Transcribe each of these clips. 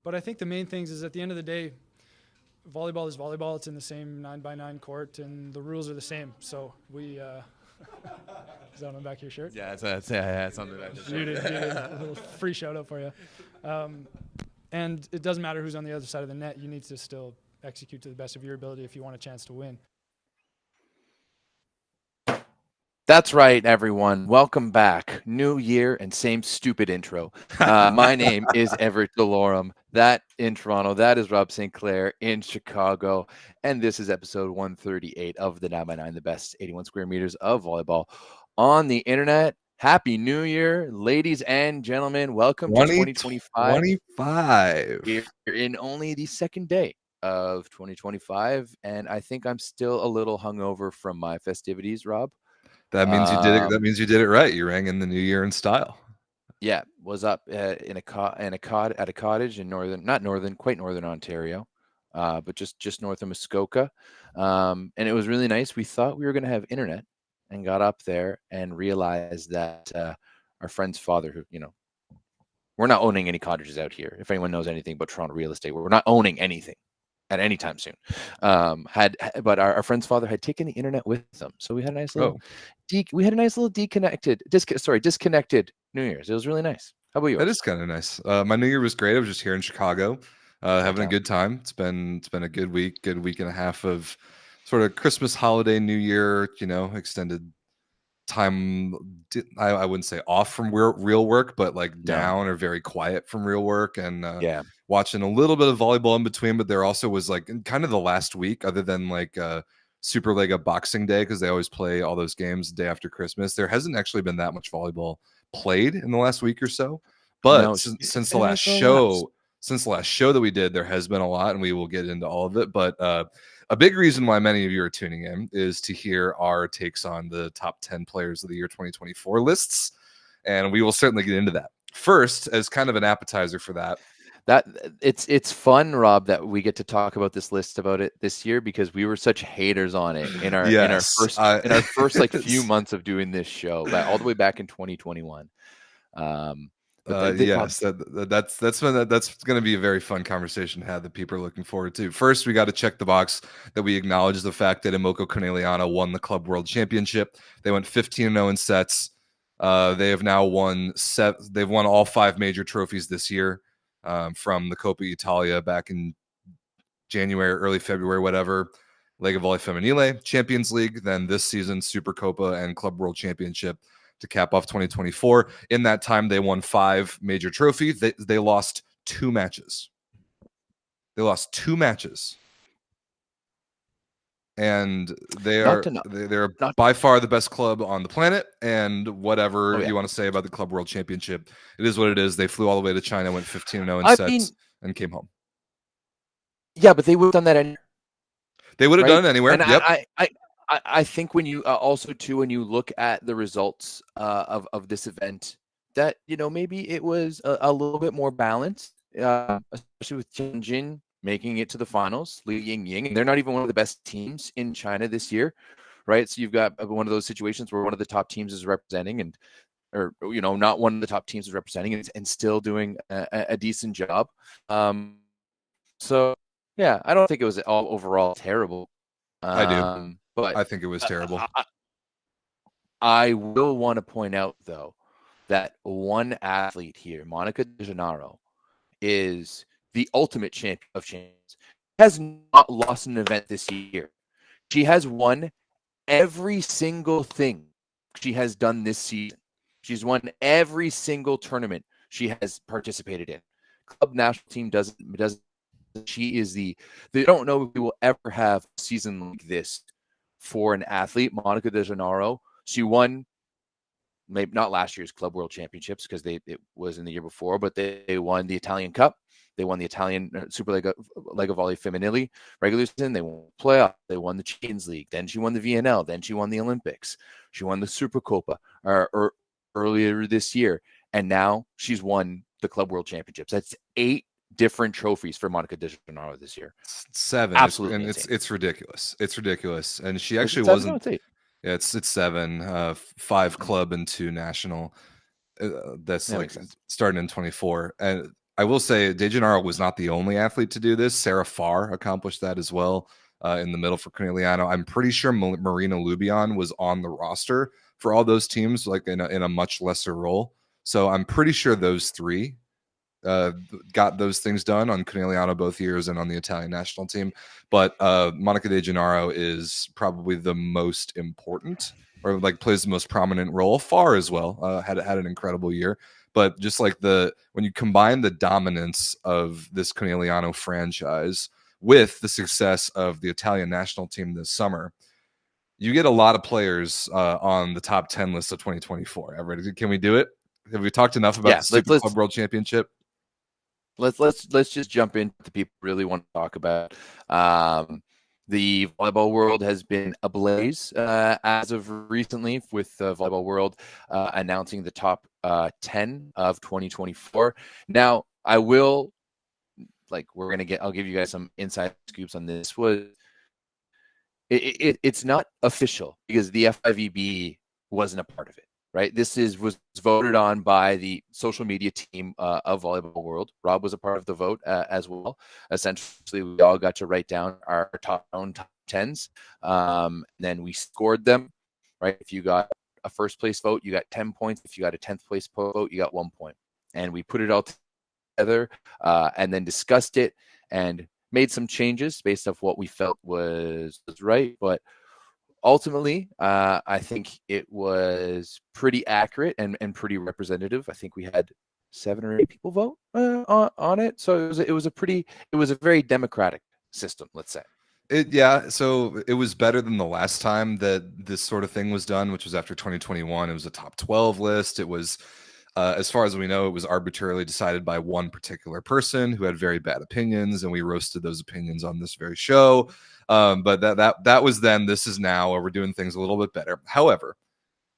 But I think the main things is at the end of the day, volleyball is volleyball. It's in the same 9x9 court, and the rules are the same. So we. Is that on the back of your shirt? Yeah, it's on the back of the shirt. You did. A little free shout out for you. And it doesn't matter who's on the other side of the net. You need to still execute to the best of your ability if you want a chance to win. That's right, everyone. Welcome back. New year and same stupid intro. My name is Everett Delorme. That in Toronto. That is Rob St. Clair in Chicago. And this is episode 138 of the 9x9, the best 81 square meters of volleyball on the internet. Happy New Year, ladies and gentlemen. Welcome to 2025. 25. We're in only the second day of 2025. And I think I'm still a little hungover from my festivities, Rob. That means you did it. That means you did it right. You rang in the new year in style. Yeah, was up at a cottage in not quite northern Ontario, but just north of Muskoka, and it was really nice. We thought we were going to have internet, and got up there and realized that our friend's father, who we're not owning any cottages out here. If anyone knows anything about Toronto real estate, we're not owning anything at any time soon. But our friend's father had taken the internet with them, so we had a nice little disconnected New Year's. It was really nice. How about you? That is kind of nice. My New Year was great. I was just here in Chicago, having a good time. It's been a good week and a half of sort of Christmas, holiday, New Year. Extended time. I wouldn't say off from real work, but down or very quiet from real work, and watching a little bit of volleyball in between. But there also was kind of the last week, other than SuperLega Boxing Day, because they always play all those games the day after Christmas. There hasn't actually been that much volleyball played in the last week or so. But since the last show that we did, there has been a lot, and we will get into all of it. But a big reason why many of you are tuning in is to hear our takes on the top 10 players of the year 2024 lists. And we will certainly get into that. First, as kind of an appetizer for that it's fun, Rob, that we get to talk about this list about it this year, because we were such haters on it in our first few months of doing this show, all the way back in 2021. That's going to be a very fun conversation to have that people are looking forward to. First, we got to check the box that we acknowledge the fact that Imoko Corneliano won the Club World Championship. They went 15-0 in sets. They have now won they've won all 5 major trophies this year, from the Coppa Italia back in January, early February, whatever. Lega Volley Femminile, Champions League, then this season Super Coppa and Club World Championship to cap off 2024. In that time, they won 5 major trophies. They lost 2 matches. And they're by far the best club on the planet. And whatever you want to say about the Club World Championship, it is what it is. They flew all the way to China, went 15-0 in sets, and came home. Yeah, but they would have done that anywhere. They would have done it anywhere. And yep. I think when you also too, when you look at the results of this event, that maybe it was a little bit more balanced, especially with Tianjin making it to the finals, Li Yingying, and they're not even one of the best teams in China this year, right? So you've got one of those situations where one of the top teams is representing, or not one of the top teams is representing and still doing a decent job. So yeah, I don't think it was all overall terrible. I do, but I think it was terrible. I will want to point out, though, that one athlete here, Monica De Gennaro, is the ultimate champion of champions. Has not lost an event this year. She has won every single thing she has done this season. She's won every single tournament she has participated in. Club national team doesn't. She is they don't know if we will ever have a season like this for an athlete. Monica De Gennaro, she won, maybe not last year's Club World Championships because it was in the year before, but they won the Italian Cup. They won the Italian SuperLega Volley Femminile regular season. They won the playoff. They won the Champions League. Then she won the VNL. Then she won the Olympics. She won the Super Coppa earlier this year. And now she's won the Club World Championships. That's 8 different trophies for Monica De Gennaro this year. 7. Absolutely. And it's ridiculous. It's ridiculous. And she actually wasn't. Yeah, it's 7, 5 club and 2 national. That's that makes sense. Starting in 24. And I will say De Gennaro was not the only athlete to do this. Sarah Farr accomplished that as well in the middle for Conegliano. I'm pretty sure Marina Lubian was on the roster for all those teams, like in a much lesser role. So I'm pretty sure those three got those things done on Conegliano both years and on the Italian national team. But Monica De Gennaro is probably the most important, or like plays the most prominent role. Farr as well had an incredible year. But just like when you combine the dominance of this Conegliano franchise with the success of the Italian national team this summer, you get a lot of players on the top 10 list of 2024. Everett, can we do it? Have we talked enough about the Super Club World Championship? Let's just jump into the people really want to talk about. The volleyball world has been ablaze as of recently, with Volleyball World announcing the top 10 of 2024. Now, I'll give you guys some inside scoops on this. It's not official because the FIVB wasn't a part of it. Right. This was voted on by the social media team of Volleyball World. Rob was a part of the vote as well. Essentially, we all got to write down our top 10s. Then we scored them. Right. If you got a first place vote, you got 10 points. If you got a 10th place vote, you got 1 point. And we put it all together and then discussed it and made some changes based off what we felt was right. But ultimately, I think it was pretty accurate and pretty representative. I think we had 7 or 8 people vote on it, so it was a very democratic system, let's say. So it was better than the last time that this sort of thing was done, which was after 2021. It was a top 12 list. It was, as far as we know, it was arbitrarily decided by one particular person who had very bad opinions, and we roasted those opinions on this very show. But that was then. This is now, where we're doing things a little bit better. However,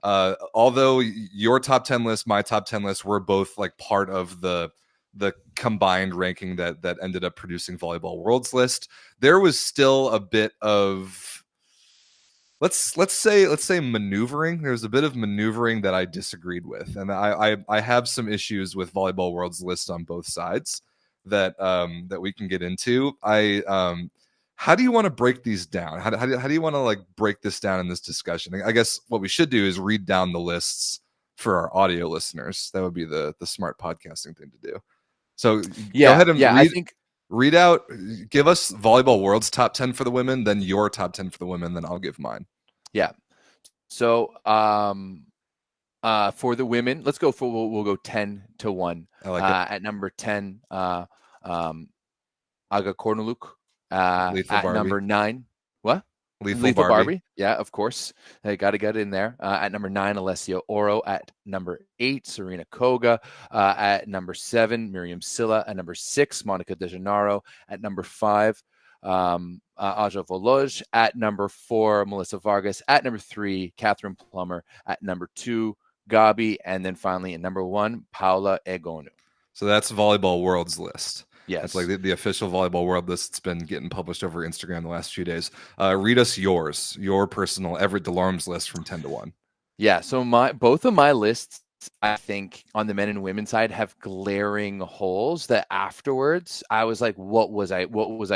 although your top 10 list, my top 10 list, were both like part of the combined ranking that ended up producing Volleyball World's list, there was still a bit of let's say maneuvering. There's a bit of maneuvering that I disagreed with, and I have some issues with Volleyball World's list on both sides that we can get into. How do you want to break these down? How do you want to like break this down in this discussion? I guess what we should do is read down the lists for our audio listeners. That would be the smart podcasting thing to do. So go ahead and read out, give us Volleyball World's top 10 for the women, then your top 10 for the women, then I'll give mine. Yeah. So for the women, we'll go 10-1. I like it. At number 10, Aga Korneluk. Lethal at Barbie. Number 9, what? Lethal Barbie. Yeah, of course. They got to get it in there. At number 9, Alessia Oro. At number 8, Serena Koga. At number 7, Miriam Silla. At number 6, Monica De Gennaro. At number 5, Aja Voloj. At number 4, Melissa Vargas. At number 3, Catherine Plummer. At number 2, Gabi. And then finally at number 1, Paula Egonu. So that's Volleyball World's list. Yes. That's like the official Volleyball World list that's been getting published over Instagram the last few days. Read us your personal Everett Delorme's list from 10-1. Yeah. So both of my lists, I think, on the men and women side, have glaring holes that afterwards I was like, what was I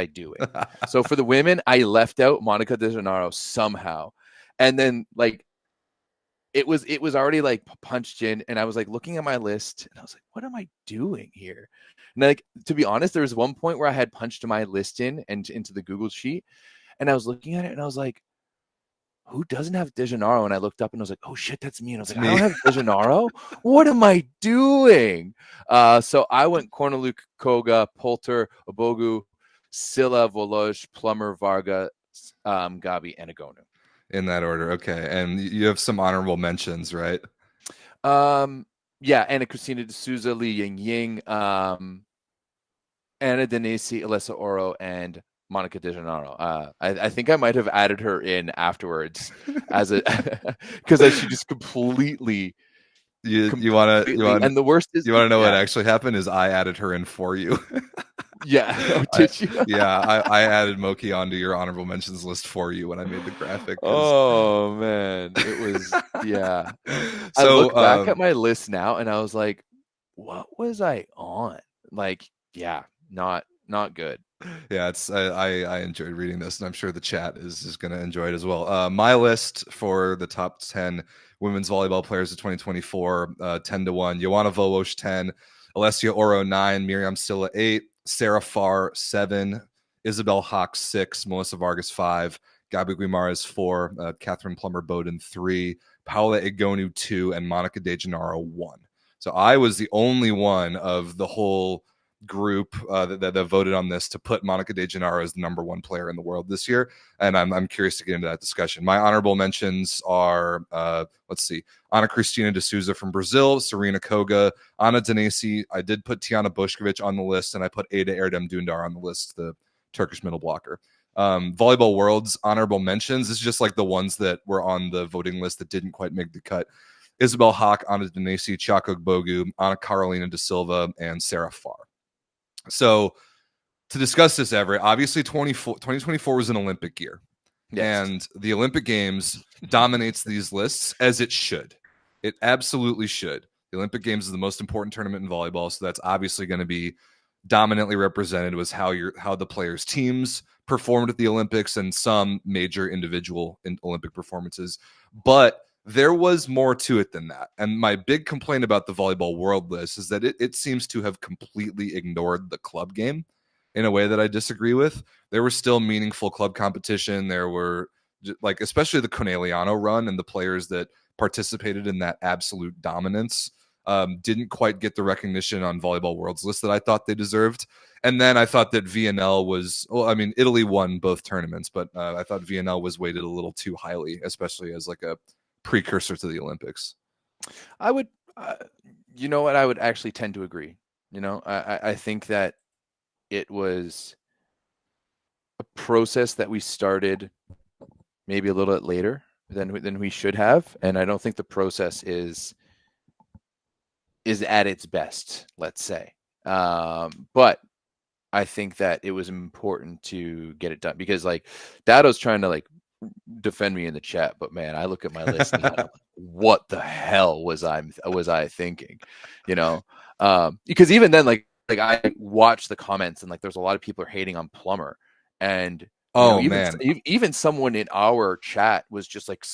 doing? So for the women, I left out Monica De Gennaro somehow. And then like it was already like punched in, and I was like looking at my list and I was like, what am I doing here? And like, to be honest, there was one point where I had punched my list in and into the Google sheet, and I was looking at it and I was like, who doesn't have De Gennaro? And I looked up and I was like, oh shit, that's me. And I was like, I don't have De Gennaro? What am I doing? So I went Korneluk, Koga, Poulter, Obogu, Silla, Voloj, Plummer, Varga, Gabi, and Egonu. In that order. Okay. And you have some honorable mentions, right? Yeah, Anna Cristina D'Souza, Li Ying, Anna Denisi, Alessa Oro, and Monica De Gennaro. I think I might have added her in afterwards as a because she just completely. You want to, and the worst is, you want to know what actually happened is I added her in for you. Yeah. Oh, did you? I added Moki onto your honorable mentions list for you when I made the graphic. Oh man, it was yeah. So I look back at my list now and I was like, what was I on? like, yeah, not good. Yeah, it's I enjoyed reading this, and I'm sure the chat is going to enjoy it as well. My list for the top 10 women's volleyball players of 2024, 10-1. Joanna Volos 10, Alessia Oro 9, Miriam Silla 8, Sarah Farr 7, Isabel Hawk 6, Melissa Vargas 5, Gabi Guimaraes 4, Catherine Plummer Bowden 3, Paula Egonu 2, and Monica De Gennaro 1. So I was the only one of the whole group that voted on this to put Monica De Gennaro as the number 1 player in the world this year, and I'm curious to get into that discussion. My honorable mentions are let's see, Ana Cristina de Souza from Brazil, Serena Koga, Ana Danesi. I did put Tiana Bošković on the list, and I put Ada Erdem Dündar on the list, the Turkish middle blocker. Volleyball World's honorable mentions, this is just like the ones that were on the voting list that didn't quite make the cut. Isabel Hawk, Ana Danesi, Chako Bogu, Ana Carolina de Silva, and Sarah Farr. So to discuss this, Everett, obviously 2024 was an Olympic year. Yes. And the Olympic Games dominates these lists, as it should. It absolutely should. The Olympic Games is the most important tournament in volleyball, so that's obviously going to be dominantly represented was how the players' teams performed at the Olympics and some major individual Olympic performances. But there was more to it than that. And my big complaint about the Volleyball World list is that it seems to have completely ignored the club game in a way that I disagree with. There was still meaningful club competition. There were, like, especially the Conegliano run, and the players that participated in that absolute dominance didn't quite get the recognition on Volleyball World's list that I thought they deserved. And then I thought that VNL was, well, I mean, Italy won both tournaments, but I thought VNL was weighted a little too highly, especially as like a precursor to the Olympics. I would, you know what, I would actually tend to agree. You know, I think that it was a process that we started maybe a little bit later than we should have, and I don't think the process is at its best, let's say. But I think that it was important to get it done, because like Dado's trying to like defend me in the chat, but man, I look at my list and I'm like, what the hell was I thinking? You know, because even then, like I watched the comments, and like there's a lot of people are hating on Plummer, and even someone in our chat was just like,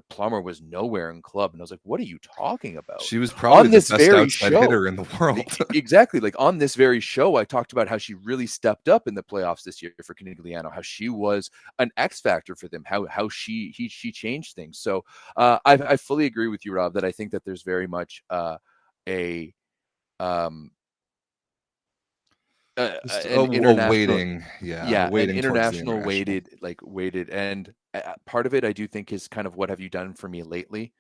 Plummer was nowhere in club, and I was like, what are you talking about? She was probably on this very outside hitter in the world. Exactly. Like on this very show, I talked about how she really stepped up in the playoffs this year for Conegliano, how she was an X factor for them, how she changed things. So I fully agree with you, Rob, that I think that there's very much an international weighted, and part of it I do think is kind of what have you done for me lately,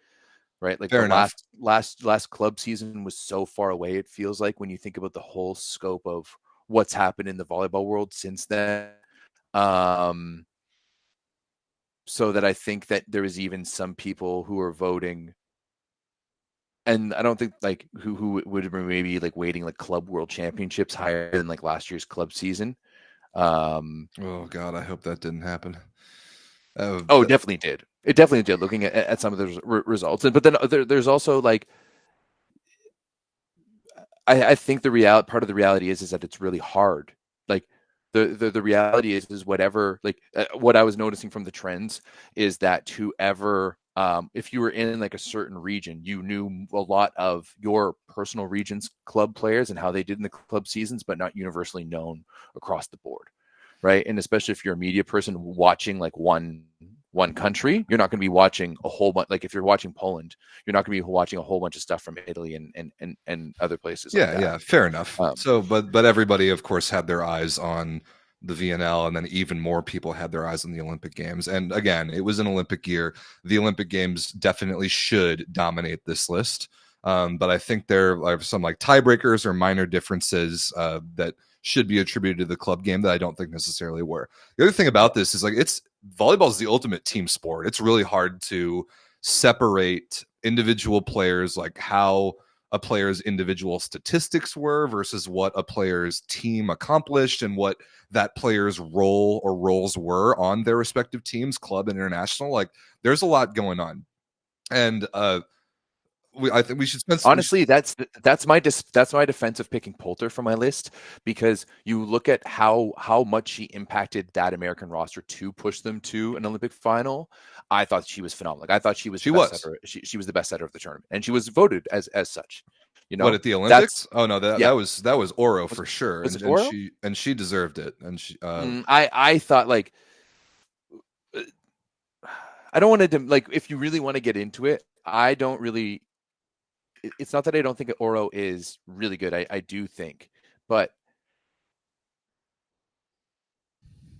right? Like Fair enough. last club season was so far away, it feels like, when you think about the whole scope of what's happened in the volleyball world since then. So that I think that there was even some people who are voting, and I don't think like who would maybe like weighting like club world championships higher than like last year's club season. Oh God, I hope that didn't happen. It definitely did. It definitely did. Looking at some of those results, but then there's also like, I think part of the reality is that it's really hard. Like the reality is whatever, like what I was noticing from the trends is that whoever, if you were in like a certain region, you knew a lot of your personal region's club players and how they did in the club seasons, but not universally known across the board, right? And especially if you're a media person watching like one country, you're not going to be watching a whole bunch. Like if you're watching Poland, you're not going to be watching a whole bunch of stuff from Italy and other places. Yeah, like that. Yeah, fair enough. So, but everybody, of course, had their eyes on the VNL, and then even more people had their eyes on the Olympic Games. And again, it was an Olympic year. The Olympic Games definitely should dominate this list. But I think there are some like tiebreakers or minor differences that should be attributed to the club game that I don't think necessarily were. The other thing about this is like volleyball is the ultimate team sport. It's really hard to separate individual players, like how a player's individual statistics were versus what a player's team accomplished and what that player's role or roles were on their respective teams, club and international. Like there's a lot going on. And I think we should spend some. Honestly, that's my defense of picking Poulter for my list, because you look at how much she impacted that American roster to push them to an Olympic final. I thought she was phenomenal. Like, I thought she was the best setter. She was the best setter of the tournament, and she was voted as such. You know, what, at the Olympics? Oh no, that was Oro for sure, was it Oro? And she deserved it. And she, I thought, like, I don't want to, like, if you really want to get into it, I don't really. It's not that I don't think Oro is really good. I do think, but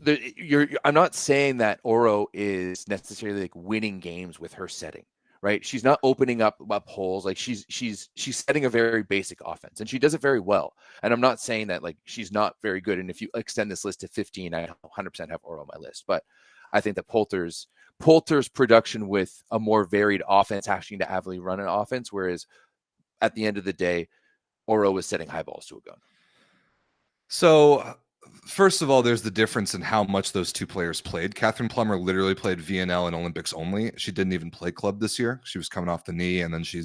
I'm not saying that Oro is necessarily like winning games with her setting, right? She's not opening up holes. Like, she's setting a very basic offense, and she does it very well. And I'm not saying that, like, she's not very good. And if you extend this list to 15, I 100% have Oro on my list. But I think that Poulter's production with a more varied offense, actually to actively run an offense, whereas at the end of the day, Oro was setting high balls to a gun. So, first of all, there's the difference in how much those two players played. Catherine Plummer literally played VNL and Olympics only. She didn't even play club this year. She was coming off the knee, and then she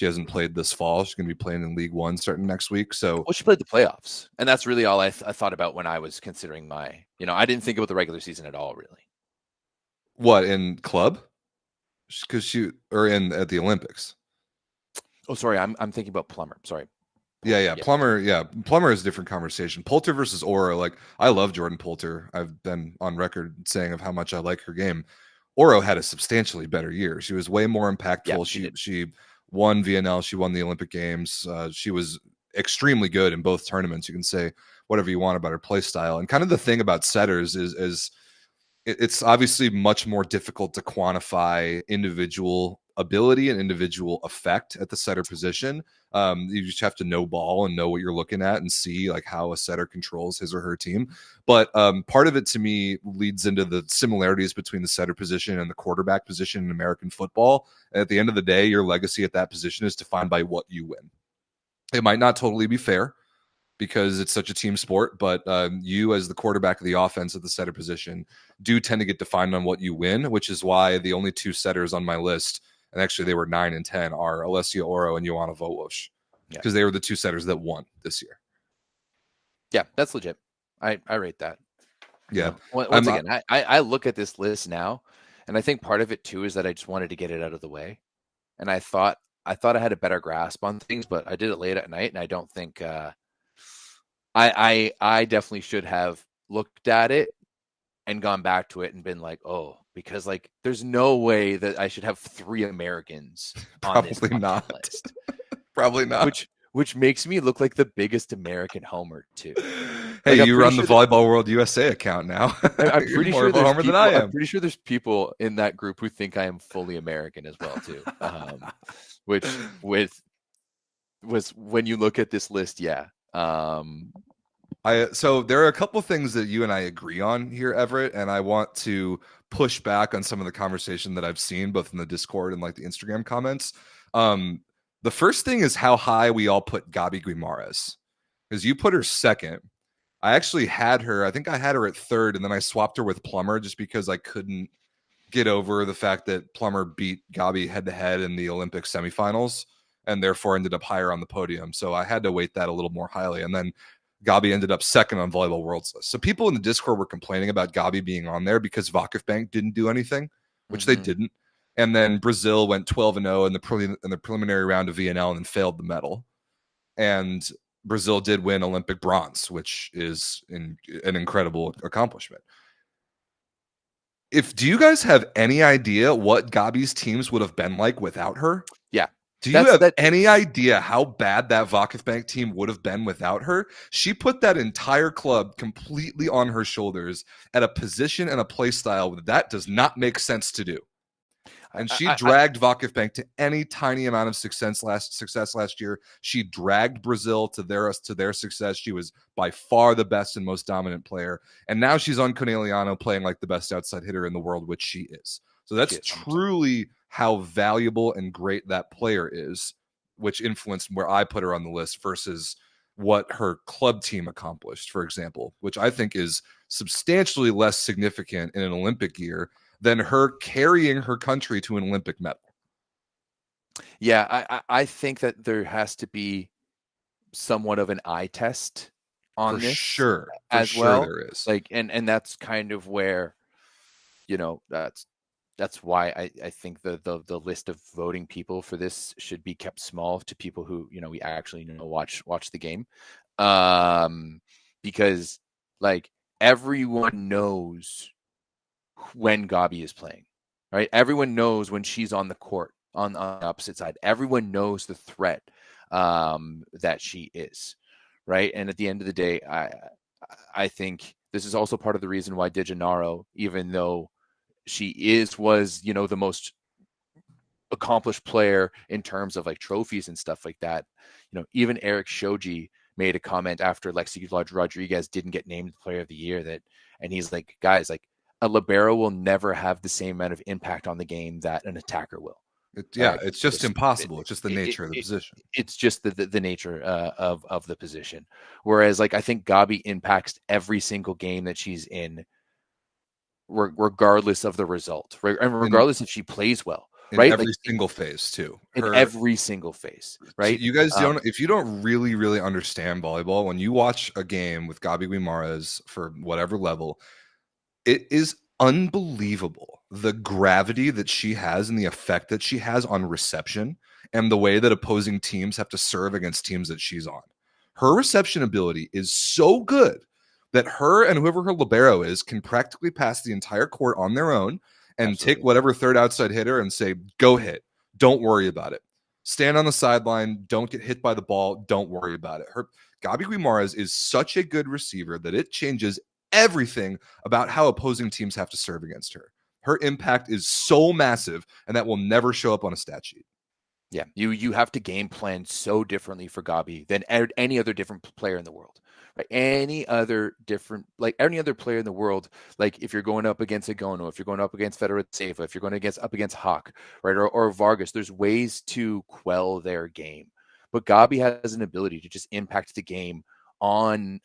hasn't played this fall. She's going to be playing in League One starting next week. So, well, she played the playoffs, and that's really all I thought about when I was considering my. I didn't think about the regular season at all, really. What, in club? Because at the Olympics. Oh, sorry, I'm thinking about Plummer. Sorry. Yeah. Plummer is a different conversation. Poulter versus Oro. Like, I love Jordan Poulter. I've been on record saying of how much I like her game. Oro had a substantially better year. She was way more impactful. Yeah, she won VNL. She won the Olympic Games. She was extremely good in both tournaments. You can say whatever you want about her play style. And kind of the thing about setters is it's obviously much more difficult to quantify individual ability and individual effect at the setter position. You just have to know ball and know what you're looking at and see, like, how a setter controls his or her team. But part of it, to me, leads into the similarities between the setter position and the quarterback position in American football. And at the end of the day, your legacy at that position is defined by what you win. It might not totally be fair, because it's such a team sport, but you, as the quarterback of the offense at the setter position, do tend to get defined on what you win, which is why the only two setters on my list, and actually they were 9 and 10, are Alessia Oro and Joanna Volleyball, because they were the two setters that won this year. Yeah, that's legit. I rate that. Yeah. Once again, I look at this list now, and I think part of it too is that I just wanted to get it out of the way, and I thought I had a better grasp on things, but I did it late at night, and I don't think. I definitely should have looked at it and gone back to it and been like, oh, because, like, there's no way that I should have 3 Americans on this list. Probably not. Which makes me look like the biggest American homer too. Hey, like, you run the Volleyball World USA account now. I'm pretty sure there's homer than I am. I'm pretty sure there's people in that group who think I am fully American as well too. Which was when you look at this list, yeah. So there are a couple things that you and I agree on here, Everett, and I want to push back on some of the conversation that I've seen both in the Discord and, like, the Instagram comments. The first thing is how high we all put Gabi Guimaraes, because you put her second. I actually had her. I think I had her at third, and then I swapped her with Plummer just because I couldn't get over the fact that Plummer beat Gabi head-to-head in the Olympic semifinals, and therefore ended up higher on the podium. So I had to weight that a little more highly. And then Gabi ended up second on Volleyball World's list. So people in the Discord were complaining about Gabi being on there because Vakifbank didn't do anything, which they didn't. And then Brazil went 12-0 in the preliminary round of VNL and then failed the medal. And Brazil did win Olympic bronze, which is an incredible accomplishment. Do you guys have any idea what Gabi's teams would have been like without her? Yeah. Do you have any idea how bad that Vakifbank team would have been without her? She put that entire club completely on her shoulders at a position and a play style that does not make sense to do. And she dragged Vakifbank to any tiny amount of success last year. She dragged Brazil to their success. She was by far the best and most dominant player. And now she's on Corneliano playing like the best outside hitter in the world, which she is. So that's truly how valuable and great that player is, which influenced where I put her on the list versus what her club team accomplished, for example, which I think is substantially less significant in an Olympic year than her carrying her country to an Olympic medal. Yeah, I think that there has to be somewhat of an eye test on this For as sure well. there is. Like, and that's kind of where, that's why I think the list of voting people for this should be kept small to people who, we actually watch the game. Because like everyone knows when Gabi is playing, right? Everyone knows when she's on the court on the opposite side. Everyone knows the threat that she is, right? And at the end of the day, I think this is also part of the reason why De Gennaro, even though she was the most accomplished player in terms of like trophies and stuff like that. Even Eric Shoji made a comment after Lexi Rodriguez didn't get named Player of the Year and he's like, guys, like a libero will never have the same amount of impact on the game that an attacker will. It's just impossible. It's just the nature of the position. It's just the nature of the position. Whereas, like, I think Gabi impacts every single game that she's in, regardless of the result, and regardless if she plays well. In every single phase, too. In every single phase, right? So you guys if you don't really, really understand volleyball, when you watch a game with Gabi Guimaraes for whatever level, it is unbelievable the gravity that she has and the effect that she has on reception and the way that opposing teams have to serve against teams that she's on. Her reception ability is so good that her and whoever her libero is can practically pass the entire court on their own and take whatever third outside hitter and say, go hit. Don't worry about it. Stand on the sideline. Don't get hit by the ball. Don't worry about it. Gabi Guimaraes is such a good receiver that it changes everything about how opposing teams have to serve against her. Her impact is so massive, and that will never show up on a stat sheet. Yeah, you have to game plan so differently for Gabi than any other different player in the world. Right? Any other player in the world, like if you're going up against Agono, if you're going up against Federica Seifa, if you're going up against Hawk, right, or Vargas, there's ways to quell their game. But Gabi has an ability to just impact the game on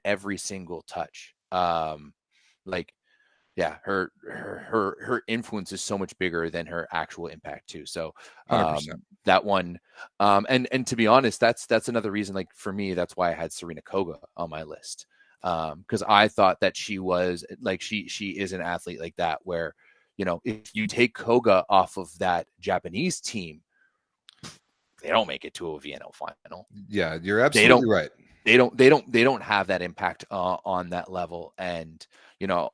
every single touch. Her influence is so much bigger than her actual impact too. So that one, and to be honest, that's another reason, like for me, that's why I had Serena Koga on my list. Because I thought that she was like, she is an athlete like that, where, if you take Koga off of that Japanese team, they don't make it to a VNL final. Yeah, you're absolutely right. They don't have that impact on that level. And,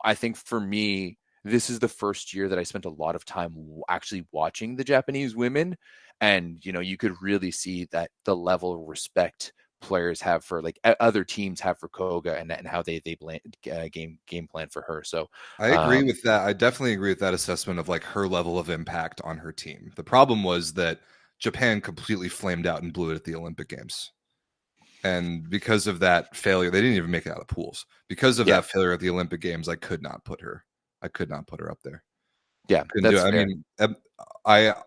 I think for me, this is the first year that I spent a lot of time actually watching the Japanese women. And, you could really see that the level of respect players have for, like, other teams have for Koga and how they game plan for her. So I agree with that. I definitely agree with that assessment of like her level of impact on her team. The problem was that Japan completely flamed out and blew it at the Olympic Games. And because of that failure, they didn't even make it out of the pools. Because of that failure at the Olympic Games, I could not put her up there. Yeah, that's fair. I mean,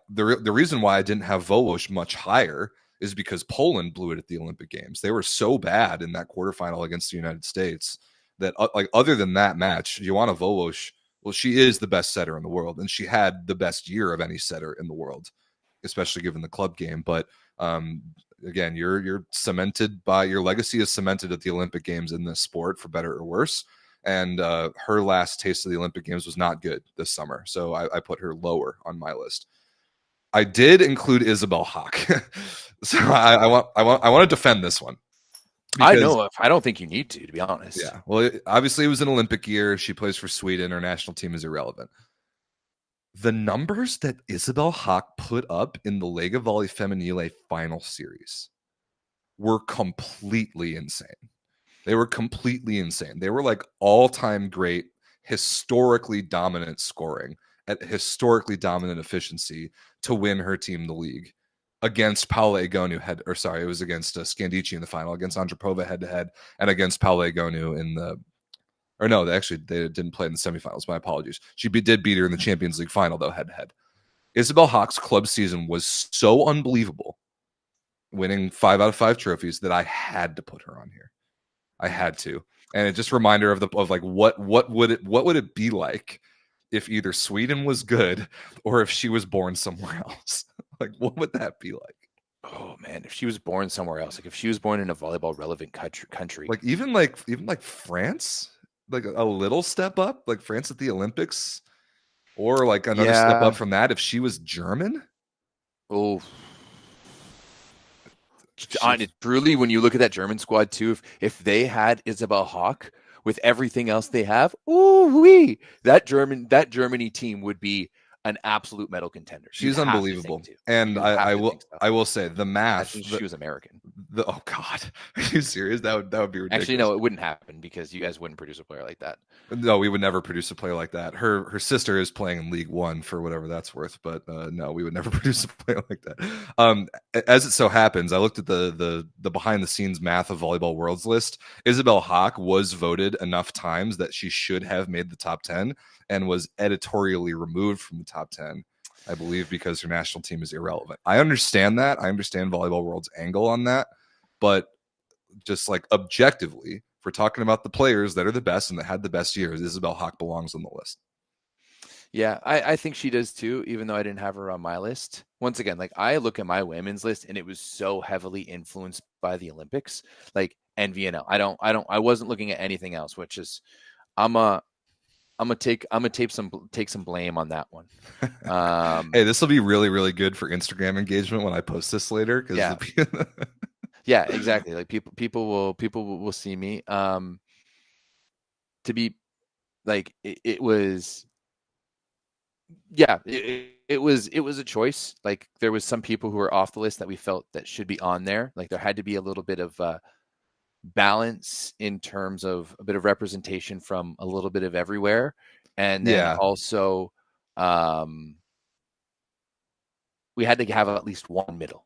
the reason why I didn't have Volleyball much higher is because Poland blew it at the Olympic Games. They were so bad in that quarterfinal against the United States that, like, other than that match, Joanna Volleyball, well, she is the best setter in the world, and she had the best year of any setter in the world, especially given the club game. But again, you're cemented by your legacy is cemented at the Olympic Games in this sport, for better or worse. And her last taste of the Olympic Games was not good this summer, so I put her lower on my list. I did include Isabel Hawk, so I want to defend this one. I don't think you need to be honest. Yeah, well, obviously it was an Olympic year. She plays for Sweden. Her national team is irrelevant. The numbers that Isabel Hawk put up in the Lega Volley Femminile final series were completely insane. They were completely insane. They were like all-time great, historically dominant scoring at historically dominant efficiency to win her team the league against Paola Egonu it was against Scandici in the final, against Andropova head-to-head, and against Paola Egonu in the they didn't play in the semifinals. My apologies. She did beat her in the Champions League final, though, head-to-head. Isabel Hawk's club season was so unbelievable, winning 5 out of 5 trophies, that I had to put her on here. I had to, and it just reminded her of what would it be like if either Sweden was good or if she was born somewhere else. Like, what would that be like? Oh man, if she was born somewhere else, like if she was born in a volleyball relevant country, Like even like France, like a little step up, like France at the Olympics, or like another step yeah. up from that if she was German. Oh, She, truly, when you look at that German squad too, if they had Isabel Hawk with everything else they have, ooh wee, that Germany team would be an absolute medal contender. she's unbelievable, and I will say the math. She was American. Oh God, are you serious? That would be ridiculous. Actually, no, it wouldn't happen because you guys wouldn't produce a player like that. No, we would never produce a player like that. Her sister is playing in League One for whatever that's worth, but no, we would never produce a player like that. As it so happens, I looked at the behind the scenes math of Volleyball Worlds list. Isabel Hawk was voted enough times that she should have made the top 10 and was editorially removed from the top 10, I believe, because her national team is irrelevant. I understand that. I understand Volleyball World's angle on that, but just like objectively, if we're talking about the players that are the best and that had the best years, Isabel Hawk belongs on the list. Yeah, I think she does too, even though I didn't have her on my list. Once again, like I look at my women's list and it was so heavily influenced by the Olympics, like and VNL. I wasn't looking at anything else, which is I'm gonna take some blame on that one. Hey, this will be really, really good for Instagram engagement when I post this later. Yeah. Yeah, exactly. Like people will see me. To be like it was. Yeah, it was a choice. Like there was some people who were off the list that we felt that should be on there. Like there had to be a little bit of balance in terms of a bit of representation from a little bit of everywhere, and then also we had to have at least one middle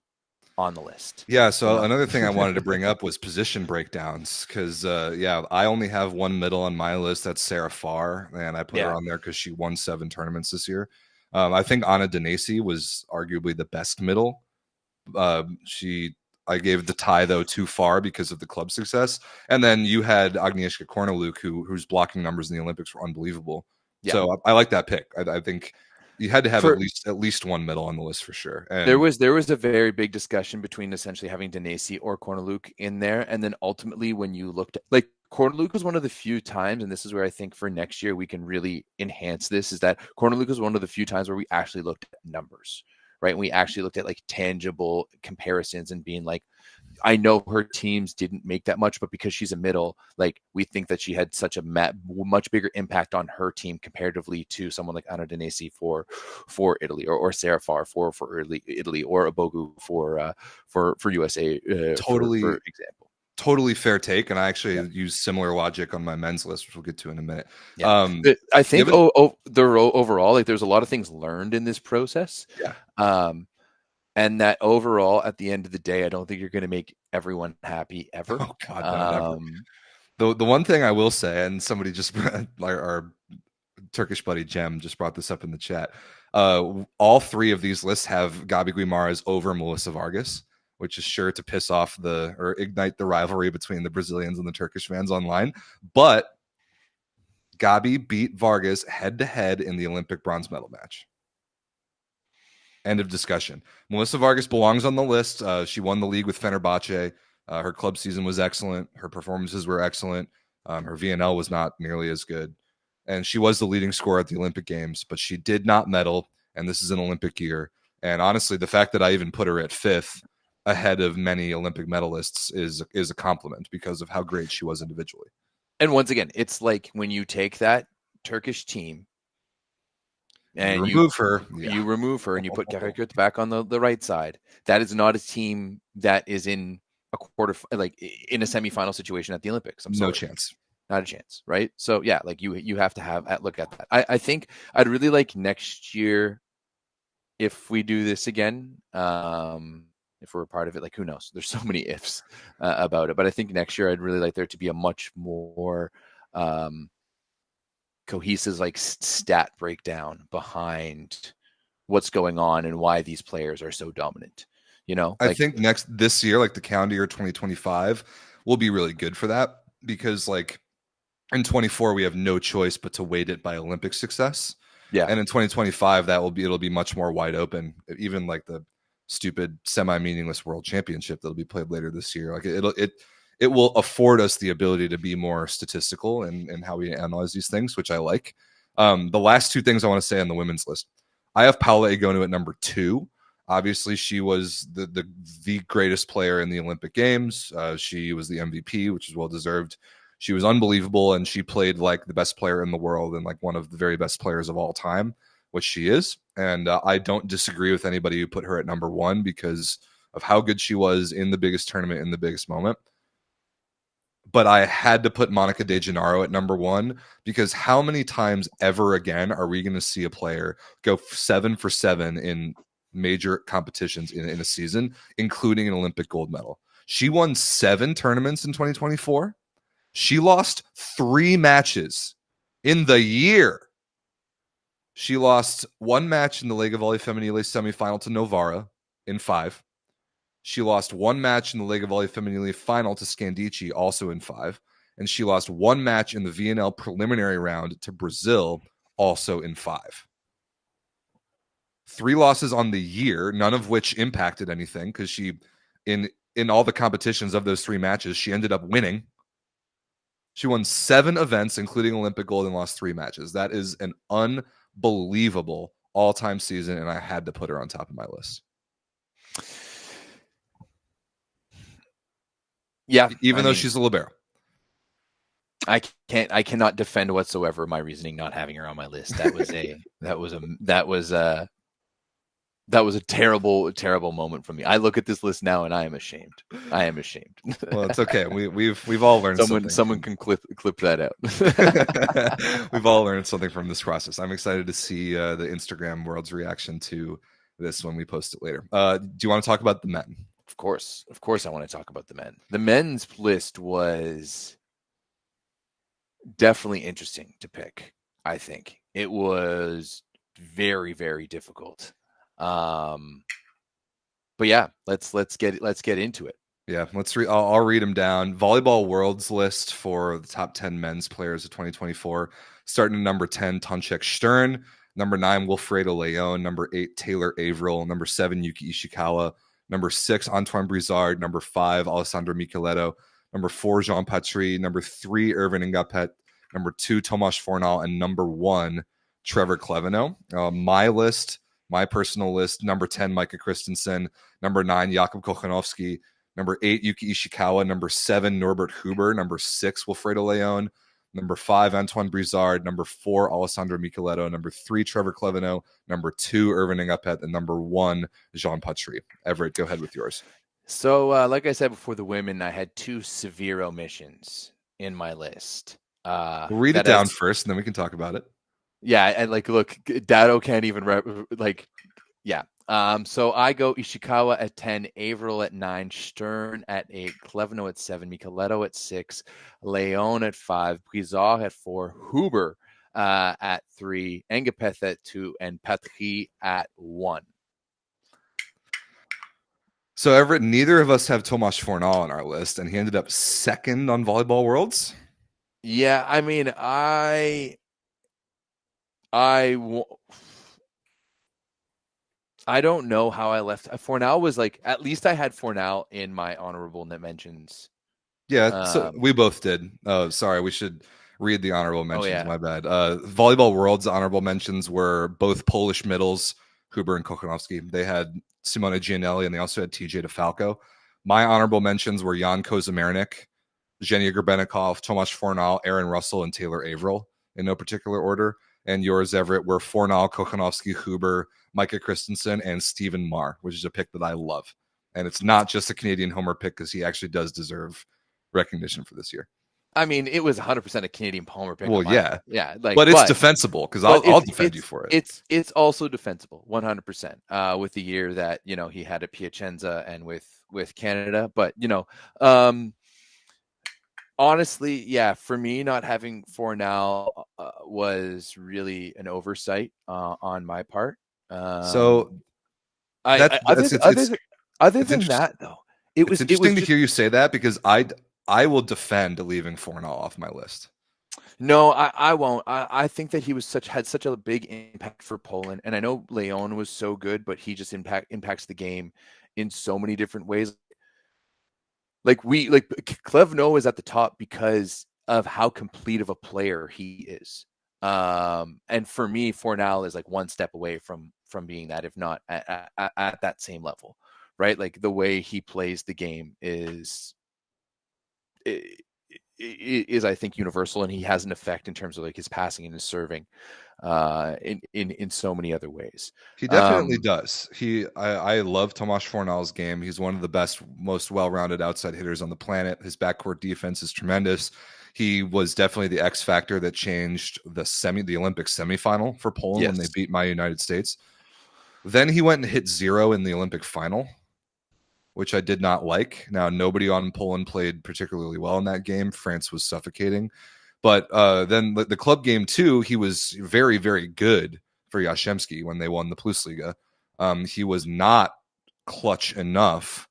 on the list. Yeah, so another thing I wanted to bring up was position breakdowns because I only have one middle on my list. That's Sarah Farr, and I put her on there because she won 7 tournaments this year. I think Anna Denesi was arguably the best middle. I gave the tie though too far because of the club success, and then you had Agnieszka Korneluk, whose blocking numbers in the Olympics were unbelievable. Yeah. So I like that pick. I think you had to have at least one middle on the list for sure. And there was a very big discussion between essentially having Denesi or Korneluk in there, and then ultimately when you looked at like Korneluk was one of the few times, and this is where I think for next year we can really enhance this, is that Korneluk was one of the few times where we actually looked at numbers, right? And we actually looked at like tangible comparisons and being like, I know her teams didn't make that much, but because she's a middle, like we think that she had such a much bigger impact on her team comparatively to someone like Anna Denesi for Italy, or Sarah Farr for Italy, or Abogu for USA. Totally, for example. Totally fair take, and I actually use similar logic on my men's list, which we'll get to in a minute. Yeah. I think overall, like there's a lot of things learned in this process. Yeah. And that overall, at the end of the day, I don't think you're going to make everyone happy ever. Oh God, never. The one thing I will say, and somebody just our Turkish buddy Jem just brought this up in the chat. All 3 of these lists have Gabi Guimarães over Melissa Vargas, which is sure to piss off or ignite the rivalry between the Brazilians and the Turkish fans online. But Gabi beat Vargas head to head in the Olympic bronze medal match. End of discussion. Melissa Vargas belongs on the list. She won the league with Fenerbahce. Her club season was excellent. Her performances were excellent. Her VNL was not nearly as good. And she was the leading scorer at the Olympic Games, but she did not medal, and this is an Olympic year. And honestly, the fact that I even put her at 5th ahead of many Olympic medalists is a compliment because of how great she was individually. And once again, it's like when you take that Turkish team and you remove her and you put Karakurt back on the right side. That is not a team that is in a in a semifinal situation at the Olympics. No chance. Not a chance, right? So yeah, like you have to look at that. I think I'd really like next year, if we do this again, if we're a part of it, like who knows? There's so many ifs about it, but I think next year I'd really like there to be a much more cohesive like stat breakdown behind what's going on and why these players are so dominant. I think this year, like the calendar year 2025, will be really good for that, because like in 24 we have no choice but to weight it by Olympic success. Yeah, and in 2025 it'll be much more wide open. Even like the stupid semi-meaningless world championship that'll be played later this year. Like it will afford us the ability to be more statistical in how we analyze these things, which I like. The last two things I want to say on the women's list, I have Paula Egonu at number 2. Obviously, she was the greatest player in the Olympic Games. She was the MVP, which is well deserved. She was unbelievable, and she played like the best player in the world and like one of the very best players of all time, which she is. And I don't disagree with anybody who put her at number 1 because of how good she was in the biggest tournament in the biggest moment. But I had to put Monica De Gennaro at number 1 because how many times ever again are we going to see a player go 7 for 7 in major competitions in a season, including an Olympic gold medal? She won 7 tournaments in 2024. She lost 3 matches in the year. She lost 1 match in the Lega Volley Femminile semifinal to Novara in 5. She lost 1 match in the Lega Volley Femminile final to Scandici, also in 5. And she lost 1 match in the VNL preliminary round to Brazil, also in 5. 3 losses on the year, none of which impacted anything because she, in all the competitions of those 3 matches, she ended up winning. She won 7 events, including Olympic gold, and lost 3 matches. That is an unbelievable all-time season, and I had to put her on top of my list. Yeah, even though she's a libero. I cannot defend whatsoever my reasoning not having her on my list. That was a terrible moment for me. I look at this list now and I am ashamed. Well, it's okay. We've all learned something. Someone can clip that out. We've all learned something from this process. I'm excited to see the Instagram world's reaction to this when we post it later. Do you want to talk about the men? Of course, I want to talk about the men. The men's list was definitely interesting to pick. I think it was very, very difficult. But yeah, let's get into it. Yeah, I'll read them down. Volleyball World's list for the top 10 men's players of 2024. Starting at number 10, Tonchek Stern. Number 9, Wilfredo Leon. Number 8, Taylor Averill. Number 7, Yuki Ishikawa. Number 6, Antoine Brizard. Number 5, Alessandro Micheletto. Number 4, Jean Patry. Number 3, Irvin Ngapet. Number 2, Tomasz Fornal. And number 1, Trevor Cleveno. My personal list, number 10, Micah Christensen. Number 9, Jakub Kochanowski. Number 8, Yuki Ishikawa. Number 7, Norbert Huber. Number 6, Wilfredo Leon. Number 5, Antoine Brizard. Number 4, Alessandro Micheletto. Number 3, Trevor Cleveno. Number 2, Irvin Ngapet. And number 1, Jean Patry. Everett, go ahead with yours. So, like I said before the women, I had 2 severe omissions in my list. We'll read it down first, and then we can talk about it. Yeah, and look, Dado can't even yeah. So I go Ishikawa at 10, Averill at 9, Stern at 8, Cleveno at 7, Micheletto at 6, Leon at 5, Brizard at 4, Huber at 3, Ngapeth at 2, and Patry at 1. So Everett, neither of us have Tomasz Fornal on our list, and he ended up 2nd on Volleyball Worlds. Yeah, I mean, I don't know how I left. Fornal was like, at least I had Fornal in my honorable mentions. Yeah, so we both did. Oh, sorry, we should read the honorable mentions. Yeah. My bad. Volleyball World's honorable mentions were both Polish middles, Huber and Kochanowski. They had Simona Gianelli, and they also had TJ DeFalco. My honorable mentions were Jan Kozamernik, Zhenya Grebenikov, Tomasz Fornal, Aaron Russell, and Taylor Averill in no particular order. And yours, Everett, were Fornal, Kochanowski, Huber, Micah Christensen, and Stephen Marr, which is a pick that I love. And it's not just a Canadian homer pick because he actually does deserve recognition for this year. I mean, it was 100% a Canadian homer pick. Well, yeah. Yeah. But it's defensible because I'll defend you for it. It's also defensible, 100%, with the year that, he had at Piacenza and with Canada. But, honestly, yeah, for me, not having Fornal was really an oversight on my part. So other than that, though, it's interesting to hear you say that because I will defend leaving Fornal off my list. No, I won't. I think that he had such a big impact for Poland, and I know Leon was so good, but he just impacts the game in so many different ways. Like Klevno is at the top because of how complete of a player he is. And for me, Fornal is like one step away from being that, if not at that same level, right? Like the way he plays the game is I think universal, and he has an effect in terms of like his passing and his serving in so many other ways. He definitely does. I love Tomáš Fornal's game. He's one of the best, most well-rounded outside hitters on the planet. His backcourt defense is tremendous. He was definitely the X factor that changed the Olympic semifinal for Poland when they beat my United States. Then he went and hit 0 in the Olympic final, which I did not like. Now, nobody on Poland played particularly well in that game. France was suffocating. But then the club game too, he was very, very good for Jastrzębski when they won the PlusLiga. He was not clutch enough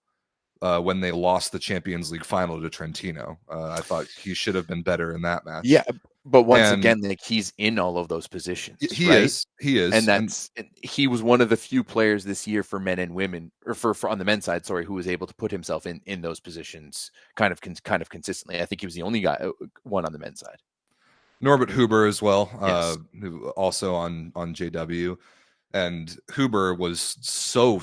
when they lost the Champions League final to Trentino. I thought he should have been better in that match. Yeah, but once again, like he's in all of those positions. He right? is, and he was one of the few players this year for men and women, or for on the men's side, sorry, who was able to put himself in those positions kind of consistently. I think he was the only one on the men's side. Norbert Huber as well, Yes. who also on JW. And Huber was so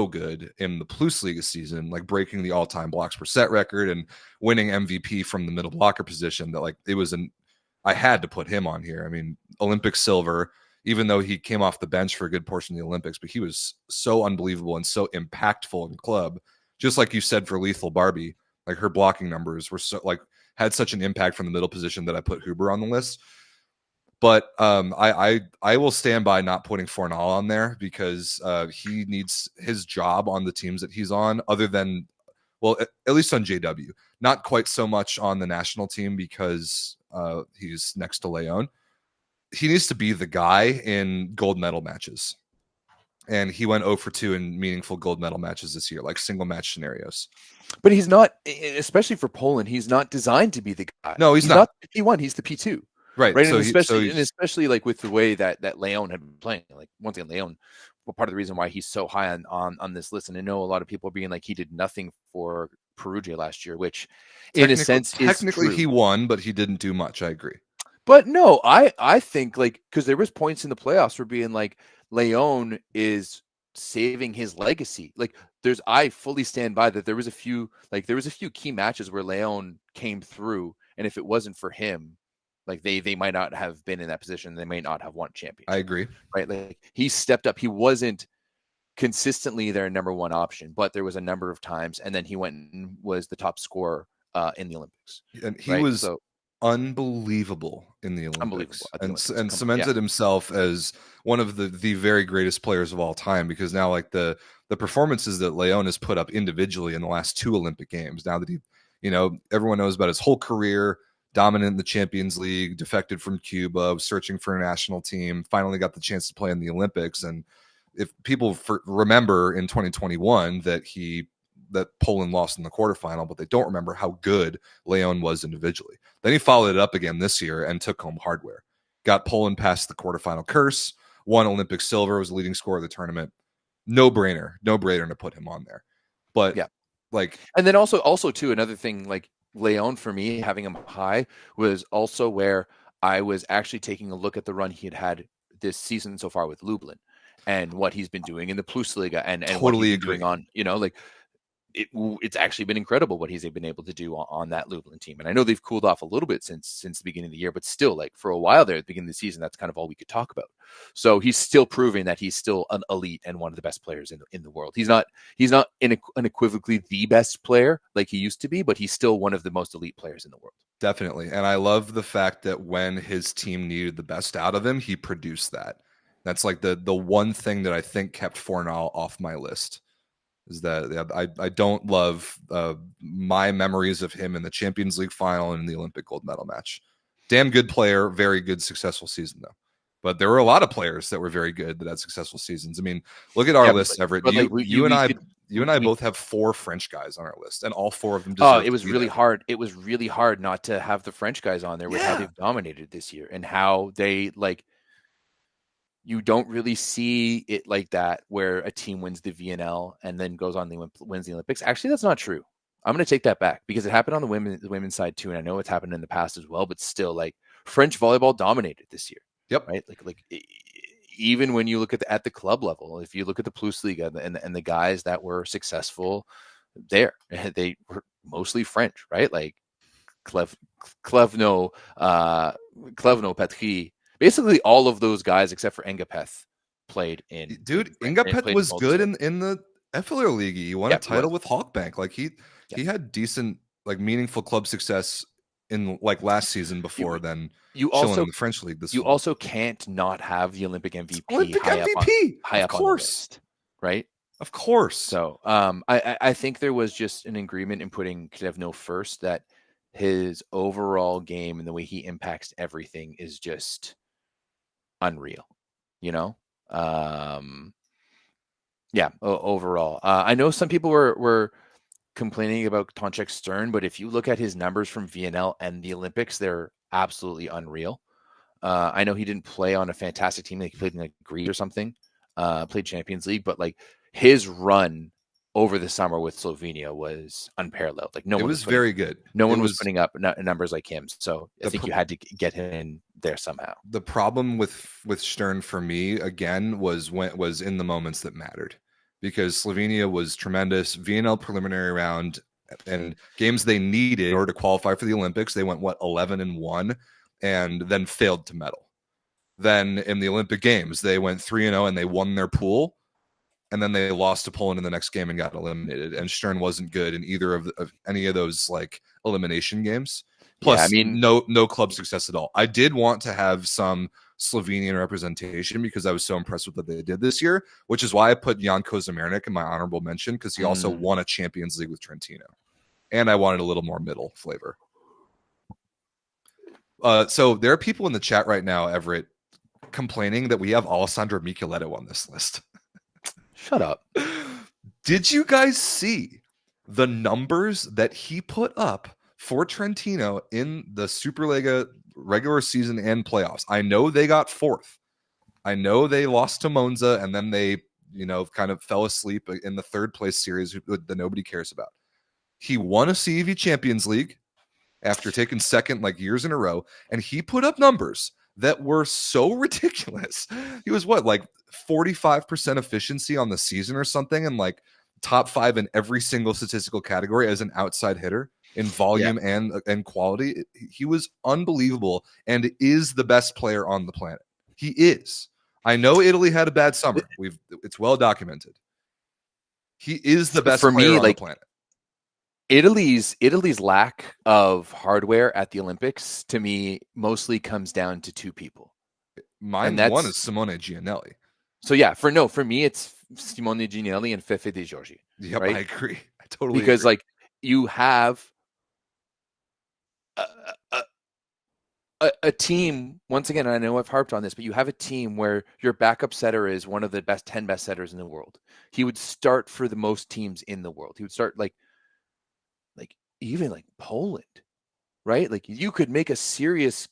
good in the PlusLiga season, like breaking the all-time blocks per set record and winning MVP from the middle blocker position, that like I had to put him on here. I mean, Olympic silver, even though he came off the bench for a good portion of the Olympics, but he was so unbelievable and so impactful in club. Just like you said for Lethal Barbie, like her blocking numbers were had such an impact from the middle position that I put Huber on the list. But I will stand by not putting Fornal on there because he needs his job on the teams that he's on, other than, well, at least on JW. Not quite so much on the national team because he's next to Leon. He needs to be the guy in gold medal matches. And he went 0 for 2 in meaningful gold medal matches this year, like single match scenarios. But he's not, especially for Poland, he's not designed to be the guy. No, he's not the P1, he's the P2. Right. And especially like with the way that Leon had been playing, like once again, Leon, well, part of the reason why he's so high on this list, and I know a lot of people are being like, he did nothing for Perugia last year, which in a sense technically is true. He won, but he didn't do much. I agree. But no, I think like, because there was points in the playoffs where being like, Leon is saving his legacy. Like I fully stand by that. There was a few key matches where Leon came through, and if it wasn't for him, like they might not have been in that position. They may not have won championship. I agree. Right. Like he stepped up. He wasn't consistently their number one option, but there was a number of times, and then he went and was the top scorer in the Olympics. And he was unbelievable in the Olympics, and cemented himself as one of the very greatest players of all time, because now like the performances that Leon has put up individually in the last 2 Olympic games, now that he, everyone knows about his whole career, dominant in the Champions League, defected from Cuba, was searching for a national team, finally got the chance to play in the Olympics. And if people remember in 2021 that Poland lost in the quarterfinal, but they don't remember how good Leon was individually. Then he followed it up again this year and took home hardware. Got Poland past the quarterfinal curse, won Olympic silver, was the leading scorer of the tournament. No brainer to put him on there. But yeah, like, and then also too, another thing, like Leon, for me, having him high was also where I was actually taking a look at the run he had this season so far with Lublin and what he's been doing in the PlusLiga and totally what he's been doing on, like it's actually been incredible what he's been able to do on that Lublin team. And I know they've cooled off a little bit since the beginning of the year, but still, like for a while there at the beginning of the season, that's kind of all we could talk about. So he's still proving that he's still an elite and one of the best players in the world. He's not unequivocally the best player like he used to be, but he's still one of the most elite players in the world. Definitely. And I love the fact that when his team needed the best out of him, he produced that. That's like the one thing that I think kept Fornal off my list. Is that I don't love my memories of him in the Champions League final and in the Olympic gold medal match. Damn good player, very good, successful season, though. But there were a lot of players that were very good that had successful seasons. I mean, look at our list, Everett. You and I both have 4 French guys on our list, and all 4 of them deserve. It was really hard. It was really hard not to have the French guys on there with how they've dominated this year and how they like. You don't really see it like that where a team wins the VNL and then goes on wins the Olympics. Actually, that's not true. I'm going to take that back because it happened on the women's side too, and I know it's happened in the past as well. But still, like French volleyball dominated this year. Yep. Right. Like even when you look at the club level, if you look at the PlusLiga and the guys that were successful there, they were mostly French, right? Like Clevno, Patry. Basically, all of those guys except for Engapeth played in. Dude, Engapeth was good in the FLR League. He won a title with Hawkbank. Like he had decent, like meaningful club success in like last season before then. You also in the French league this. You also can't not have the Olympic MVP. High up on the list, right? Of course. So, I think there was just an agreement in putting Clevno first that his overall game and the way he impacts everything is just unreal, you know. Overall, I know some people were complaining about Tonchek Stern, but if you look at his numbers from VNL and the Olympics, they're absolutely unreal. I know he didn't play on a fantastic team; like he played in like Greece or something, played Champions League, but like his run over the summer with Slovenia was unparalleled. Like it was very good. No one was putting up numbers like him. So I think you had to get him in there somehow. The problem with Stern for me again was in the moments that mattered, because Slovenia was tremendous. VNL preliminary round and games they needed in order to qualify for the Olympics. They went 11-1 and then failed to medal. Then in the Olympic Games, they went 3-0 and they won their pool. And then they lost to Poland in the next game and got eliminated. And Stern wasn't good in either of any of those like elimination games. Plus, no club success at all. I did want to have some Slovenian representation because I was so impressed with what they did this year, which is why I put Jan Kozamernik in my honorable mention, because he also won a Champions League with Trentino. And I wanted a little more middle flavor. So there are people in the chat right now, Everett, complaining that we have Alessandro Micheletto on this list. Shut up. Did you guys see the numbers that he put up for Trentino in the SuperLega regular season and playoffs? I know they got 4th. I know they lost to Monza and then they, kind of fell asleep in the 3rd place series that nobody cares about. He won a CEV Champions League after taking 2nd like years in a row, and he put up numbers that were so ridiculous. He was like 45% efficiency on the season or something, and like top 5 in every single statistical category as an outside hitter in volume and quality. He was unbelievable and is the best player on the planet. He is. I know Italy had a bad summer. It's well documented. He is the best player on the planet. Italy's lack of hardware at the Olympics, to me, mostly comes down to 2 people. One is Simone Gianelli. So for me, it's Simone Gianelli and Fefe De Giorgi. Yep, right? I agree. I totally because agree. Like you have a team. Once again, I know I've harped on this, but you have a team where your backup setter is one of the 10 best setters in the world. He would start for the most teams in the world. He would start like even like Poland, right? Like you could make a serious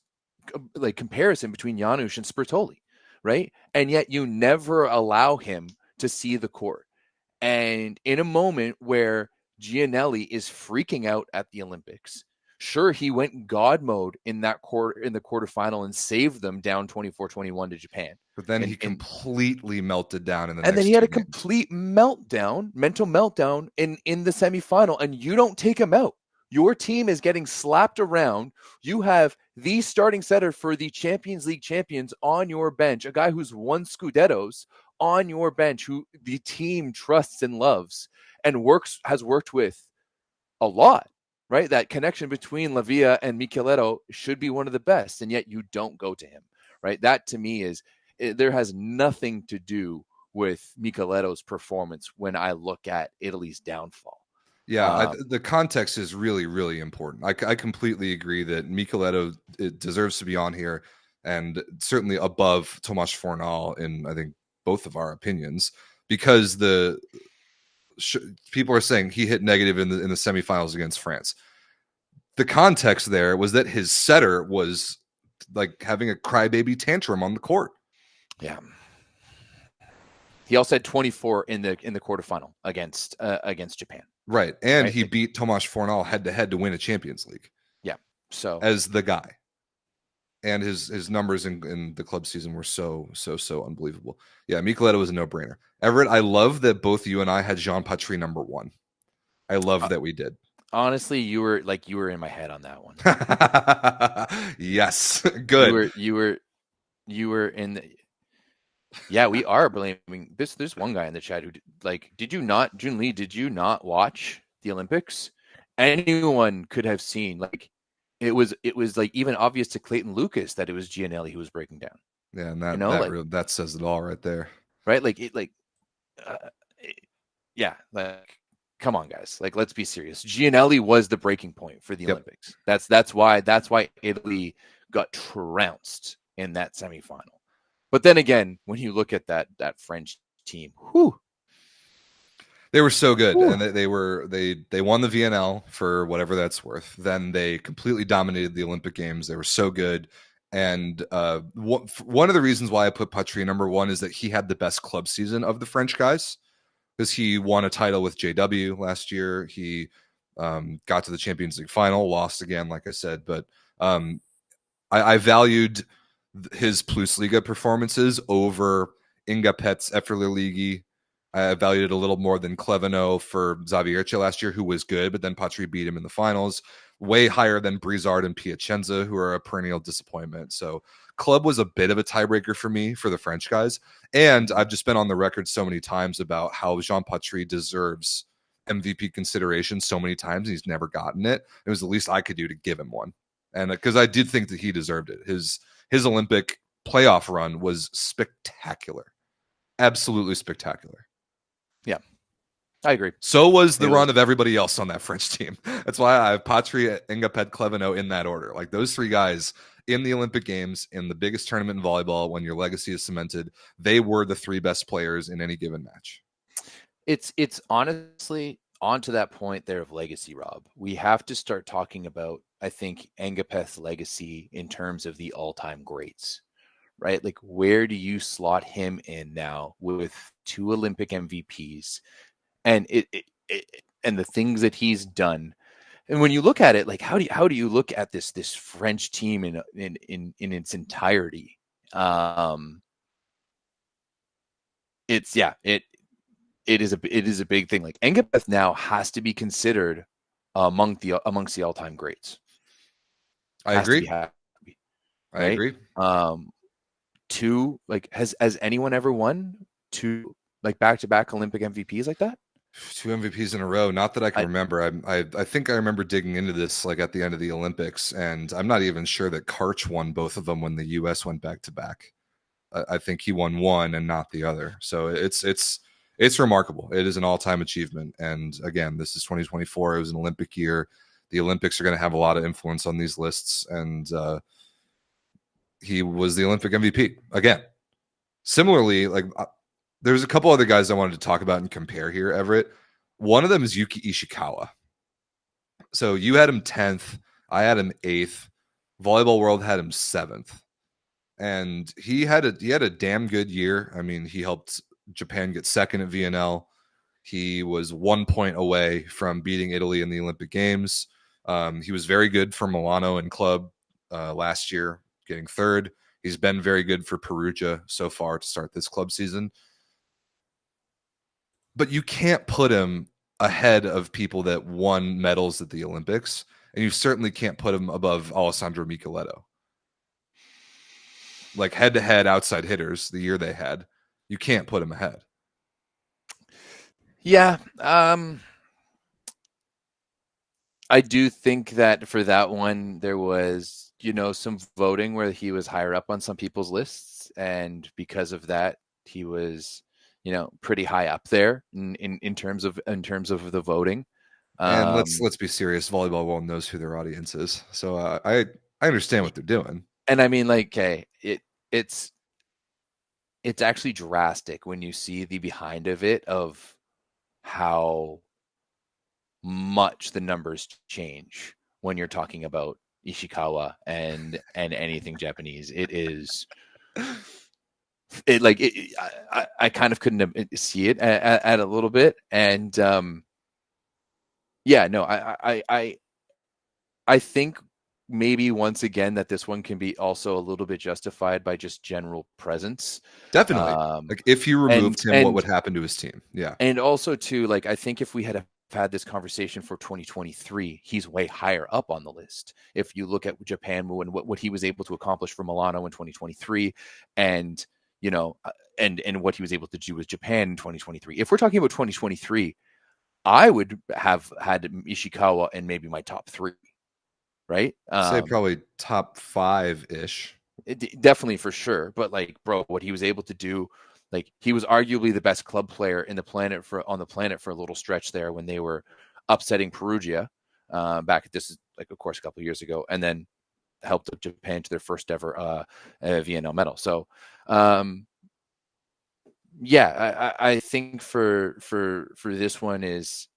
like comparison between Janusz and Spertoli, right? And yet you never allow him to see the court. And in a moment where Gianelli is freaking out at the Olympics, sure, he went God mode in the quarterfinal and saved them down 24-21 to Japan. But then he completely melted down in the and then he had a complete mental meltdown in the semifinal, and you don't take him out. Your team is getting slapped around. You have the starting setter for the Champions League champions on your bench, a guy who's won Scudettos on your bench, who the team trusts and loves and has worked with a lot, right? That connection between Lavia and Micheletto should be one of the best, and yet you don't go to him, right? That to me there has nothing to do with Micheletto's performance when I look at Italy's downfall. Yeah, the context is really, really important. I completely agree that Micheletto deserves to be on here. and certainly above Tomáš Fornal in, I think, both of our opinions, because people are saying he hit negative in the semifinals against France. The context there was that his setter was like having a crybaby tantrum on the court. Yeah. He also had 24 in the quarterfinal against Japan. Right. And he beat Tomáš Fornal head to head to win a Champions League. Yeah. So as the guy. And his numbers in the club season were so unbelievable. Yeah, Micheletto was a no-brainer. Everett, I love that both you and I had Jean Patry number 1. I love that we did. Honestly, you were in my head on that one. Yes, good. You were in the. Yeah, we are blaming this. There's one guy in the chat who did you not, Jun Lee? Did you not watch the Olympics? Anyone could have seen it was like even obvious to Clayton Lucas that it was Gianelli who was breaking down. Yeah, and that says it all right there. Right, come on, guys. Let's be serious. Gianelli was the breaking point for the Olympics. That's why Italy got trounced in that semifinal. But then again, when you look at that French team, they were so good, and they won the VNL for whatever that's worth. Then they completely dominated the Olympic Games. They were so good, and one of the reasons why I put Patry number 1 is that he had the best club season of the French guys, because he won a title with JW last year. He got to the Champions League final, lost again, like I said, but I valued his PlusLiga performances over Inga Pet's Efterlerligi. I valued it a little more than Cleveno for Zavierce last year, who was good, but then Patry beat him in the finals. Way higher than Brizard and Piacenza, who are a perennial disappointment. So club was a bit of a tiebreaker for me for the French guys. And I've just been on the record so many times about how Jean Patry deserves MVP consideration so many times, and he's never gotten it. It was the least I could do to give him one. And because I did think that he deserved it. His Olympic playoff run was spectacular. Absolutely spectacular. Yeah, I agree. So was the run of everybody else on that French team. That's why I have Patry, Engapet, Cleveno in that order. Those 3 guys in the Olympic Games, in the biggest tournament in volleyball, when your legacy is cemented, they were the 3 best players in any given match. It's honestly onto that point there of legacy, Rob. We have to start talking about, I think, Engapeth's legacy in terms of the all-time greats, right? Where do you slot him in now with 2 Olympic MVPs and and the things that he's done? And when you look at it, how do you look at this French team in its entirety? It is a big thing. Engapeth now has to be considered amongst the all-time greats. I agree. Right? I agree. 2 has anyone ever won 2 back-to-back Olympic MVPs like that? 2 MVPs in a row, not that I can remember. I think I remember digging into this at the end of the Olympics, and I'm not even sure that Karch won both of them when the US went back-to-back. I think he won one and not the other. So it's remarkable. It is an all-time achievement. And again, this is 2024. It was an Olympic year. The Olympics are going to have a lot of influence on these lists, and he was the Olympic MVP again. Similarly, there's a couple other guys I wanted to talk about and compare here, Everett. One of them is Yuki Ishikawa. So you had him 10th. I had him 8th. Volleyball World had him 7th. And he had a damn good year. I mean, he helped Japan get 2nd at VNL. He was 1 point away from beating Italy in the Olympic Games. He was very good for Milano and club last year, getting 3rd. He's been very good for Perugia so far to start this club season. But you can't put him ahead of people that won medals at the Olympics, and you certainly can't put him above Alessandro Micheletto. Head-to-head outside hitters, the year they had, you can't put him ahead. Yeah. I do think that for that one, there was, some voting where he was higher up on some people's lists. And because of that, he was, pretty high up there in terms of the voting. And let's be serious. Volleyball World knows who their audience is. So I understand what they're doing. And I mean, like, okay, it's actually drastic when you see the behind of it, of how much the numbers change when you're talking about Ishikawa and anything Japanese. It is I kind of couldn't see it at a little bit, and yeah, no, I think maybe once again that this one can be also a little bit justified by just general presence. Definitely. Like if you removed him, what and would happen to his team? Yeah. and also too, like, I think if we had had this conversation for 2023, he's way higher up on the list. If you look at Japan and what he was able to accomplish for Milano in 2023, and you know, and what he was able to do with Japan in 2023. If we're talking about 2023, I would have had Ishikawa in maybe my top 3, right? Say probably top 5-ish. Definitely, for sure. But like, bro, what he was able to do, like, he was arguably the best club player on the planet for a little stretch there when they were upsetting Perugia back. This is, like, of course, a couple of years ago, and then helped Japan to their first ever VNL medal. So, yeah, I think for this one is,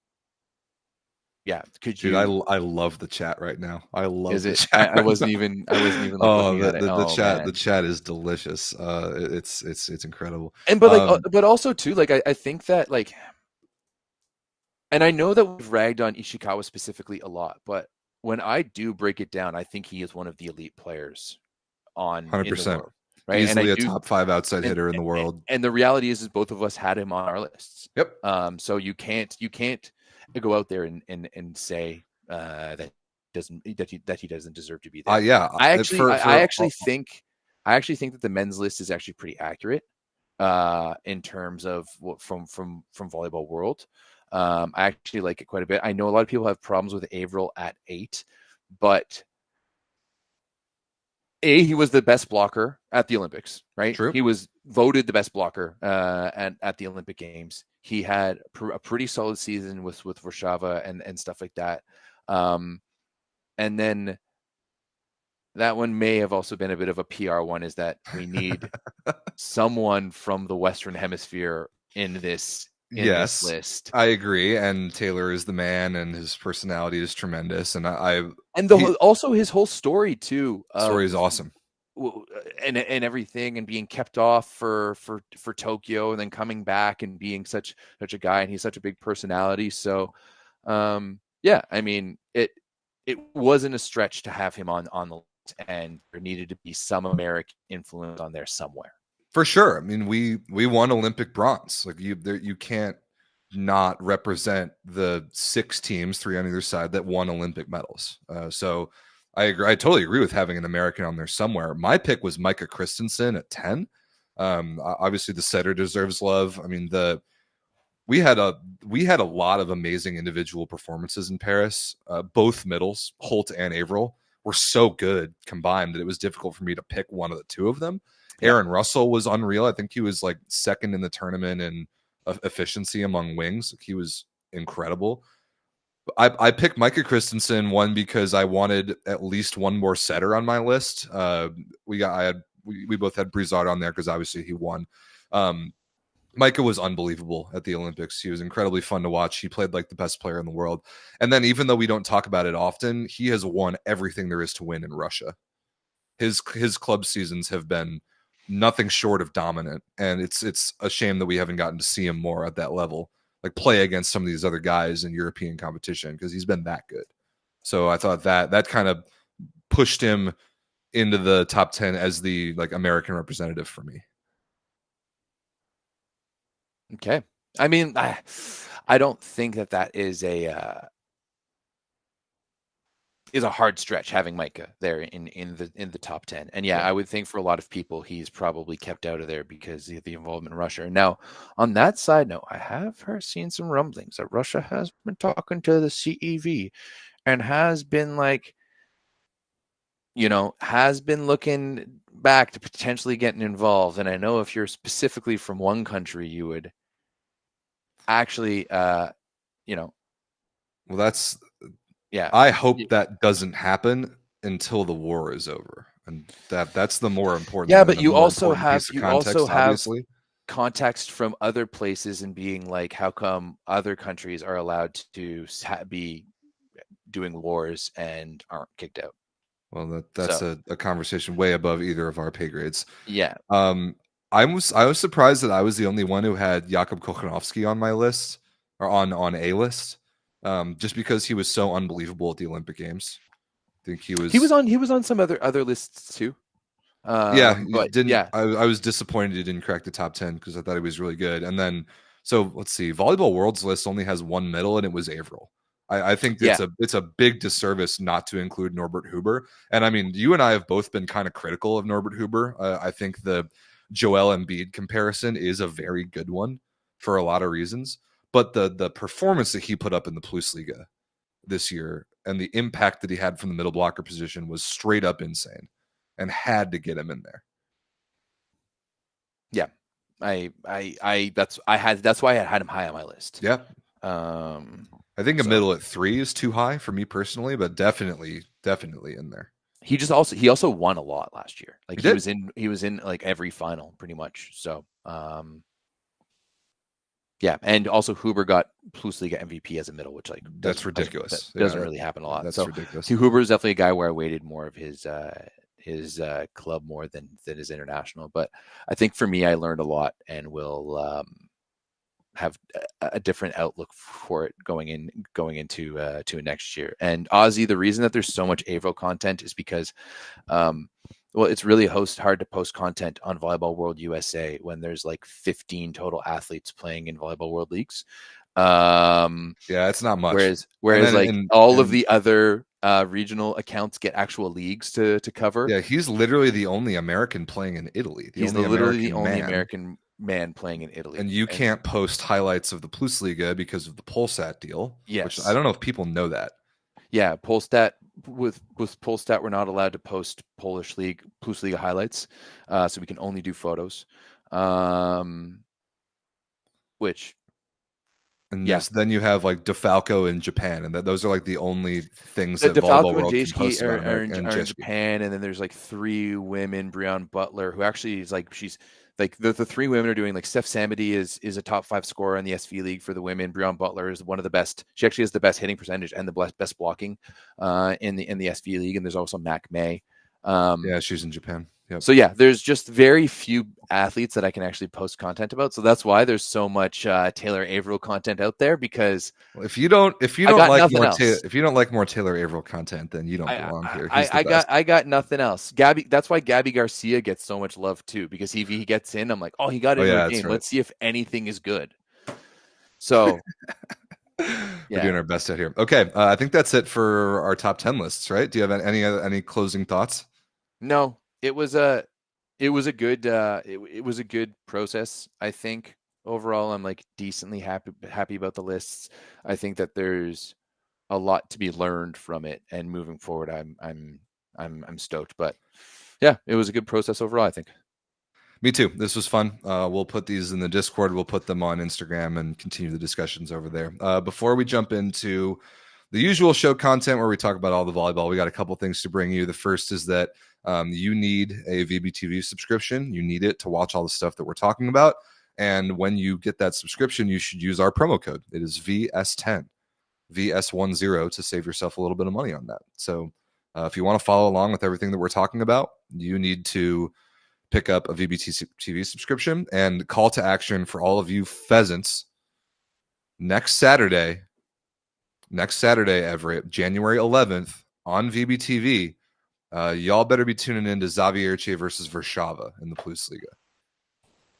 yeah. Could you? Dude, I love the chat right now. I love Is the it? chat. I wasn't even like looking at it. The chat, Man. the chat is delicious. It's incredible. And but also too, like, I think that, like, and I know that we've ragged on Ishikawa specifically a lot, but when I do break it down, I think he is one of the elite players in the 100%. world, right? Easily a top 5 outside hitter in the world. And the reality is both of us had him on our lists. Yep. So you can't go out there and say that he doesn't deserve to be there. Yeah. I actually think that the men's list is actually pretty accurate in terms of what from Volleyball World. I actually like it quite a bit. I know a lot of people have problems with Averill at 8, but he was the best blocker at the Olympics, right? True. He was voted the best blocker at the Olympic Games. He had a pretty solid season with Warszawa and stuff like that. And then that one may have also been a bit of a PR one, is that we need someone from the Western Hemisphere in this list. I agree. And Taylor is the man, and his personality is tremendous. And also his whole story too. Story is awesome. And everything, and being kept off for Tokyo, and then coming back and being such a guy, and he's such a big personality. So, yeah, I mean, it wasn't a stretch to have him on the list, and there needed to be some American influence on there somewhere. For sure. I mean, we won Olympic bronze. Like, you can't not represent the 6 teams, 3 on either side, that won Olympic medals. So I agree. I totally agree with having an American on there somewhere. My pick was Micah Christensen at 10. Obviously, the setter deserves love. I mean, we had a lot of amazing individual performances in Paris. Both middles, Holt and Averill, were so good combined that it was difficult for me to pick one of the 2 of them. Aaron Russell was unreal. I think he was like second in the tournament in efficiency among wings. He was incredible. I picked Micah Christensen, one, because I wanted at least one more setter on my list. We both had Brizard on there because obviously he won. Micah was unbelievable at the Olympics. He was incredibly fun to watch. He played like the best player in the world. And then, even though we don't talk about it often, he has won everything there is to win in Russia. His club seasons have been nothing short of dominant, and it's a shame that we haven't gotten to see him more at that level, like play against some of these other guys in European competition, because he's been that good. So I thought that kind of pushed him into the top 10 as the like American representative for me. Okay. I mean, I don't think that is a hard stretch, having Micah there in the top 10. And yeah, I would think for a lot of people he's probably kept out of there because of the involvement in Russia. Now, on that side note, I have seen some rumblings that Russia has been talking to the CEV and has been looking back to potentially getting involved. And I know if you're specifically from one country, you would actually well, that's, yeah, I hope that doesn't happen until the war is over. and that's the more important. Yeah, thing, but the you more also important have piece of context, obviously. context from other places and being like, how come other countries are allowed to be doing wars and aren't kicked out? Well, that's a conversation way above either of our pay grades. Yeah. I was surprised that I was the only one who had Jakub Kochanowski on my list, or on a list, just because he was so unbelievable at the Olympic Games. I think he was on some other lists too. Yeah, But didn't. yeah, I was disappointed he didn't crack the top 10 because I thought he was really good. And then, so let's see, Volleyball Worlds list only has one medal, and it was Averill. I think yeah, it's a big disservice not to include Norbert Huber. And I mean, you and I have both been kind of critical of Norbert Huber. I think the Joel Embiid comparison is a very good one for a lot of reasons. But the performance that he put up in the PlusLiga this year and the impact that he had from the middle blocker position was straight up insane, and had to get him in there. Yeah. That's why I had him high on my list. Yeah. I think a so middle at 3 is too high for me personally, but definitely in there. he also won a lot last year. Like He was in like every final pretty much. So yeah, and also Huber got PlusLiga MVP as a middle, which like that's ridiculous. Doesn't really happen a lot. That's so ridiculous. Huber is definitely a guy where I weighted more of his club more than his international. But I think for me, I learned a lot and will have a different outlook for it going into to next year. And Ozzy, the reason that there's so much Averill content is because well, it's really hard to post content on Volleyball World USA when there's like 15 total athletes playing in Volleyball World Leagues. Yeah, it's not much. Whereas all of the other regional accounts get actual leagues to cover. Yeah, he's literally the only American playing in Italy. He's literally the only American man playing in Italy. And you can't post highlights of the PlusLiga because of the Polsat deal. Yes. Which I don't know if people know that. Yeah, Polstat with Polstat, we're not allowed to post PlusLiga highlights, so we can only do photos. Which, and yes, then you have like DeFalco in Japan, and those are like the only things that DeFalco Volleyball and World are in Japan, and then there's like 3 women. Breon Butler, who actually is like she's like the 3 women are doing like Steph Samity is a top 5 scorer in the SV League for the women. Breon Butler is one of the best. She actually has the best hitting percentage and the best blocking in the SV League. And there's also Mac May. Yeah, she's in Japan. Yep. So yeah, there's just very few athletes that I can actually post content about. So that's why there's so much Taylor Averill content out there, because if you don't like more Taylor Averill content, then you don't belong here. I got nothing else. Gabby, that's why Gabby Garcia gets so much love too, because if he gets in, I'm like, oh, he got in the game. Right. Let's see if anything is good. So we're doing our best out here. Okay, I think that's it for our top 10 lists, right? Do you have any closing thoughts? No. It was a good process. I think overall, I'm like decently happy about the lists. I think that there's a lot to be learned from it, and moving forward, I'm stoked. But yeah, it was a good process overall, I think. Me too. This was fun. We'll put these in the Discord. We'll put them on Instagram and continue the discussions over there. Before we jump into the usual show content where we talk about all the volleyball, we got a couple things to bring you. The first is that you need a VBTV subscription. You need it to watch all the stuff that we're talking about. And when you get that subscription, you should use our promo code. It is VS10, VS10, to save yourself a little bit of money on that. So if you want to follow along with everything that we're talking about, you need to pick up a VBTV subscription. And call to action for all of you pheasants. Next Saturday, Everett, January 11th on VBTV, y'all better be tuning in to Zaviercie versus Warszawa in the PlusLiga.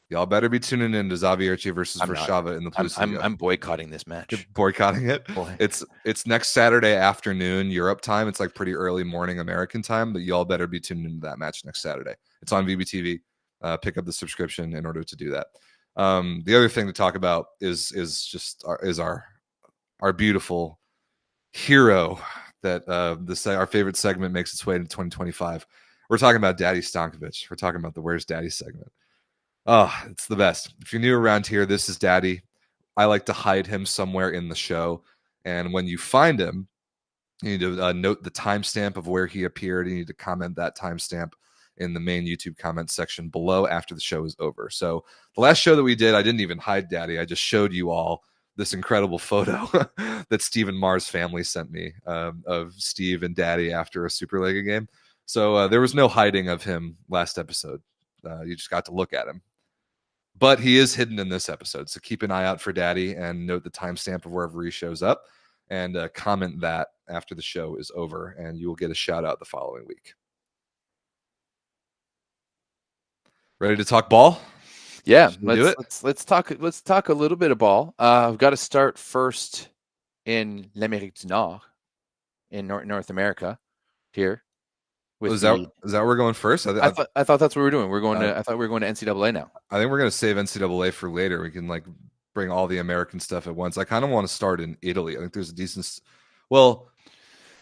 Y'all better be tuning in to Zaviercie versus Warszawa in the PlusLiga. I'm boycotting this match. You're boycotting it? Boy. It's next Saturday afternoon Europe time. It's like pretty early morning American time, but y'all better be tuning into that match next Saturday. It's on VBTV. Pick up the subscription in order to do that. The other thing to talk about is our beautiful hero that our favorite segment makes its way into 2025. We're talking about Daddy Stankovic. We're talking about the Where's Daddy segment. Oh, it's the best. If you're new around here, this is Daddy. I like to hide him somewhere in the show. And when you find him, You need to note the timestamp of where he appeared. You need to comment that timestamp in the main YouTube comments section below after the show is over. So the last show that we did, I didn't even hide Daddy. I just showed you all this incredible photo that Steve and Mars family sent me of Steve and Daddy after a SuperLega game. So there was no hiding of him last episode. You just got to look at him. But he is hidden in this episode. So keep an eye out for Daddy and note the timestamp of wherever he shows up and comment that after the show is over, and you will get a shout out the following week. Ready to talk ball? Yeah, let's talk a little bit of ball. I've got to start first in l'Amérique du Nord, in North America, here. Is that where we're going first? I thought that's what we were doing. I thought we were going to NCAA now. I think we're going to save NCAA for later. We can like bring all the American stuff at once. I kind of want to start in Italy. I think there's a decent,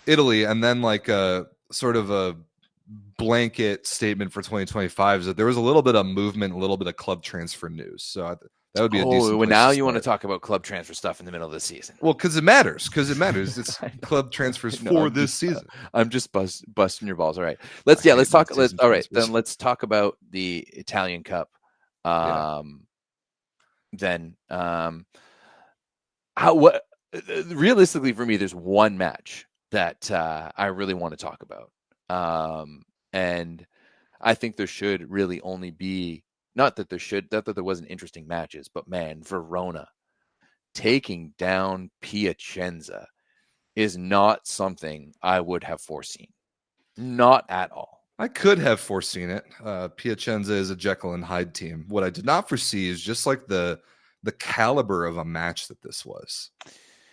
Italy, and then like a sort of a blanket statement for 2025 is that there was a little bit of movement, a little bit of club transfer news. So that would be a decent. Well, now you want to talk about club transfer stuff in the middle of the season? Well, because it matters. It's club transfers for this season. I'm just busting your balls. All right, let's talk. All right, then let's talk about the Italian Cup. Then realistically for me, there's one match that I really want to talk about, and I think there should really only be. Not that there wasn't interesting matches, but man, Verona taking down Piacenza is not something I would have foreseen. Not at all. I could have foreseen it. Piacenza is a Jekyll and Hyde team. What I did not foresee is just like the caliber of a match that this was.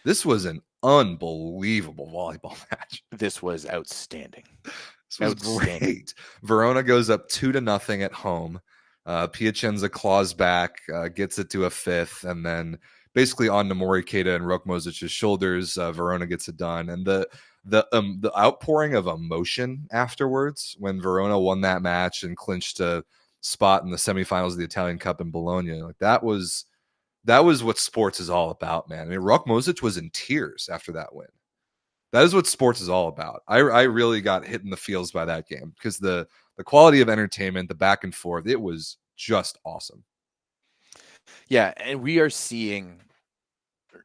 This was an unbelievable volleyball match. This was outstanding. This was great. Verona goes up 2-0 at home. Piacenza claws back, gets it to a fifth, and then basically on Nomori Keita and Rokmozic's shoulders, Verona gets it done. And the outpouring of emotion afterwards when Verona won that match and clinched a spot in the semifinals of the Italian Cup in Bologna, like that was what sports is all about, man. I mean, Rokmozic was in tears after that win. That is what sports is all about. I really got hit in the feels by that game because the quality of entertainment, the back and forth, it was just awesome. Yeah, and we are seeing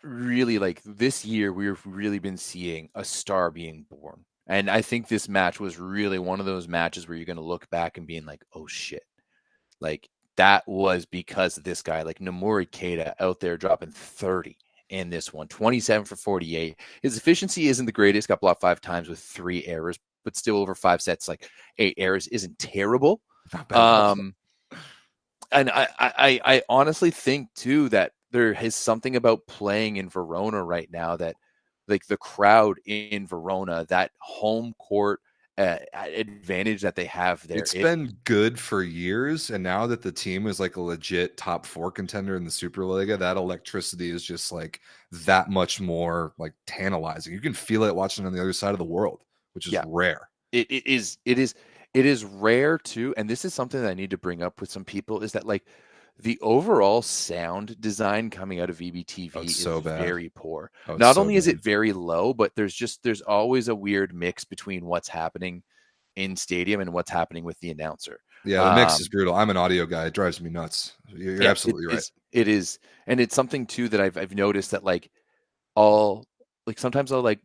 really like this year, we've really been seeing a star being born. And I think this match was really one of those matches where you're going to look back and being like, oh shit. Like that was because of this guy, like Nomori Keita out there dropping 30 in this one, 27 for 48. His efficiency isn't the greatest, got blocked 5 times with 3 errors, but still over 5 sets, like 8 errors isn't terrible. And I honestly think too that there is something about playing in Verona right now that like the crowd in Verona, that home court advantage that they have there. It's been good for years. And now that the team is like a legit top 4 contender in the SuperLega, that electricity is just like that much more like tantalizing. You can feel it watching on the other side of the world, which is rare. It is rare too. And this is something that I need to bring up with some people is that like the overall sound design coming out of VBTV is so very poor. Not only is it very low, but there's always a weird mix between what's happening in stadium and what's happening with the announcer. Yeah, the mix is brutal. I'm an audio guy. It drives me nuts. You're absolutely right. It is. And it's something too that I've noticed that like sometimes I'll like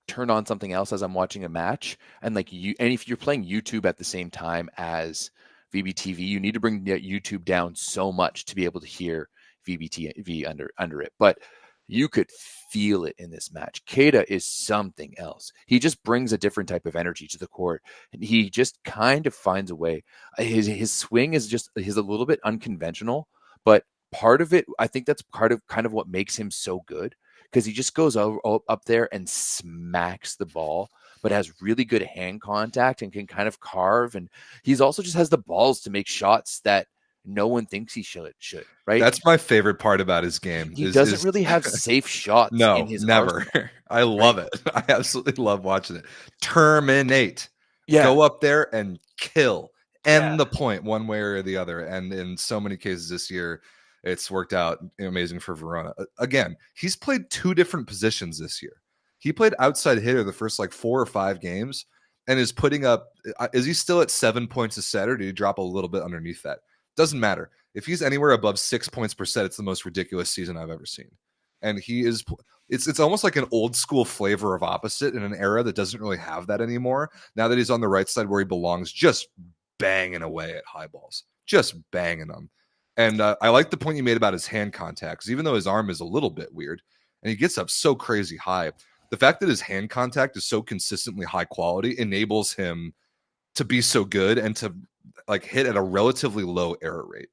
turn on something else as I'm watching a match and if you're playing YouTube at the same time as VBTV, you need to bring YouTube down so much to be able to hear VBTV under it. But you could feel it in this match. Keita is something else. He just brings a different type of energy to the court, and he just kind of finds a way. His swing is a little bit unconventional, but part of it, I think that's kind of what makes him so good because he just goes up there and smacks the ball, but has really good hand contact and can kind of carve. And he's also just has the balls to make shots that no one thinks he should, right? That's my favorite part about his game. He doesn't really have safe shots. No, in his never. arsenal. I love it. I absolutely love watching it. Terminate. Yeah. Go up there and kill. End the point one way or the other. And in so many cases this year, it's worked out amazing for Verona. Again, he's played 2 different positions this year. He played outside hitter the first like 4 or 5 games and is putting up. Is he still at 7 points a set, or did he drop a little bit underneath that? Doesn't matter. If he's anywhere above 6 points per set, it's the most ridiculous season I've ever seen. And he is. It's almost like an old school flavor of opposite in an era that doesn't really have that anymore. Now that he's on the right side where he belongs, just banging away at high balls, just banging them. And I like the point you made about his hand contacts, even though his arm is a little bit weird and he gets up so crazy high. The fact that his hand contact is so consistently high quality enables him to be so good and to like hit at a relatively low error rate.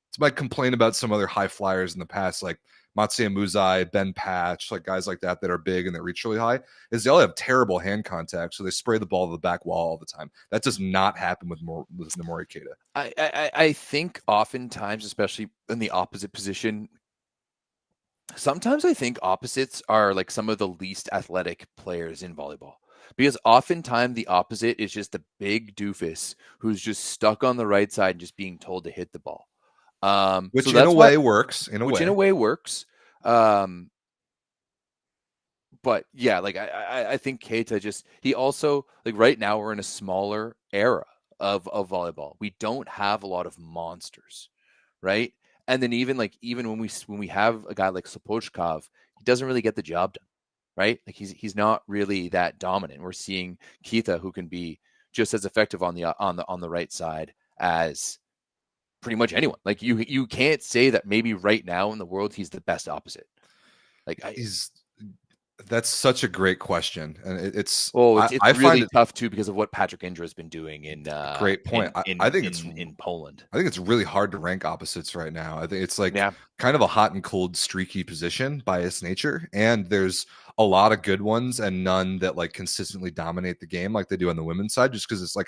It's my complaint about some other high flyers in the past, like Matsuya Muzai, Ben Patch, like guys like that are big and that reach really high, is they all have terrible hand contact, so they spray the ball to the back wall all the time. That does not happen with Nomori Keita. I think oftentimes, especially in the opposite position, sometimes I think opposites are like some of the least athletic players in volleyball. Because oftentimes the opposite is just a big doofus who's just stuck on the right side and just being told to hit the ball. Which so in a way works. In a way works. But yeah, like I think Keita he also, like, right now we're in a smaller era of volleyball. We don't have a lot of monsters, right? And then even when we have a guy like Sapochkov, he doesn't really get the job done, right? Like he's not really that dominant. We're seeing Keita, who can be just as effective on the right side as pretty much anyone. Like you can't say that maybe right now in the world he's the best opposite. Like that's such a great question, and it's really find it tough too because of what Patrick Indra has been doing in great point. I think it's in Poland. I think it's really hard to rank opposites right now. I think it's like kind of a hot and cold, streaky position by its nature, and there's a lot of good ones and none that like consistently dominate the game like they do on the women's side, just because it's like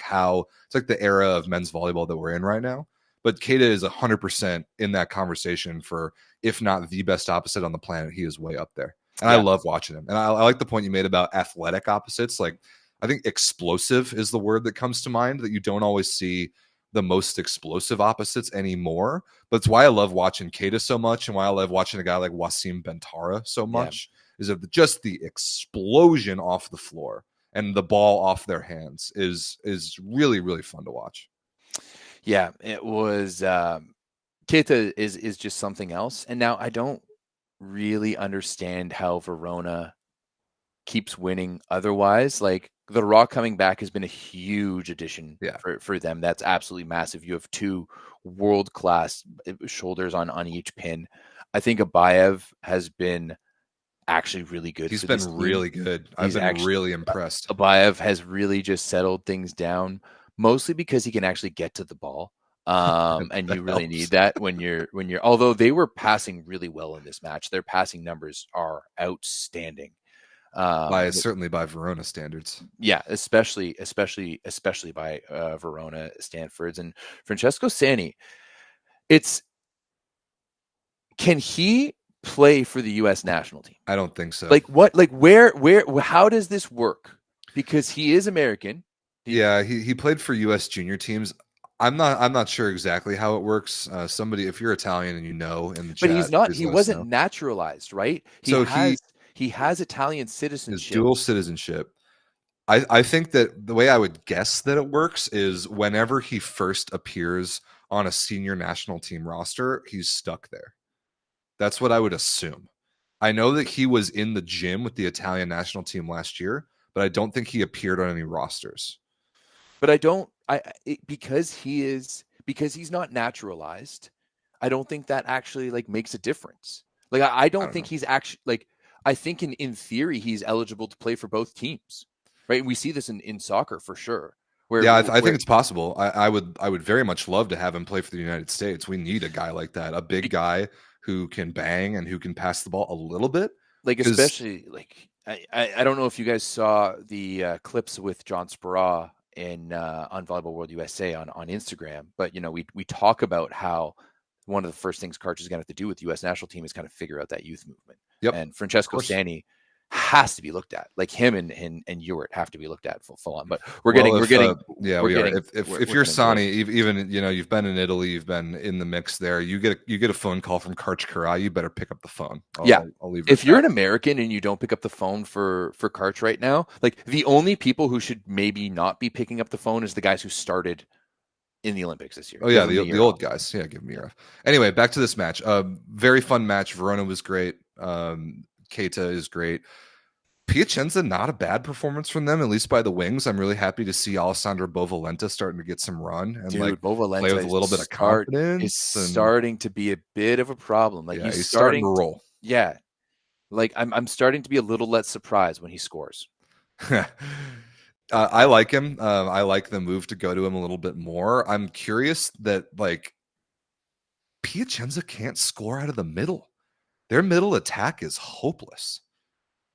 the era of men's volleyball that we're in right now. But Keita is 100% in that conversation for, if not the best opposite on the planet. He is way up there. And I love watching him. And I like the point you made about athletic opposites. Like, I think explosive is the word that comes to mind, that you don't always see the most explosive opposites anymore. But it's why I love watching Keita so much, and why I love watching a guy like Wasim Bentara so much, is that just the explosion off the floor and the ball off their hands is really, really fun to watch. Yeah, it was. Keita is just something else. And now I don't really understand how Verona keeps winning otherwise. Like, the Raw coming back has been a huge addition for them. That's absolutely massive. You have 2 world-class shoulders on each pin. I think Abayev has been actually really good. He's been really good. I've been really impressed. Abayev has really just settled things down, mostly because he can actually get to the ball. And you really need that when you're, although they were passing really well in this match. Their passing numbers are outstanding. Certainly by Verona standards. Yeah, especially by Verona Stanfords. And Francesco Sani, can he play for the U.S. national team? I don't think so. How does this work? Because he is American. He played for U.S. junior teams. I'm not sure exactly how it works. Somebody, if you're Italian and in the chat, but he's not. He wasn't naturalized, right? He has Italian citizenship. His dual citizenship. I think that the way I would guess that it works is whenever he first appears on a senior national team roster, he's stuck there. That's what I would assume. I know that he was in the gym with the Italian national team last year, but I don't think he appeared on any rosters. But because he's not naturalized, I don't think that actually makes a difference. I don't think he's actually I think in theory he's eligible to play for both teams, right? And we see this in soccer for sure. I think it's possible. I would very much love to have him play for the United States. We need a guy like that, a big guy who can bang and who can pass the ball a little bit. Especially I don't know if you guys saw the clips with John Spera on Volleyball World USA on Instagram, but we talk about how one of the first things Karch is going to have to do with the U.S. national team is kind of figure out that youth movement. Yep. And Francesco Sani has to be looked at. Like him and Ewart have to be looked at full on. But we're Well, getting if you're Sani, even you've been in Italy, you've been in the mix there. You get a phone call from Karch Karai, you better pick up the phone. I'll leave it if at you're that. an American and you don't pick up the phone for Karch right now, like the only people who should maybe not be picking up the phone is the guys who started in the Olympics this year. Oh yeah, the old guys. Yeah, give me a ref. Anyway, back to this match. Very fun match. Verona was great. Keita is great. Piacenza, not a bad performance from them, at least by the wings. I'm really happy to see Alessandro Bovalenta starting to get some run and Bovalenta play with a little bit of confidence. Is starting to be a bit of a problem. Like he's starting to roll. Yeah, like I'm starting to be a little less surprised when he scores. I like him. I like the move to go to him a little bit more. I'm curious that Piacenza can't score out of the middle. Their middle attack is hopeless.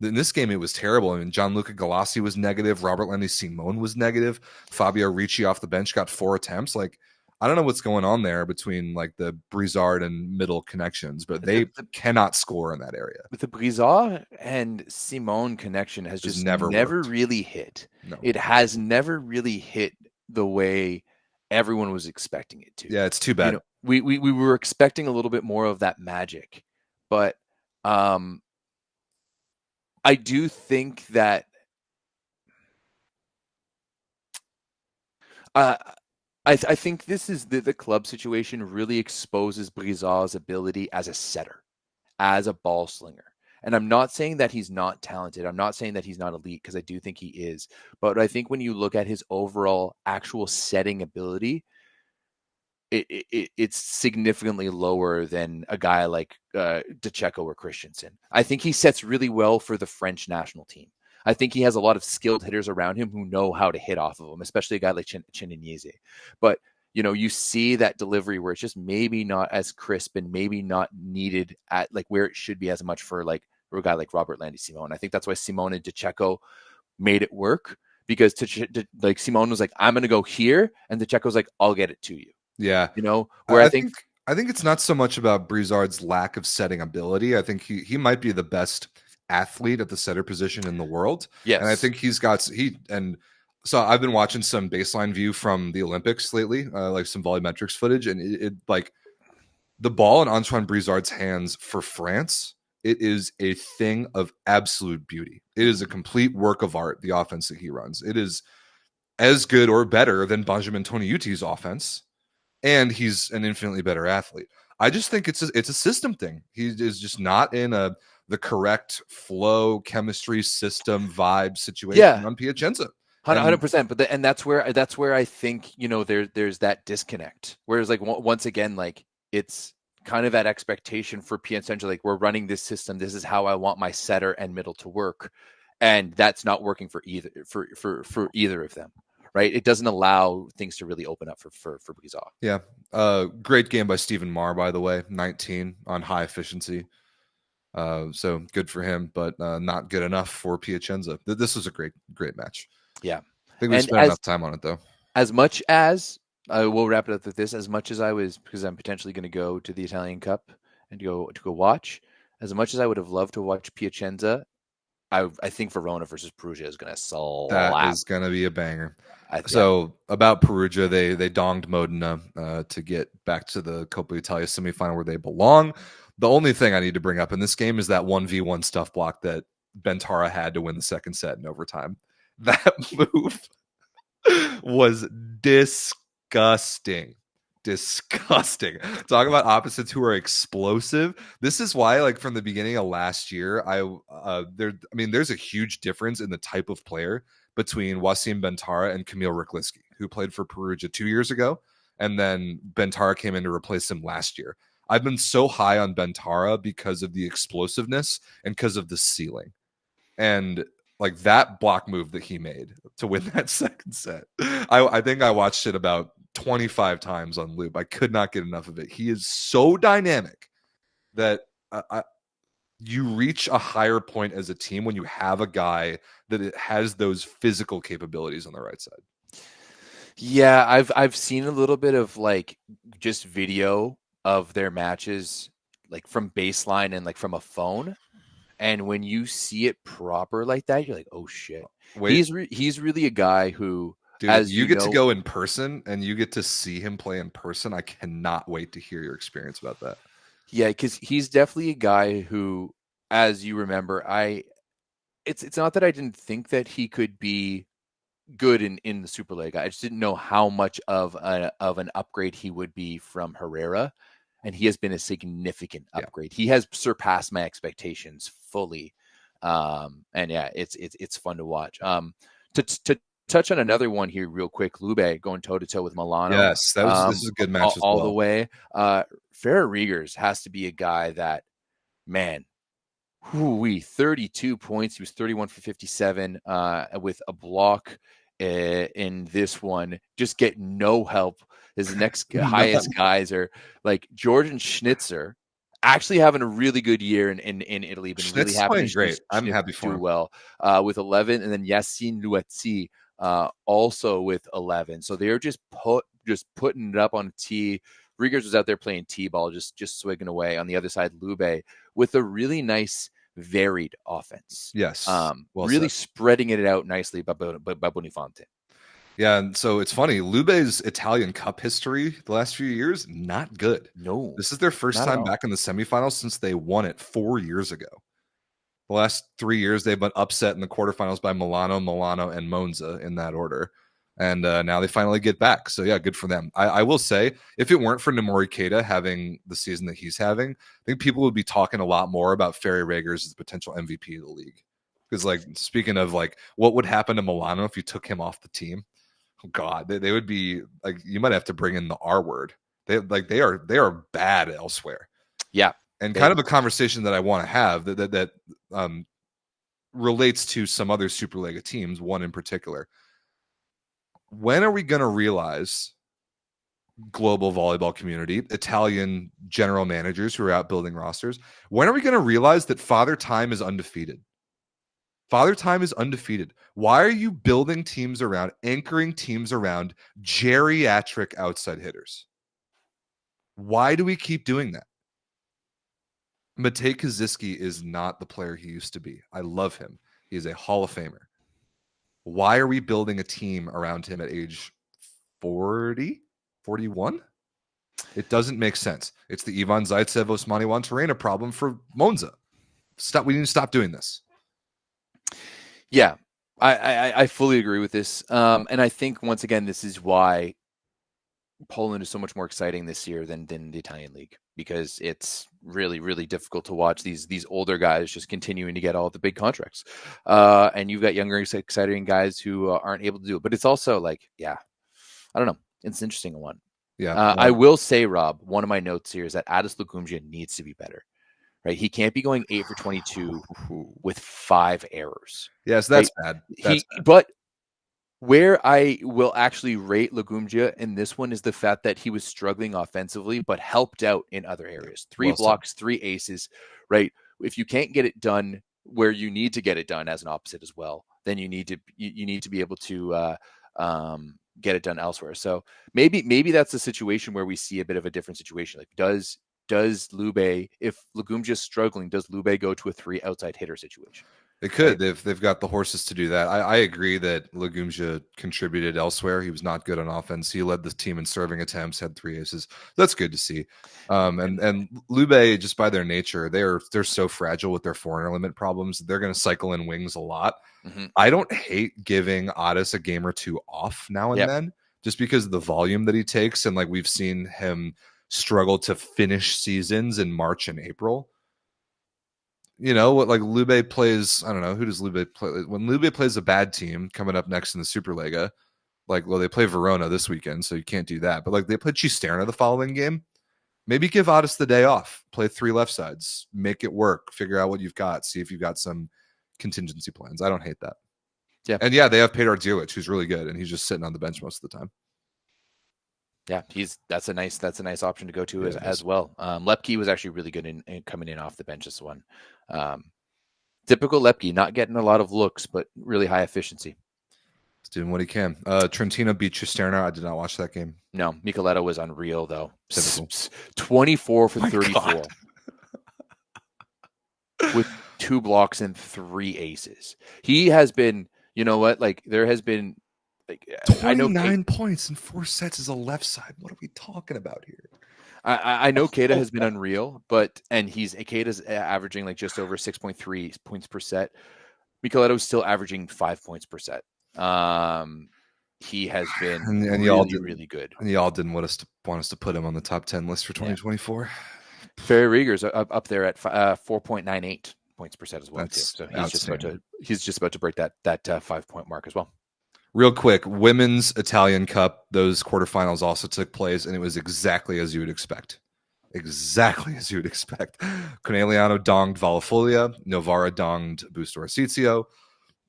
In this game, it was terrible. I mean, Gianluca Galassi was negative. Robert Lenny Simone was negative. Fabio Ricci off the bench got 4 attempts. I don't know what's going on there between the Brizard and middle connections, but they cannot score in that area. But the Brizard and Simone connection has just never really hit. No. It has never really hit the way everyone was expecting it to. Yeah, it's too bad. We were expecting a little bit more of that magic, but I do think that I think this is the club situation really exposes Brizard's ability as a setter, as a ball slinger. And I'm not saying that he's not talented. I'm not saying that he's not elite, because I do think he is. But I think when you look at his overall actual setting ability, it's significantly lower than a guy like DeCecco or Christensen. I think he sets really well for the French national team. I think he has a lot of skilled hitters around him who know how to hit off of him, especially a guy like Chinese. But, you see that delivery where it's just maybe not as crisp and maybe not needed at where it should be as much for a guy like Robert Landy Simone. I think that's why Simone and DeCecco made it work, because Simone was like, I'm going to go here. And DeCecco's like, I'll get it to you. Yeah. Where I think it's not so much about Brizard's lack of setting ability. I think he might be the best athlete at the setter position in the world. Yes. And I think so I've been watching some baseline view from the Olympics lately, some volumetrics footage, and it the ball in Antoine Brizard's hands for France, it is a thing of absolute beauty. It is a complete work of art, the offense that he runs. It is as good or better than Benjamin Toniuti's offense, and he's an infinitely better athlete. I just think it's a system thing. He is just not in the correct flow, chemistry, system, vibe situation on Piacenza. 100%. But that's where I think there's that disconnect. Whereas once again, it's kind of that expectation for Piacenza, we're running this system. This is how I want my setter and middle to work, and that's not working for either of them. Right, it doesn't allow things to really open up for Brizard. Yeah, great game by Stephen Marr, by the way, 19 on high efficiency. So good for him, but not good enough for Piacenza. This was a great match. Yeah, I think we spent enough time on it though. As much as we'll wrap it up with this. As much as I was, because I'm potentially going to go to the Italian Cup and go watch. As much as I would have loved to watch Piacenza, I think Verona versus Perugia is going to slap. That is going to be a banger. So about Perugia, they donged Modena to get back to the Coppa Italia semifinal where they belong. The only thing I need to bring up in this game is that 1v1 stuff block that Bentara had to win the second set in overtime. That move was disgusting. Talk about opposites who are explosive. This is why, from the beginning of last year, there's a huge difference in the type of player between Wasim Bentara and Kamil Rykliski, who played for Perugia 2 years ago, and then Bentara came in to replace him last year. I've been so high on Bentara because of the explosiveness and because of the ceiling. And that block move that he made to win that second set, I think I watched it about 25 times on loop. I could not get enough of it. He is so dynamic that you reach a higher point as a team when you have a guy that has those physical capabilities on the right side. Yeah, I've seen a little bit of just video of their matches from baseline and from a phone. And when you see it proper like that, you're like, oh shit. Wait, He's really a guy who, dude, as you get to know, go in person and you get to see him play in person. I cannot wait to hear your experience about that. yeah, because he's definitely a guy who, as you remember, it's not that I didn't think that he could be good in the SuperLega. I just didn't know how much of an upgrade he would be from Herrera, and he has been a significant upgrade. He has surpassed my expectations fully, and yeah, it's fun to watch. To touch on another one here real quick, Lube going toe to toe with Milano. Yes, this is a good match all as well. the way. Farrah Riegers has to be a guy that, man. 32 points. He was 31 for 57 with a block in this one. Just get no help. His next highest guys are like Jordan Schnitzer, actually having a really good year in Italy. Been really happy. Playing great. I'm happy for him. Well with 11, and then Yassine Louetzi also with 11. So they're just putting it up on a tee. Riegers was out there playing t-ball, just swigging away. On the other side, Lube with a really nice, varied offense. Yes, really spreading it out nicely by Bonifonte. Yeah, and so it's funny. Lube's Italian Cup history the last few years, not good. No. This is their first time back in the semifinals since they won it 4 years ago. The last 3 years, they've been upset in the quarterfinals by Milano, and Monza in that order. And now they finally get back. So, yeah, good for them. I will say, if it weren't for Nomori Keita having the season that he's having, I think people would be talking a lot more about Farrah Riegers as the potential MVP of the league. Because, like, speaking of, like, what would happen to Milano if you took him off the team? Oh, God, they would be, like, you might have to bring in the R word. They are bad elsewhere. Yeah. And kind of a conversation that I want to have that relates to some other SuperLega teams, one in particular. When are we going to realize, global volleyball community, Italian general managers who are out building rosters, when are we going to realize that Father Time is undefeated? Father Time is undefeated. Why are you building teams around, anchoring teams around geriatric outside hitters? Why do we keep doing that? Matej Kaziski is not the player he used to be. I love him. He is a Hall of Famer. Why are we building a team around him at age 40, 41? It doesn't make sense. It's the Ivan Zaitsev, Osmani Juan problem for Monza. We need to stop doing this. Yeah, I fully agree with this. And I think, once again, this is why Poland is so much more exciting this year than the Italian league, because it's really, really difficult to watch these older guys just continuing to get all the big contracts. And you've got younger, exciting guys who aren't able to do it. But it's also like, yeah, I don't know. It's an interesting one. Yeah. I will say, Rob, one of my notes here is that Adis Lugumzia needs to be better. Right? He can't be going 8 for 22 with 5 errors. Yes, that's bad. But where I will actually rate Lugumzia in this one is the fact that he was struggling offensively, but helped out in other areas. 3 blocks, 3 aces, right? If you can't get it done where you need to get it done as an opposite as well, then you need to be able to get it done elsewhere. So maybe that's a situation where we see a bit of a different situation. Like, does Lube, if Lugumzia is struggling, does Lube go to a 3 outside hitter situation? They could. Right? They've got the horses to do that. I agree that Lugumzia contributed elsewhere. He was not good on offense. He led the team in serving attempts, had 3 aces. That's good to see. And Lube, just by their nature, they're so fragile with their foreigner limit problems. They're going to cycle in wings a lot. Mm-hmm. I don't hate giving Adis a game or 2 off now and then, just because of the volume that he takes. And like, we've seen him struggle to finish seasons in March and April. You know what? Like, Lube plays, I don't know, who does Lube play? When Lube plays a bad team coming up next in the SuperLega, like, well, they play Verona this weekend, so you can't do that. But like, they play Cisterna the following game. Maybe give Adis the day off. Play 3 left sides. Make it work. Figure out what you've got. See if you've got some contingency plans. I don't hate that. Yeah. And yeah, they have Petar Dziewic, who's really good, and he's just sitting on the bench most of the time. Yeah, that's a nice option to go to as well. Lepke was actually really good in coming in off the bench this one. Typical Lepke, not getting a lot of looks, but really high efficiency. He's doing what he can. Trentino beat Cisterna. I did not watch that game. No, Micheletto was unreal though. 24 for 34. With 2 blocks and 3 aces. He has been, you know what? Like there has been, like I know 29 points in 4 sets is a left side. What are we talking about here? I know Keita has been unreal, and Keita's averaging like just over 6.3 points per set. Micheletto's still averaging 5 points per set. He has been and really good. And y'all didn't want us to put him on the top 10 list for 2024. Ferry Rieger's up there at 4.98 points per set as well. That's too. So he's just about to break that 5-point mark as well. Real quick, Women's Italian Cup, those quarterfinals also took place, and it was exactly as you would expect. Exactly as you would expect. Conegliano donged Vallafolia. Novara donged Busto Arsizio.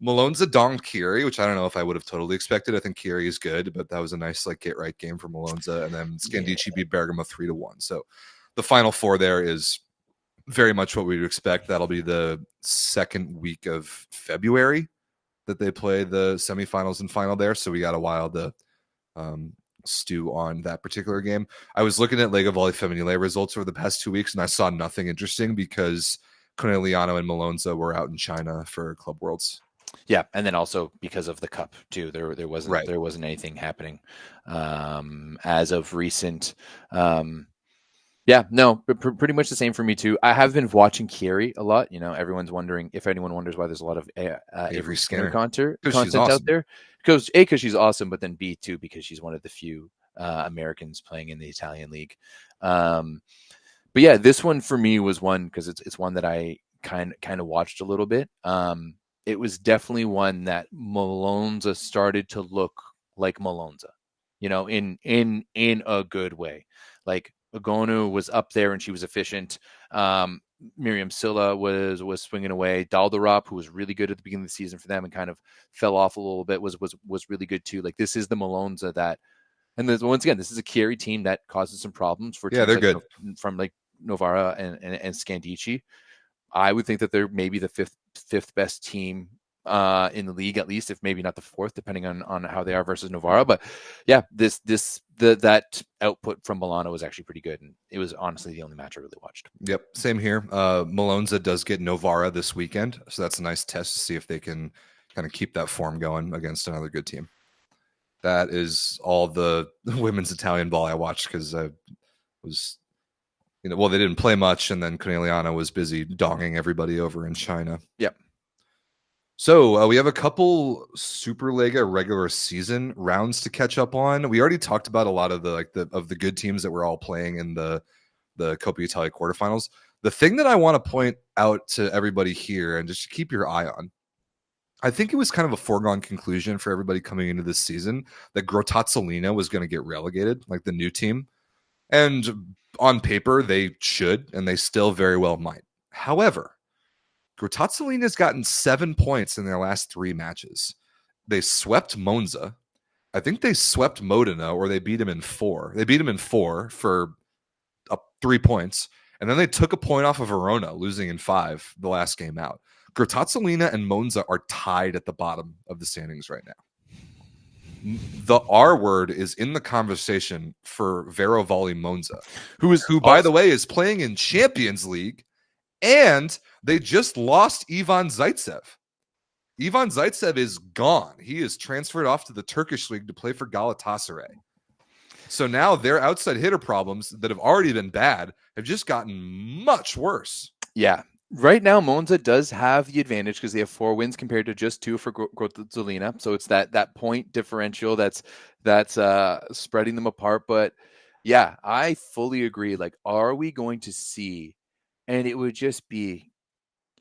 Malonza donged Chieri, which I don't know if I would have totally expected. I think Chieri is good, but that was a nice get right game for Malonza. And then Scandici beat Bergamo 3-1. So the Final Four there is very much what we would expect. That'll be the second week of February that they play the semifinals and final there. So we got a while to stew on that particular game. I was looking at Lega Volley Femminile results over the past 2 weeks, and I saw nothing interesting because Conegliano and Malonza were out in China for Club Worlds. Yeah, and then also because of the cup too, there wasn't anything happening as of recent. Yeah, no, pretty much the same for me too. I have been watching Chieri a lot. You know, everyone's wondering if anyone wonders why there's a lot of Avery Skinner content out there. Because A, because she's awesome, but then B, too, because she's one of the few Americans playing in the Italian league. But yeah, this one for me was one because it's one that I kind of watched a little bit. It was definitely one that Malonza started to look like Malonza, you know, in a good way. Like Agonu was up there and she was efficient. Miriam Silla was swinging away. Dalderop, who was really good at the beginning of the season for them and kind of fell off a little bit, was really good too. Like this is the Malonza that, and once again, this is a Chieri team that causes some problems for teams they're good from like Novara and Scandici. I would think that they're maybe the fifth best team in the league, at least, if maybe not the fourth, depending on how they are versus Novara. But yeah, that output from Milano was actually pretty good, and it was honestly the only match I really watched. Yep, same here. Malonza does get Novara this weekend, so that's a nice test to see if they can kind of keep that form going against another good team. That is all the women's Italian ball I watched because I was, they didn't play much, and then Conegliano was busy donging everybody over in China. Yep. So we have a couple SuperLega regular season rounds to catch up on. We already talked about a lot of the good teams that were all playing in the Coppa Italia quarterfinals. The thing that I want to point out to everybody here and just to keep your eye on, I think it was kind of a foregone conclusion for everybody coming into this season that Grottazzolina was going to get relegated, like the new team. And on paper, they should, and they still very well might. However, Grottazzolina's gotten 7 points in their last 3 matches. They swept Monza. I think they swept Modena, or they beat him in 4. They beat him in 4 for 3 points. And then they took a point off of Verona, losing in 5 the last game out. Grottazzolina and Monza are tied at the bottom of the standings right now. The R word is in the conversation for Vero Volley Monza, who by the way, is playing in Champions League, and they just lost Ivan Zaitsev. Ivan Zaitsev is gone. He is transferred off to the Turkish league to play for Galatasaray. So now their outside hitter problems that have already been bad have just gotten much worse. Yeah. Right now, Monza does have the advantage because they have 4 wins compared to just 2 for Grottazzolina. So it's that point differential that's spreading them apart. But yeah, I fully agree. Like, are we going to see? And it would be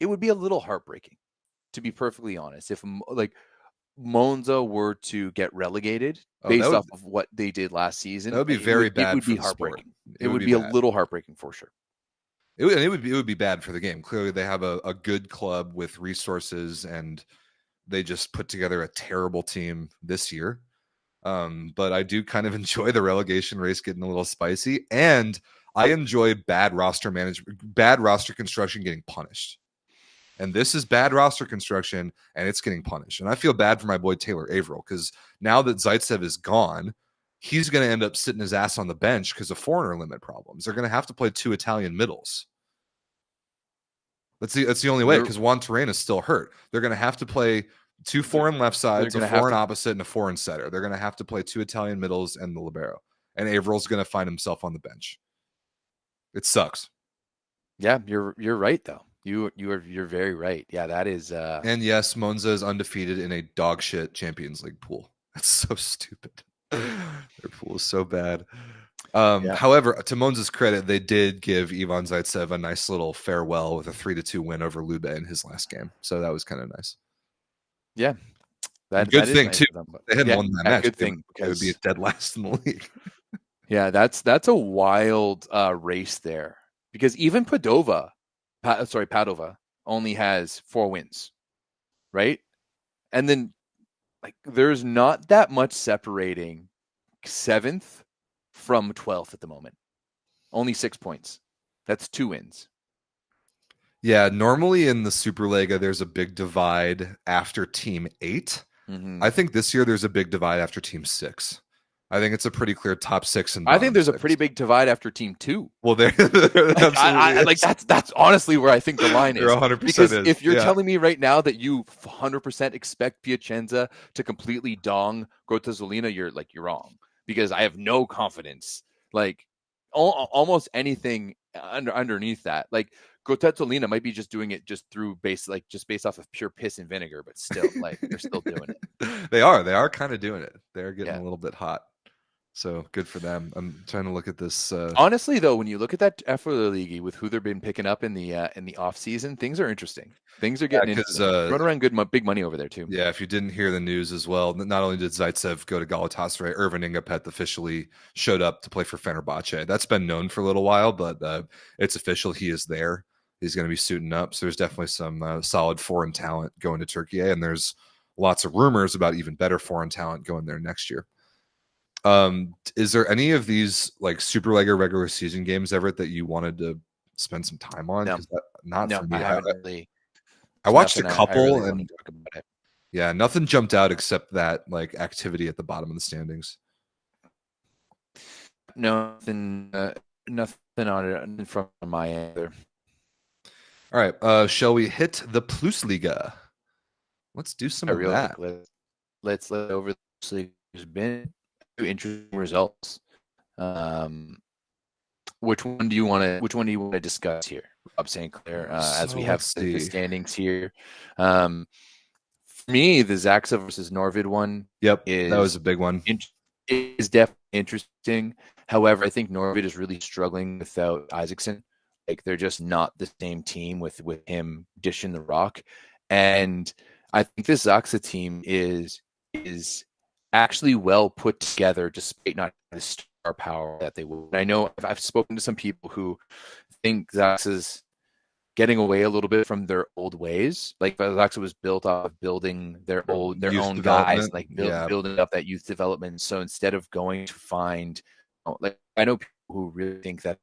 a little heartbreaking, to be perfectly honest, if like Monza were to get relegated based off of what they did last season. That would be very bad. It would be heartbreaking. It would be a little heartbreaking for sure. It would be bad for the game. Clearly, they have a good club with resources, and they just put together a terrible team this year. But I do kind of enjoy the relegation race getting a little spicy, and I enjoy bad roster management, bad roster construction getting punished. And this is bad roster construction, and it's getting punished. And I feel bad for my boy Taylor Averill, because now that Zaitsev is gone, he's going to end up sitting his ass on the bench because of foreigner limit problems. They're going to have to play 2 Italian middles. That's the only way, because Juan Terrain is still hurt. They're going to have to play 2 foreign left sides, a foreign opposite, and a foreign setter. They're going to have to play 2 Italian middles and the libero. And Averil's going to find himself on the bench. It sucks. Yeah, you're right though. You're very right. Yeah, that is. And yes, Monza is undefeated in a dog shit Champions League pool. That's so stupid. Their pool is so bad. However, to Monza's credit, they did give Ivan Zaitsev a nice little farewell with a 3-2 win over Lube in his last game. So that was kind of nice. Yeah. Good thing nice too. them, they hadn't won that match. Good thing, it would be a dead last in the league. Yeah, that's a wild race there, because even Padova only has 4 wins, right? And then like there's not that much separating 7th from 12th at the moment. Only 6 points. That's 2 wins. Yeah, normally in the SuperLega, there's a big divide after Team 8. Mm-hmm. I think this year there's a big divide after Team 6. I think it's a pretty clear top 6 and I think there's 6. a pretty big divide after Team 2. Well, there that's honestly where I think the line is. 100% because is. If you're telling me right now that you 100% expect Piacenza to completely dong Grottazzolina, you're wrong, because I have no confidence. Like almost anything underneath that, like Grottazzolina might be just doing it just based off of pure piss and vinegar, but still, like they're still doing it. They are kind of doing it. They're getting a little bit hot. So good for them. I'm trying to look at this. Honestly, though, when you look at that Everett League with who they've been picking up in the off season, things are interesting. Things are getting interesting. Run around big money over there too. Yeah, if you didn't hear the news as well, not only did Zaitsev go to Galatasaray, Irvin Ingapet officially showed up to play for Fenerbahce. That's been known for a little while, but it's official. He is there. He's going to be suiting up. So there's definitely some solid foreign talent going to Turkey, and there's lots of rumors about even better foreign talent going there next year. Is there any of these like SuperLega regular season games, Everett, that you wanted to spend some time on? No. For me. I haven't really. I watched a couple, I really and talk about it. Yeah, nothing jumped out except that like activity at the bottom of the standings. Nothing on it from my end either. All right, shall we hit the PlusLiga? Let's do some of that. Let's let over the PlusLiga. There's been interesting results. Which one do you want to discuss here, Rob St. Clair? As we have the standings here. For me, the Zaxa versus Norvid one. Yep, that was a big one. Is definitely interesting. However, I think Norvid is really struggling without Isaacson. Like they're just not the same team with him dishing the rock. And I think this Zaxa team is actually well put together, despite not the star power that they will. I know I've spoken to some people who think Zaxa's getting away a little bit from their old ways. Like Zaxa was built off of building their own guys, like building up that youth development. So instead of going to find, like I know people who really think that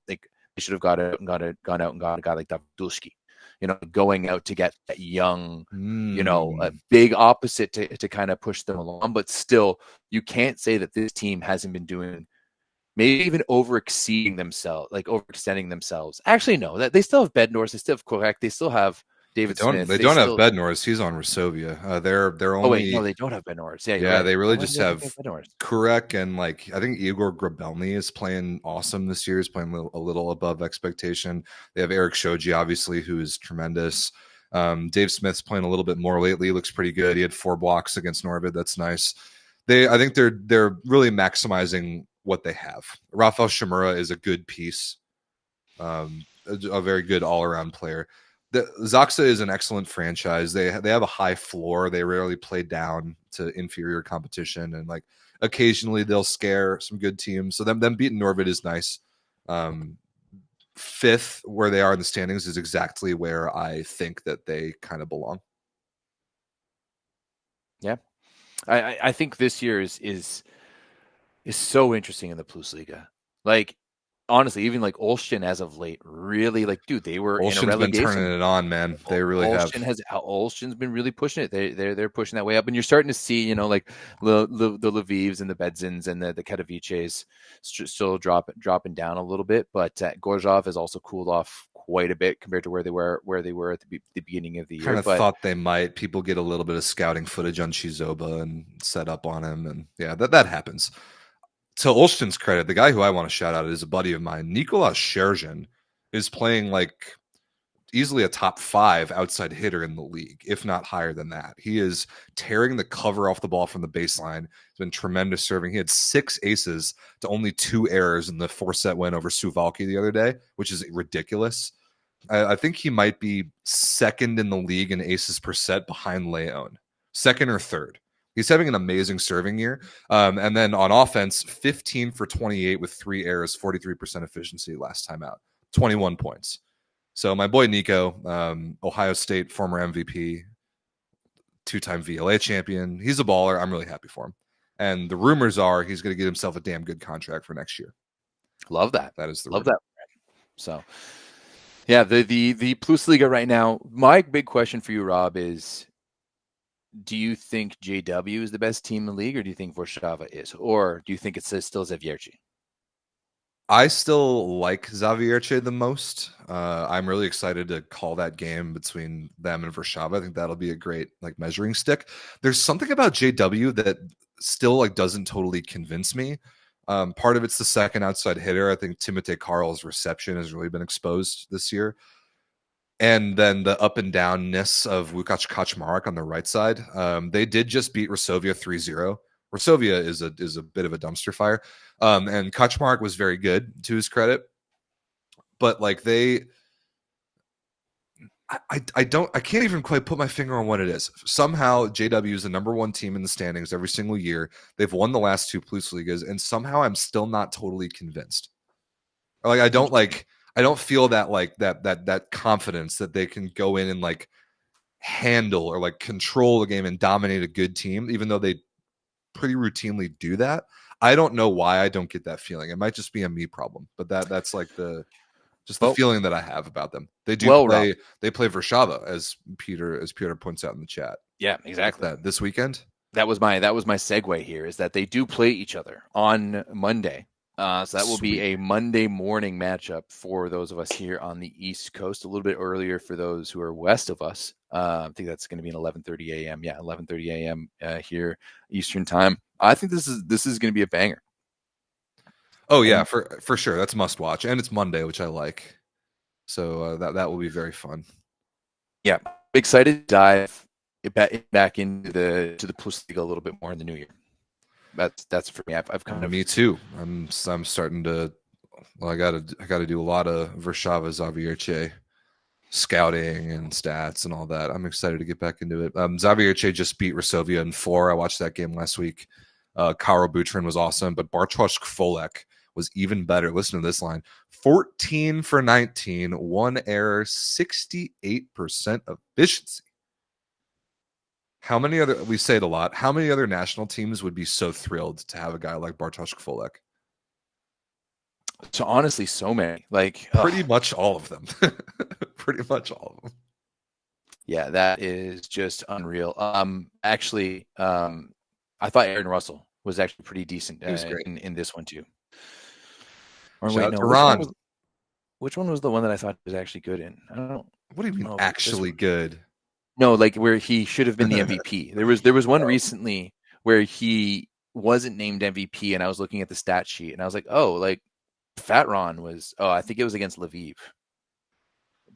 they should have gone out and got a guy like Davdulski. Going out to get that young, a big opposite to kind of push them along. But still, you can't say that this team hasn't been doing, maybe even overextending themselves. Actually, no, that they still have Bednors, they still have Correct, they still have David Smith. They don't have Bednors. He's on Resovia. They're only. Oh wait, no, they don't have Bednors. Yeah, right. They really just have Kurek, and like I think Igor Grabelny is playing awesome this year. He's playing a little above expectation. They have Eric Shoji, obviously, who is tremendous. Dave Smith's playing a little bit more lately. He looks pretty good. He had 4 blocks against Norvid. That's nice. I think they're really maximizing what they have. Rafael Shimura is a good piece, a very good all around player. The Zaxa is an excellent franchise. They have a high floor. They rarely play down to inferior competition, and like occasionally they'll scare some good teams. So them beating Norvid is nice. 5th, where they are in the standings, is exactly where I think that they kind of belong. Yeah, I think this year is so interesting in the PlusLiga. Like. Honestly, even like Olsztyn as of late, really dude, they were in a relegation. Been turning it on, man. They really Olsztyn's been really pushing it. They're pushing that way up, and you're starting to see, like the Lvivs and the Bedzins and the Katowices still dropping down a little bit. But Gorzov has also cooled off quite a bit compared to where they were at the beginning of the year. Kind of But thought they might. People get a little bit of scouting footage on Chizoba and set up on him, and yeah, that happens. To Olsztyn's credit, the guy who I want to shout out is a buddy of mine. Nicolas Sherzhin is playing like easily a top 5 outside hitter in the league, if not higher than that. He is tearing the cover off the ball from the baseline. He's been tremendous serving. He had 6 aces to only 2 errors in the 4-set win over Suwałki the other day, which is ridiculous. I think he might be second in the league in aces per set behind Leon, second or third. He's having an amazing serving year. And then on offense, 15 for 28 with 3 errors, 43% efficiency last time out, 21 points. So my boy Nico, Ohio State former MVP, 2-time VLA champion. He's a baller. I'm really happy for him. And the rumors are he's going to get himself a damn good contract for next year. Love that. That is the love rumor. that. So, yeah, the PlusLiga right now. My big question for you, Rob, is: do you think JW is the best team in the league, or do you think Warszawa is, or do you think it's still Zawiercie? I still like Zawiercie the most. I'm really excited to call that game between them and Warszawa. I think that'll be a great like measuring stick. There's something about JW that still like doesn't totally convince me. Part of it's the second outside hitter. I think Timotej Karl's reception has really been exposed this year. And then the up and downness of Łukasz Kaczmarek on the right side. They did just beat Resovia 3-0. Resovia is a bit of a dumpster fire. And Kaczmarek was very good, to his credit. But like I can't even quite put my finger on what it is. Somehow JW is the number 1 team in the standings every single year. They've won the last 2 PlusLigas, and somehow I'm still not totally convinced. Like I don't feel that like that confidence that they can go in and like handle or like control the game and dominate a good team, even though they pretty routinely do that. I don't know why I don't get that feeling. It might just be a me problem, but that's like the feeling that I have about them. They play Warszawa, as Peter points out in the chat. Yeah, exactly. That this weekend. That was my segue here, is that they do play each other on Monday. So that will be a Monday morning matchup for those of us here on the East Coast, a little bit earlier for those who are west of us. I think that's going to be an 11:30 a.m. Yeah, 11:30 a.m. Here Eastern time. I think this is going to be a banger. Oh yeah, for sure. That's must watch, and it's Monday, which I like. So that will be very fun. Yeah, excited to dive back into the PlusLiga a little bit more in the new year. That's for me. I've kind of me too. I'm starting to. Well, I gotta do a lot of Warszawa Zawiercie scouting and stats and all that. I'm excited to get back into it. Zawiercie just beat Resovia in 4. I watched that game last week. Karol Butryn was awesome, but Bartosz Kfolek was even better. Listen to this line: 14 for 19, 1 error, 68% efficiency. How many other, we say it a lot, how many other national teams would be so thrilled to have a guy like Bartosz Kfolek? So honestly, so many. Like pretty much all of them. Pretty much all of them. Yeah, that is just unreal. Actually, I thought Aaron Russell was actually pretty decent in this one too. Or wait, no, which one was the one that I thought was actually good in? I don't know. What do you mean actually good? No, like where he should have been the MVP. There was one recently where he wasn't named MVP, and I was looking at the stat sheet, and I was like, oh, like Fat Ron was. Oh, I think it was against Lviv.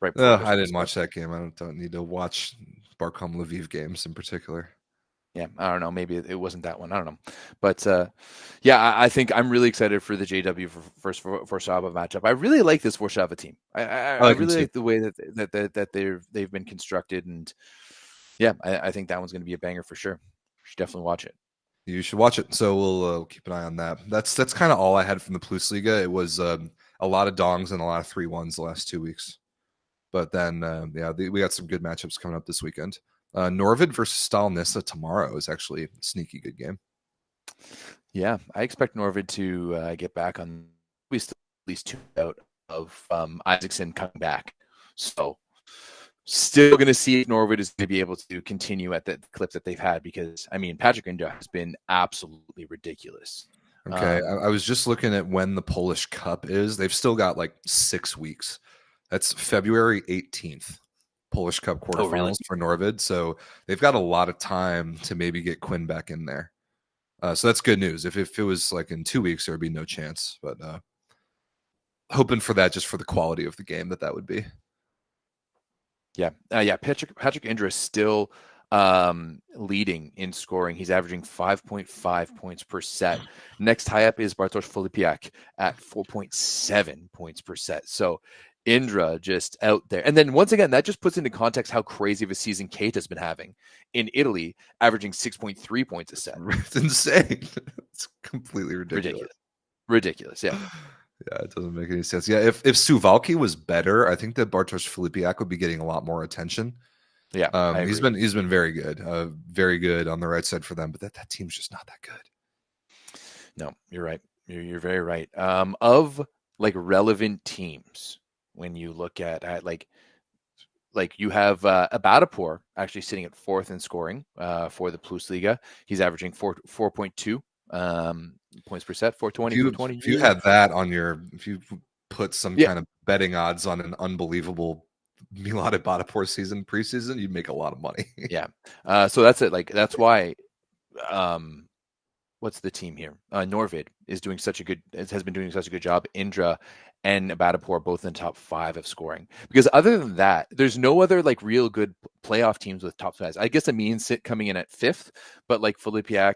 Right. I didn't watch that game. I don't need to watch Barcom Lviv games in particular. Yeah, I don't know. Maybe it wasn't that one. I don't know. But yeah, I think I'm really excited for the JW first Warszawa matchup. I really like this Warszawa team. I really like the way that they've been constructed, and yeah, I think that one's going to be a banger for sure. You should definitely watch it. You should watch it. So we'll keep an eye on that. That's kind of all I had from the PlusLiga. It was a lot of dongs and a lot of 3-1s the last 2 weeks. But then, we got some good matchups coming up this weekend. Norvid versus Stalnissa tomorrow is actually a sneaky good game. Yeah, I expect Norvid to get back on at least 2 out of Isaacson coming back. So still going to see if Norvid is going to be able to continue at the clip that they've had, because, I mean, Patrick Inda has been absolutely ridiculous. Okay, I was just looking at when the Polish Cup is. They've still got like 6 weeks. That's February 18th. Polish Cup quarterfinals really? for Norvid. So they've got a lot of time to maybe get Quinn back in there. So that's good news. If it was like in 2 weeks, there would be no chance. But hoping for that, just for the quality of the game that would be. Yeah. Patrick Indra is still leading in scoring. He's averaging 5.5 points per set. Next high up is Bartosz Filipiak at 4.7 points per set. So Indra just out there. And then once again, that just puts into context how crazy of a season Kate has been having in Italy, averaging 6.3 points a set. It's insane. It's completely Ridiculous. Yeah. Yeah, it doesn't make any sense. Yeah, if Suwałki was better, I think that Bartosz Filipiak would be getting a lot more attention. Yeah, he's been very good on the right side for them, but that team's just not that good. No, you're right. You're very right. Of like relevant teams, when you look at like you have Abadapur actually sitting at 4th in scoring for the PlusLiga. He's averaging 4.2 points per set, 420, 420. If you had that on if you put some kind of betting odds on an unbelievable Milad Abadapur season preseason, you'd make a lot of money. Yeah. So that's it. Like that's why. What's the team here? Norvid has been doing such a good job. Indra and Abadapur both in the top 5 of scoring. Because other than that, there's no other like real good playoff teams with top 5s. I guess Amin sit coming in at 5th, but like Filipiak,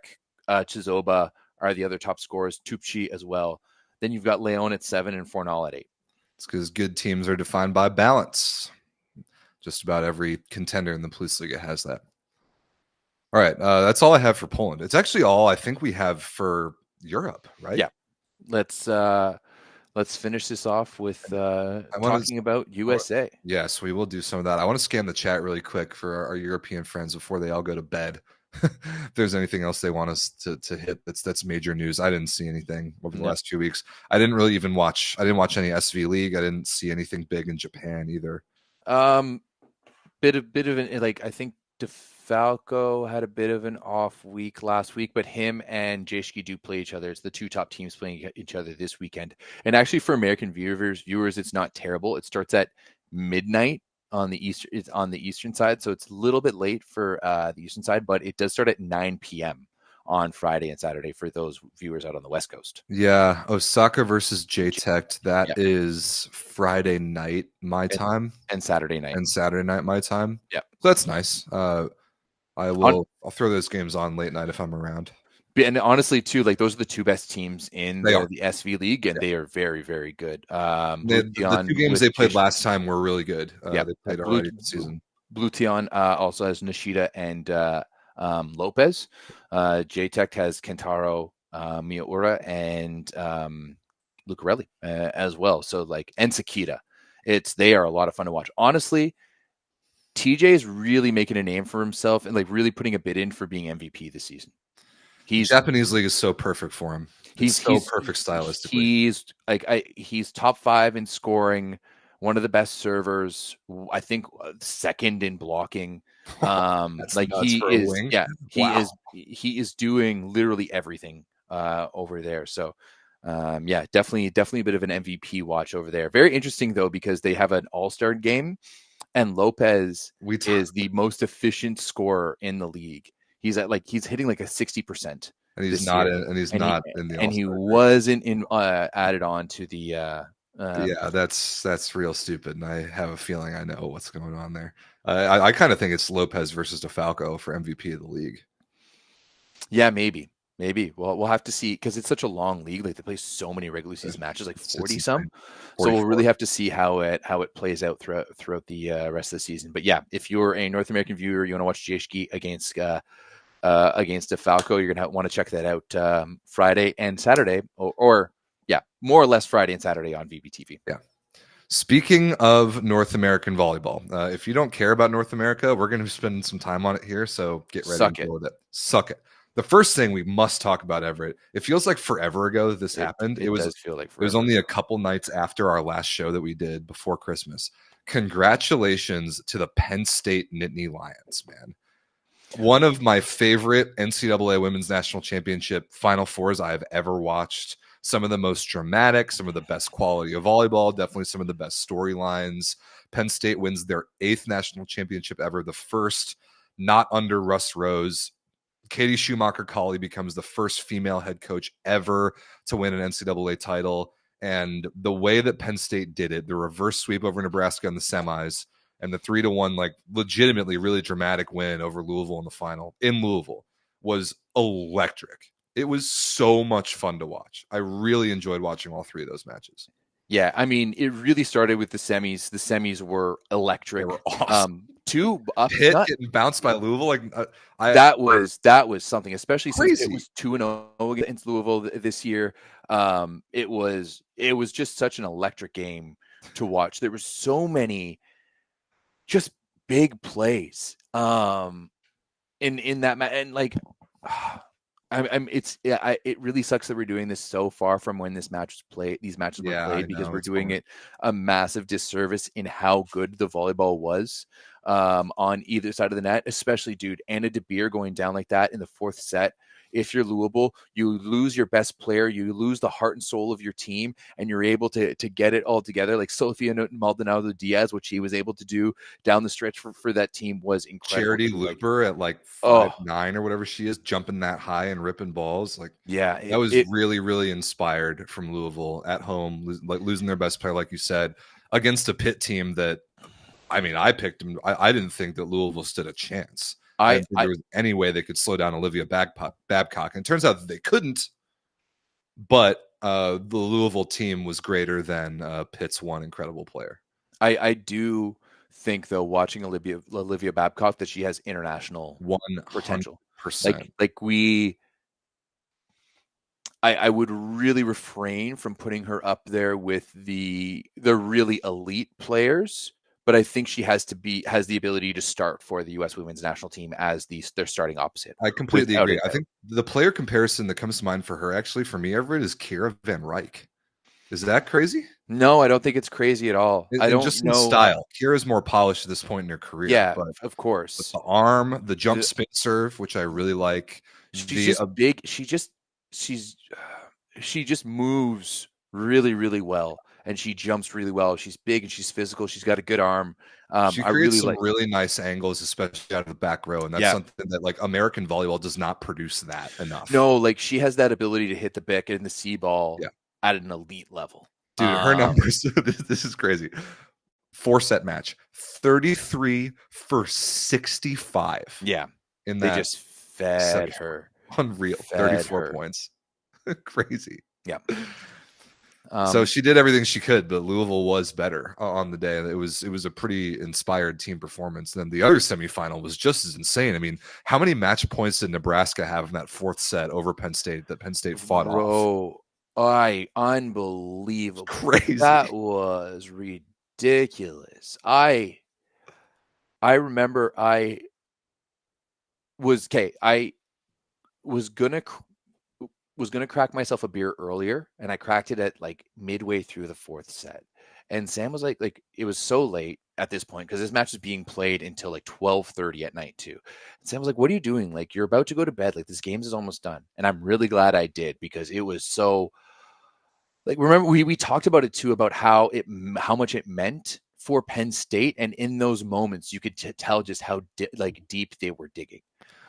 Chizoba are the other top scorers. Tupci as well. Then you've got Leon at 7 and Fornal at 8. It's because good teams are defined by balance. Just about every contender in the PlusLiga has that. All right, that's all I have for Poland. It's actually all I think we have for Europe, right? Yeah. Let's finish this off with talking about USA. Yes, we will do some of that. I want to scan the chat really quick for our European friends before they all go to bed. If there's anything else they want us to hit that's major news. I didn't see anything over the last 2 weeks. I didn't really even watch. I didn't watch any SV League. I didn't see anything big in Japan either. Bit of an like I think DeFalco had a bit of an off week last week, but him and Jeshki do play each other. It's the 2 top teams playing each other this weekend. And actually, for American viewers, it's not terrible. It starts at midnight on the eastern side, so it's a little bit late for the eastern side, but it does start at 9 p.m. on Friday and Saturday for those viewers out on the West Coast. Yeah, Osaka versus JTech. That is Friday night my time and Saturday night my time. Yeah, so that's nice. I'll throw those games on late night if I'm around. And honestly, too, like those are the 2 best teams in the SV League, and they are very, very good. The 2 games they played last time were really good. They played already this season. Blue Tion also has Nishida and Lopez. JTech has Kentaro Miyaura and Lucarelli as well. So like and Sakita, they are a lot of fun to watch. Honestly, TJ is really making a name for himself and like really putting a bid in for being MVP this season. Japanese league is so perfect for him. He's perfect stylistically. He's top 5 in scoring, one of the best servers, I think 2nd in blocking. He is doing literally everything over there. So definitely a bit of an MVP watch over there. Very interesting though, because they have an all-star game and Lopez is the most efficient scorer in the league. He's hitting like a 60%. And he's not in the all-star. And he wasn't added on to the that's real stupid, and I have a feeling I know what's going on there. I kind of think it's Lopez versus DeFalco for MVP of the league. Yeah, maybe. Well, we'll have to see because it's such a long league. Like they play so many regular season matches, like 40 some. So we'll really have to see how it plays out throughout the rest of the season. But yeah, if you're a North American viewer, you want to watch Jeshki against DeFalco, you're gonna want to check that out Friday and Saturday, or more or less Friday and Saturday on VBTV. Yeah. Speaking of North American volleyball, if you don't care about North America, we're going to spend some time on it here. So get ready to deal with it. Suck it. The first thing we must talk about, Everett. It feels like forever ago that this happened. It was only a couple nights after our last show that we did before Christmas. Congratulations to the Penn State Nittany Lions, man. One of my favorite NCAA Women's National Championship Final Fours I've ever watched. some of the most dramatic, some of the best quality of volleyball, definitely some of the best storylines. Penn State wins their 8th national championship ever, the first not under Russ Rose. Katie Schumacher-Colley becomes the first female head coach ever to win an NCAA title. And the way that Penn State did it, the reverse sweep over Nebraska in the semis, and the 3-1, like legitimately really dramatic win over Louisville in the final in Louisville was electric. It was so much fun to watch. I really enjoyed watching all 3 of those matches. Yeah, I mean, it really started with the semis. The semis were electric. They were awesome. Pitt getting bounced by Louisville, like that was something, especially crazy. Since it was 2-0 against Louisville this year. It was just such an electric game to watch. There were so many just big plays in that match, and like it really sucks that we're doing this so far from when these matches were played, because we're doing it a massive disservice in how good the volleyball was on either side of the net, especially, dude, Anna DeBeer going down like that in the 4th set. If you're Louisville, you lose your best player, you lose the heart and soul of your team, and you're able to get it all together. Like Sofia Maldonado Diaz, what she was able to do down the stretch for that team was incredible. Charity Looper at like 5'9" or whatever she is, jumping that high and ripping balls. Like, yeah, that was really, really inspired from Louisville at home, losing their best player, like you said, against a Pitt team that, I mean, I picked them. I didn't think that Louisville stood a chance. I didn't think there was any way they could slow down Olivia Babcock. And it turns out that they couldn't, but the Louisville team was greater than Pitt's one incredible player. I do think, though, watching Olivia Babcock, that she has international potential. I would really refrain from putting her up there with the really elite players, but I think she has the ability to start for the U.S. women's national team as their starting opposite. I completely agree. I think the player comparison that comes to mind for her, actually, for me, Everett, is Kira Van Ryk. Is that crazy? No, I don't think it's crazy at all. I don't just know. In style. Kira's more polished at this point in her career. Yeah, but of course. With the arm, the jump spin serve, which I really like. She's just big. She just moves really, really well, and she jumps really well. She's big and she's physical. She's got a good arm. She creates some really nice angles, especially out of the back row, and that's something that, like, American volleyball does not produce that enough. No, like, she has that ability to hit the bick and the C ball at an elite level. Dude, her numbers, this is crazy. 4-set match, 33 for 65. Yeah. In that, they just fed her. Unreal. 34 points. Crazy. Yeah. So she did everything she could, but Louisville was better on the day. It was a pretty inspired team performance. And then the other semifinal was just as insane. I mean, how many match points did Nebraska have in that 4th set over Penn State that Penn State fought off? Unbelievable. Crazy. That was ridiculous. I remember I was gonna crack myself a beer earlier, and I cracked it at like midway through the 4th set. And Sam was like it was so late at this point because this match was being played until like 12:30 at night too. And Sam was like, "What are you doing? Like, you're about to go to bed. Like, this game is almost done." And I'm really glad I did, because it was so, like, remember we talked about it too, about how much it meant for Penn State, and in those moments you could tell just how deep they were digging.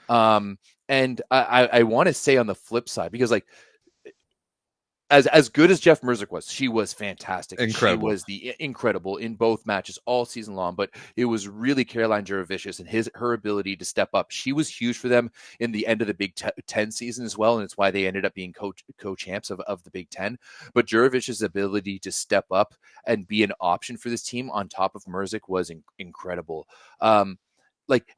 And I want to say on the flip side, because like as good as Jeff Merzick was, she was fantastic. Incredible. She was incredible in both matches all season long, but it was really Caroline Juravicius and her ability to step up. She was huge for them in the end of the Big Ten season as well, and it's why they ended up being co-champs of the Big Ten. But Juravicius' ability to step up and be an option for this team on top of Merzick was incredible.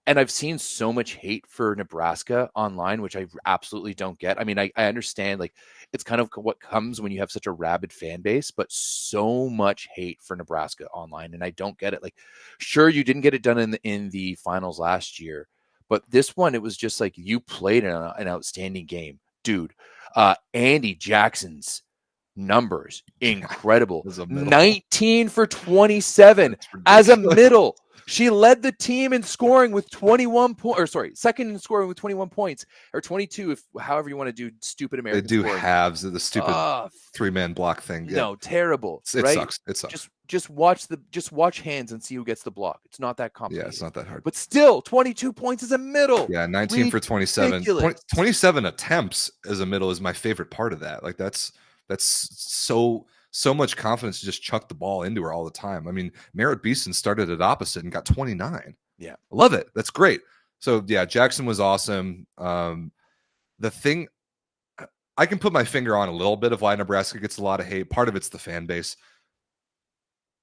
And I've seen so much hate for Nebraska online, which I absolutely don't get. I mean, I understand, like, it's kind of what comes when you have such a rabid fan base, but so much hate for Nebraska online, and I don't get it. Like, sure, you didn't get it done in the finals last year, but this one, it was just like, you played an outstanding game, dude. Andy Jackson's numbers, incredible. 19 for 27 as a middle. She led the team in scoring with 21 points, or sorry, second in scoring with 21 points, or 22, if however you want to do stupid American They do scoring. halves of the stupid 3-man block thing. No, terrible. It right? sucks. It sucks. Just watch hands and see who gets the block. It's not that complicated. Yeah, it's not that hard. But still, 22 points is a middle. Yeah, 19 for 27. 27 attempts as a middle is my favorite part of that. Like that's so much confidence to just chuck the ball into her all the time. I mean, Merritt Beeson started at opposite and got 29. Yeah. Love it. That's great. So yeah, Jackson was awesome. The thing I can put my finger on a little bit of why Nebraska gets a lot of hate. Part of it's the fan base.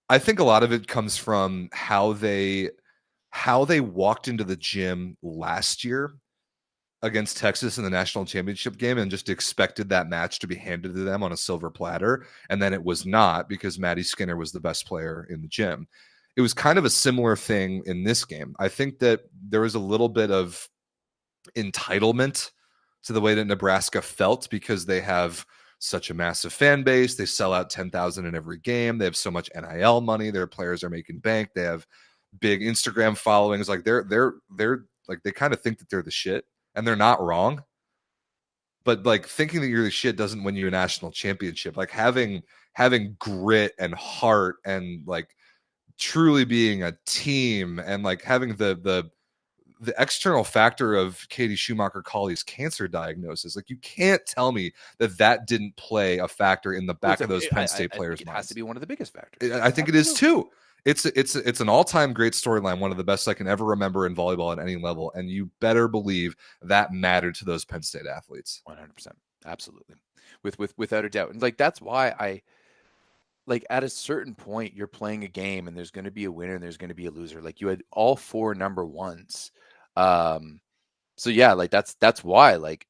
I think a lot of it comes from how they walked into the gym last year against Texas in the national championship game and just expected that match to be handed to them on a silver platter. And then it was not, because Maddie Skinner was the best player in the gym. It was kind of a similar thing in this game. I think that there was a little bit of entitlement to the way that Nebraska felt because they have such a massive fan base. They sell out 10,000 in every game. They have so much NIL money. Their players are making bank. They have big Instagram followings. Like they're like, they kind of think that they're the shit, and they're not wrong. But like thinking that you're the shit doesn't win you a national championship. Like having grit and heart and like truly being a team and like having the external factor of Katie Schumacher-Colley's cancer diagnosis. Like you can't tell me that didn't play a factor in the back of those Penn State players' minds. It has to be one of the biggest factors. I think it is too. It's an all-time great storyline, one of the best I can ever remember in volleyball at any level, and you better believe that mattered to those Penn State athletes. 100%, absolutely, without a doubt. And like that's why I like at a certain point you're playing a game and there's going to be a winner and there's going to be a loser. Like you had all 4 number ones. So yeah, like that's why like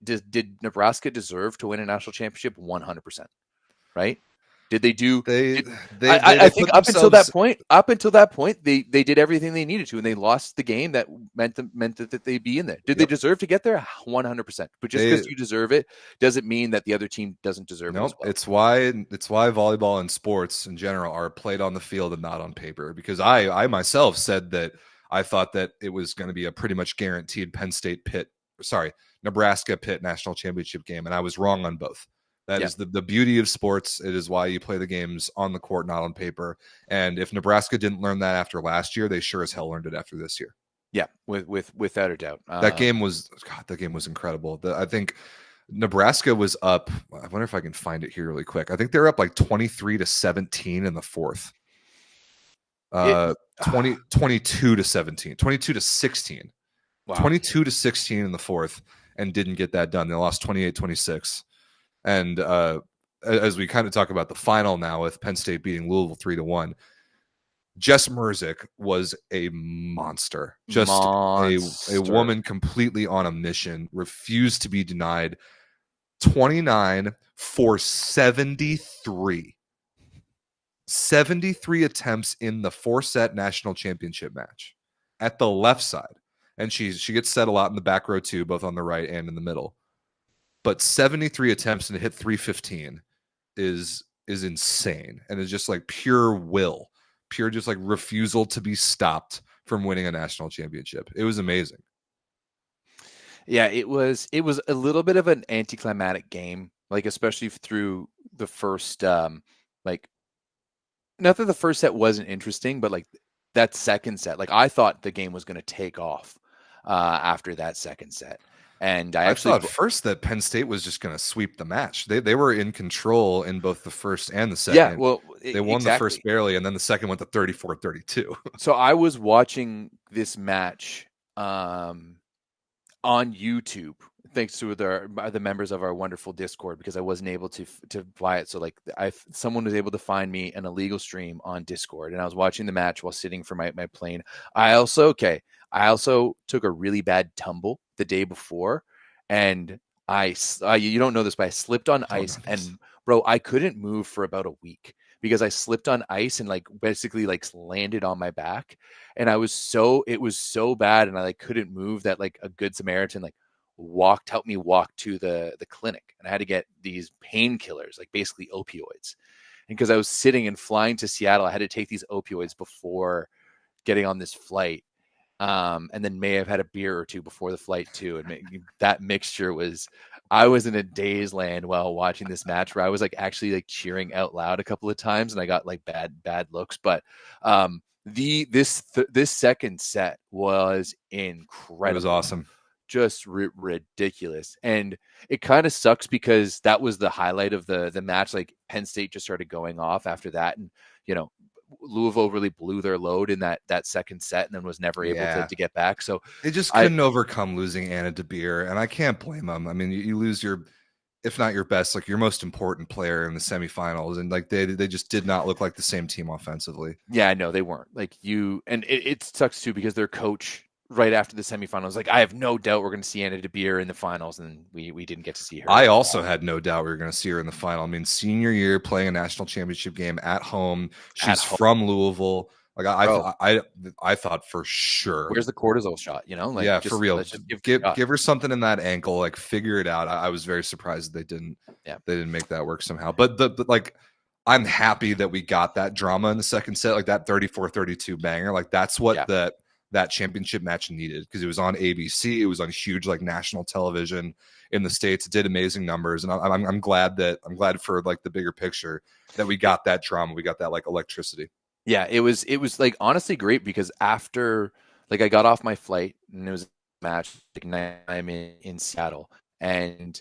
did Nebraska deserve to win a national championship? 100%, right? Did they do? I think up until that point, they did everything they needed to, and they lost the game that meant that they'd be in there. Did they deserve to get there? 100%. But just because you deserve it doesn't mean that the other team doesn't deserve it as well. It's why volleyball and sports in general are played on the field and not on paper. Because I myself said that I thought that it was going to be a pretty much guaranteed Nebraska Pitt national championship game, and I was wrong on both. That is the beauty of sports. It is why you play the games on the court, not on paper. And if Nebraska didn't learn that after last year, they sure as hell learned it after this year. Yeah, without a doubt. That game was incredible. I think Nebraska was up. I wonder if I can find it here really quick. I think they were up like 23-17 in the fourth. 22-17, 22-16. Wow. 22-16 in the fourth, and didn't get that done. They lost 28-26. And as we kind of talk about the final now with Penn State beating Louisville 3-1, Jess Merzick was a monster. Just a woman completely on a mission, refused to be denied. 29 for 73. 73 attempts in the 4-set national championship match at the left side. And she gets set a lot in the back row too, both on the right and in the middle. But 73 attempts and to hit 315 is insane. And it's just like pure will, pure just like refusal to be stopped from winning a national championship. It was amazing. Yeah, it was a little bit of an anticlimactic game, like especially through the first like not that the first set wasn't interesting, but like that second set, like I thought the game was going to take off after that second set. And I actually thought first that Penn State was just going to sweep the match. They were in control in both the first and the second. Yeah, well, they won the first barely, and then the second went to 34-32. So I was watching this match on YouTube, thanks to the members of our wonderful Discord, because I wasn't able to buy it. So like someone was able to find me an illegal stream on Discord, and I was watching the match while sitting for my plane. I also took a really bad tumble the day before, and you don't know this, but I slipped on ice, and bro, I couldn't move for about a week because I slipped on ice and like basically like landed on my back, and it was so bad, and I like couldn't move that like a good Samaritan like helped me walk to the clinic, and I had to get these painkillers, like basically opioids, and because I was sitting and flying to Seattle, I had to take these opioids before getting on this flight, and then may have had a beer or two before the flight too. And that mixture was, I was in a daze land while watching this match where I was like actually like cheering out loud a couple of times, and I got like bad looks. But this second set was incredible. It was awesome. Just ridiculous. And it kind of sucks because that was the highlight of the match. Like Penn State just started going off after that, and Louisville really blew their load in that second set and then was never able to get back. So they just couldn't overcome losing Anna DeBeer, and I can't blame them. I mean, you lose your, if not your best, like your most important player in the semifinals, and like they just did not look like the same team offensively. Yeah, no, they weren't. Like and it sucks too because their coach right after the semifinals, like, I have no doubt we're going to see Anna DeBeer in the finals, and we didn't get to see her. I also had no doubt we were going to see her in the final. I mean, senior year playing a national championship game at home. She's from Louisville. Like I thought for sure. Where's the cortisol shot? Like, yeah, for real. Give her something in that ankle. Like, figure it out. I was very surprised that they didn't. Yeah, they didn't make that work somehow. But like, I'm happy that we got that drama in the second set, like that 34-32 banger. Like, that's what that championship match needed, because it was on ABC. It was on huge like national television in the States. It did amazing numbers, and I'm glad for like the bigger picture that we got that drama. We got that like electricity. Yeah, it was like honestly great, because after like I got off my flight and it was a match like 9 a.m. in Seattle, and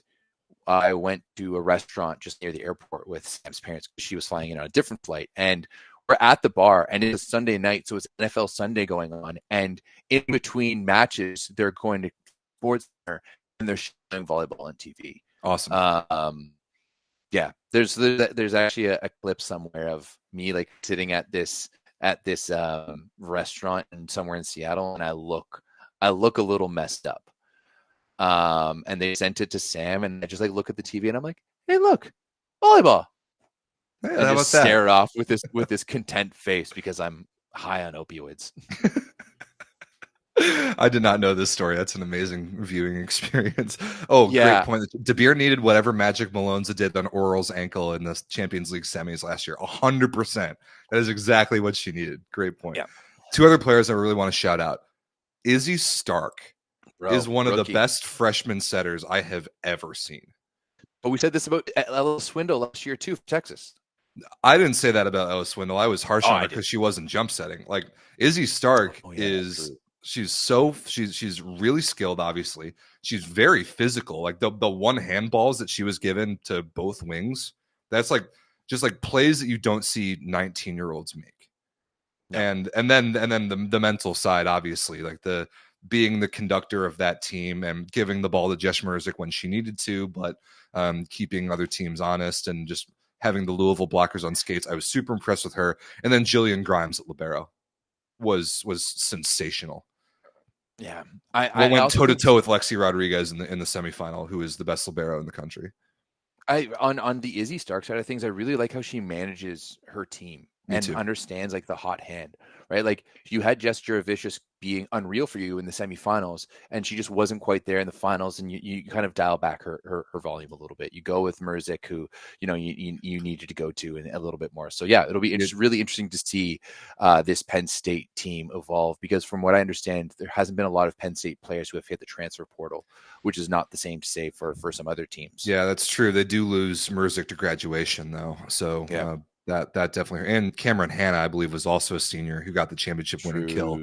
I went to a restaurant just near the airport with Sam's parents because she was flying in on a different flight, and we're at the bar, and it's Sunday night, so it's NFL Sunday going on, and in between matches they're going to sports center and they're showing volleyball on TV. Awesome. Yeah, there's actually a clip somewhere of me like sitting at this restaurant and somewhere in Seattle, and I look a little messed up. And they sent it to Sam, and I just like look at the TV and I'm like, hey, look, volleyball. Hey, I just stare off with this content face because I'm high on opioids. I did not know this story. That's an amazing viewing experience. Oh, yeah. Great point. DeBeer needed whatever Magic Malone's did on Oral's ankle in the Champions League semis last year. 100%. That is exactly what she needed. Great point. Yeah. Two other players I really want to shout out. Izzy Stark is one of the best freshman setters I have ever seen. But we said this about Ella Swindle last year too for Texas. I didn't say that about Ella Swindle. I was harsh on her because she wasn't jump setting. Like, Izzy Stark she's really skilled, obviously. She's very physical. Like the one hand balls that she was given to both wings, that's like just like plays that you don't see 19-year-olds make. No. And then the mental side, obviously, like the being the conductor of that team and giving the ball to Jess Merzik when she needed to, but keeping other teams honest and just having the Louisville blockers on skates. I was super impressed with her. And then Jillian Grimes at libero was sensational. Yeah, I went toe to toe with Lexi Rodriguez in the semifinal, who is the best libero in the country. On the Izzy Stark side of things, I really like how she manages her team and understands like the hot hand, right? Like, you had Jess Juravicius being unreal for you in the semifinals, and she just wasn't quite there in the finals, and you kind of dial back her volume a little bit. You go with Merzik, who you needed to go to a little bit more. So yeah, it'll be really interesting to see this Penn State team evolve, because from what I understand, there hasn't been a lot of Penn State players who have hit the transfer portal, which is not the same to say for some other teams. Yeah, that's true. They do lose Merzik to graduation though, so yeah. That definitely, and Cameron Hanna, I believe, was also a senior who got the championship winning kill.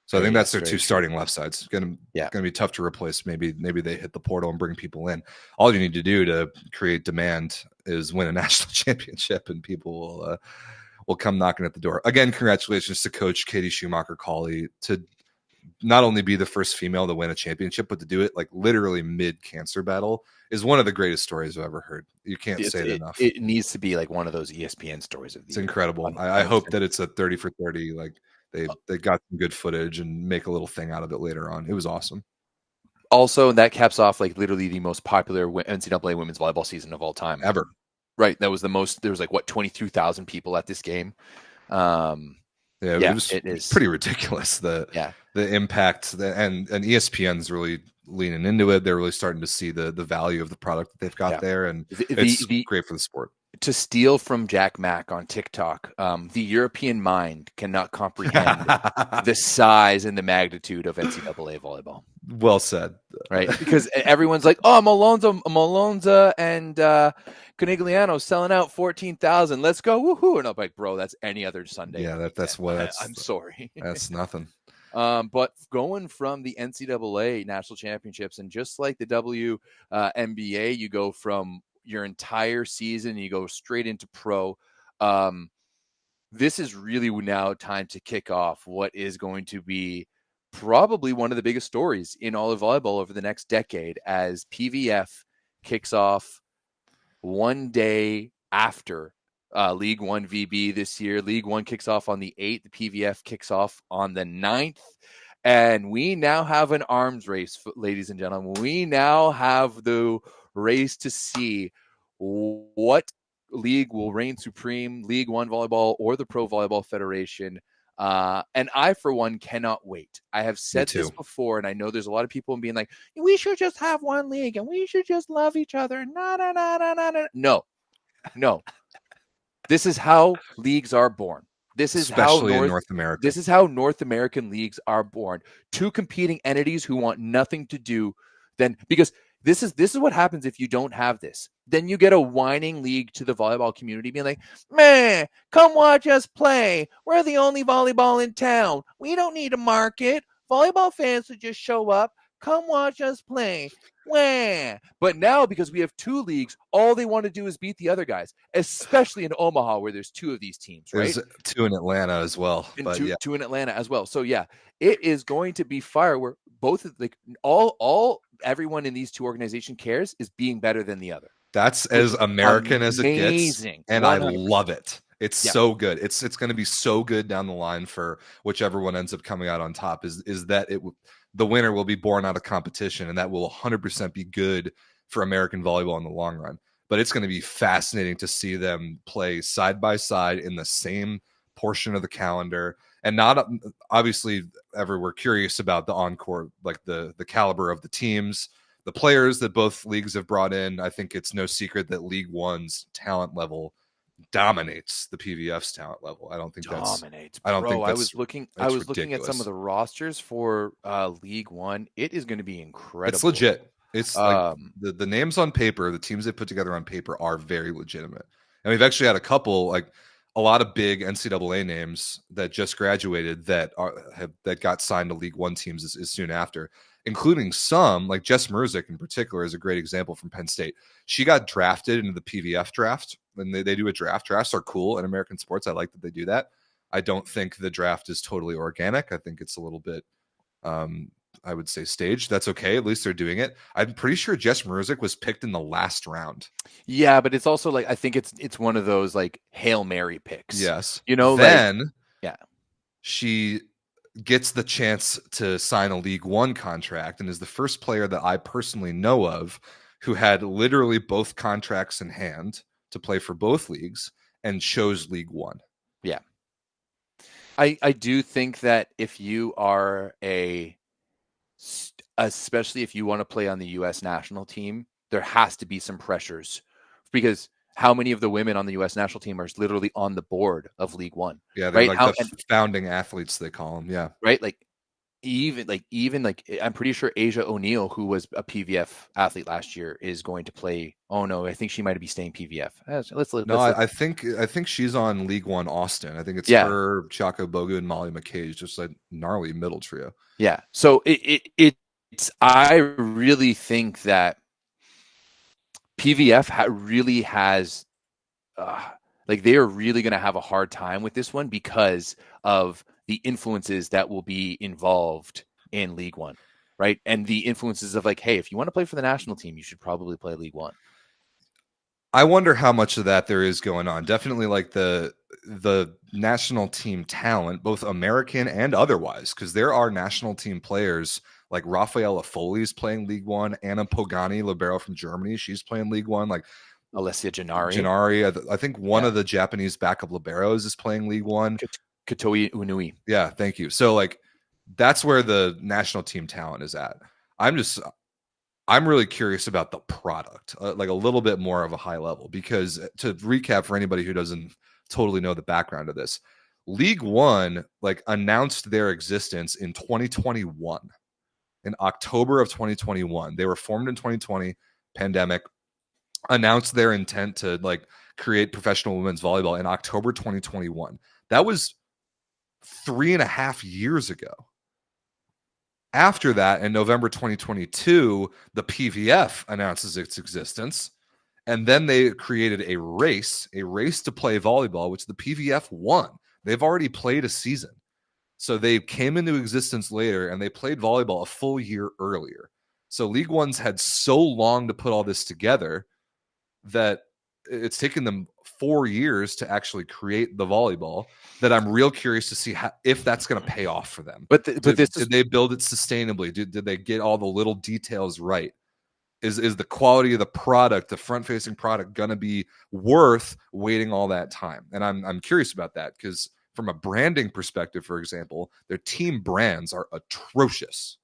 So I think that's their two starting left sides. It's gonna be tough to replace. Maybe they hit the portal and bring people in. All you need to do to create demand is win a national championship, and people will come knocking at the door. Again, congratulations to Coach Katie Schumacher-Cauley to not only be the first female to win a championship, but to do it like literally mid-cancer battle is one of the greatest stories I've ever heard. You can't say it enough. It needs to be like one of those ESPN stories. It's incredible. I hope that it's a 30 for 30. Like they got some good footage and make a little thing out of it later on. It was awesome. Also, that caps off like literally the most popular NCAA women's volleyball season of all time ever. Right. That was the most. There was like 22,000 people at this game. It is pretty ridiculous. The impact and ESPN's really leaning into it. They're really starting to see the value of the product that they've got there, and it's great for the sport. to steal from Jack Mack on TikTok, the European mind cannot comprehend the size and the magnitude of NCAA volleyball. Well said. Right? Because everyone's like, oh, Malonza and Conigliano selling out 14,000. Let's go. Woohoo. And I'm like, bro, that's any other Sunday. Yeah, that's what I'm sorry. That's nothing. But going from the NCAA national championships, and just like the WNBA, you go from your entire season, you go straight into pro. This is really now time to kick off what is going to be probably one of the biggest stories in all of volleyball over the next decade, as PVF kicks off one day after League One VB this year. League One kicks off on the 8th. The PVF kicks off on the 9th. And we now have an arms race, ladies and gentlemen. We now have the race to see what league will reign supreme, League One Volleyball or the Pro Volleyball Federation. And I, for one, cannot wait. I have said this before, and I know there's a lot of people being like, we should just have one league and we should just love each other. No. This is how leagues are born. This is especially how in North America. This is how North American leagues are born. Two competing entities who want nothing to do then, because this is what happens if you don't have this. Then you get a whining league to the volleyball community being like, man, come watch us play. We're the only volleyball in town. We don't need a market. Volleyball fans should just show up. Come watch us play. Wah. But now, because we have two leagues, all they want to do is beat the other guys, especially in Omaha, where there's two of these teams, right? There's two in Atlanta as well. And two in Atlanta as well. So yeah, it is going to be fire where both like everyone in these two organizations cares is being better than the other. That's as American as it gets. And 100%. I love it. It's so good. It's going to be so good down the line for whichever one ends up coming out on top is that the winner will be born out of competition, and that will 100% be good for American volleyball in the long run. But it's going to be fascinating to see them play side by side in the same portion of the calendar. And not obviously ever we're curious about the encore, like the caliber of the teams, the players that both leagues have brought in. I think it's no secret that League One's talent level dominates the PVF's talent level. I don't think dominates. I don't Bro, think I was looking at ridiculous. some of the rosters for League One. It is going to be incredible. It's legit. It's like the names on paper, the teams they put together on paper are very legitimate. And we've actually had a lot of big NCAA names that just graduated that got signed to League One teams as soon after, including some, like Jess Merzick in particular is a great example from Penn State. She got drafted into the PVF draft, and they do a draft. Drafts are cool in American sports. I like that they do that. I don't think the draft is totally organic. I think it's a little bit, I would say, staged. That's okay. At least they're doing it. I'm pretty sure Jess Merzick was picked in the last round. Yeah, but it's also like, I think it's one of those like Hail Mary picks. Yes. Then she gets the chance to sign a League One contract and is the first player that I personally know of who had literally both contracts in hand to play for both leagues and chose League One. Yeah. I do think that if you are especially if you want to play on the U.S. national team, there has to be some pressures, because how many of the women on the U.S. national team are literally on the board of League One? Yeah, they're like the founding athletes, they call them. Yeah, right. Even I'm pretty sure Asia O'Neal, who was a PVF athlete last year, is going to play. Oh no, I think she might be staying PVF. I think she's on League One Austin. I think it's her, Chako Bogu, and Molly McKay. Just like gnarly middle trio. Yeah. So it's I really think that PVF really has they are really going to have a hard time with this one because of the influences that will be involved in League One, right? And the influences of like, hey, if you want to play for the national team, you should probably play League One. I wonder how much of that there is going on. Definitely like the national team talent, both American and otherwise, because there are national team players like Rafaela Foley's playing League One, Anna Pogani, libero from Germany, she's playing League One, like Alessia Gennari. I think one of the Japanese backup liberos is playing League One. Katoi Unui. Yeah, thank you. So like that's where the national team talent is at. I'm really curious about the product, like a little bit more of a high level, because to recap for anybody who doesn't totally know the background of this, League One like announced their existence in 2021. In October of 2021, they were formed in 2020, pandemic, announced their intent to like create professional women's volleyball in October 2021. That was 3.5 years ago. After that, in November 2022, the PVF announces its existence. And then they created a race to play volleyball, which the PVF won. They've already played a season. So they came into existence later and they played volleyball a full year earlier. So League One's had so long to put all this together that it's taken them 4 years to actually create the volleyball, that I'm real curious to see if that's going to pay off for them. But did they build it sustainably? Did they get all the little details right? Is the quality of the product, the front-facing product, going to be worth waiting all that time? And I'm curious about that, because from a branding perspective, for example, their team brands are atrocious.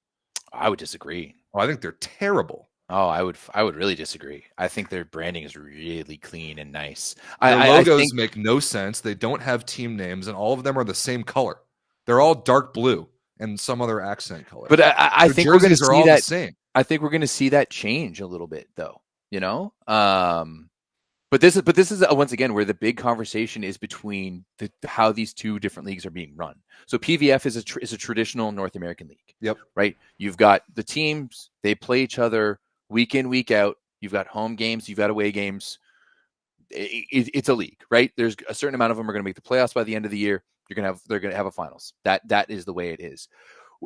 I would disagree. Oh, I think they're terrible. Oh, I would really disagree. I think their branding is really clean and nice. Their logos make no sense. They don't have team names, and all of them are the same color. They're all dark blue and some other accent color. But I think we're going to see that. The same. I think we're going to see that change a little bit, though. You know, but this is once again where the big conversation is between how these two different leagues are being run. So PVF is a traditional North American league. Yep. Right. You've got the teams; they play each other week in, week out. You've got home games, you've got away games. It's a league, right? There's a certain amount of them are going to make the playoffs by the end of the year. They're going to have a finals. That is the way it is.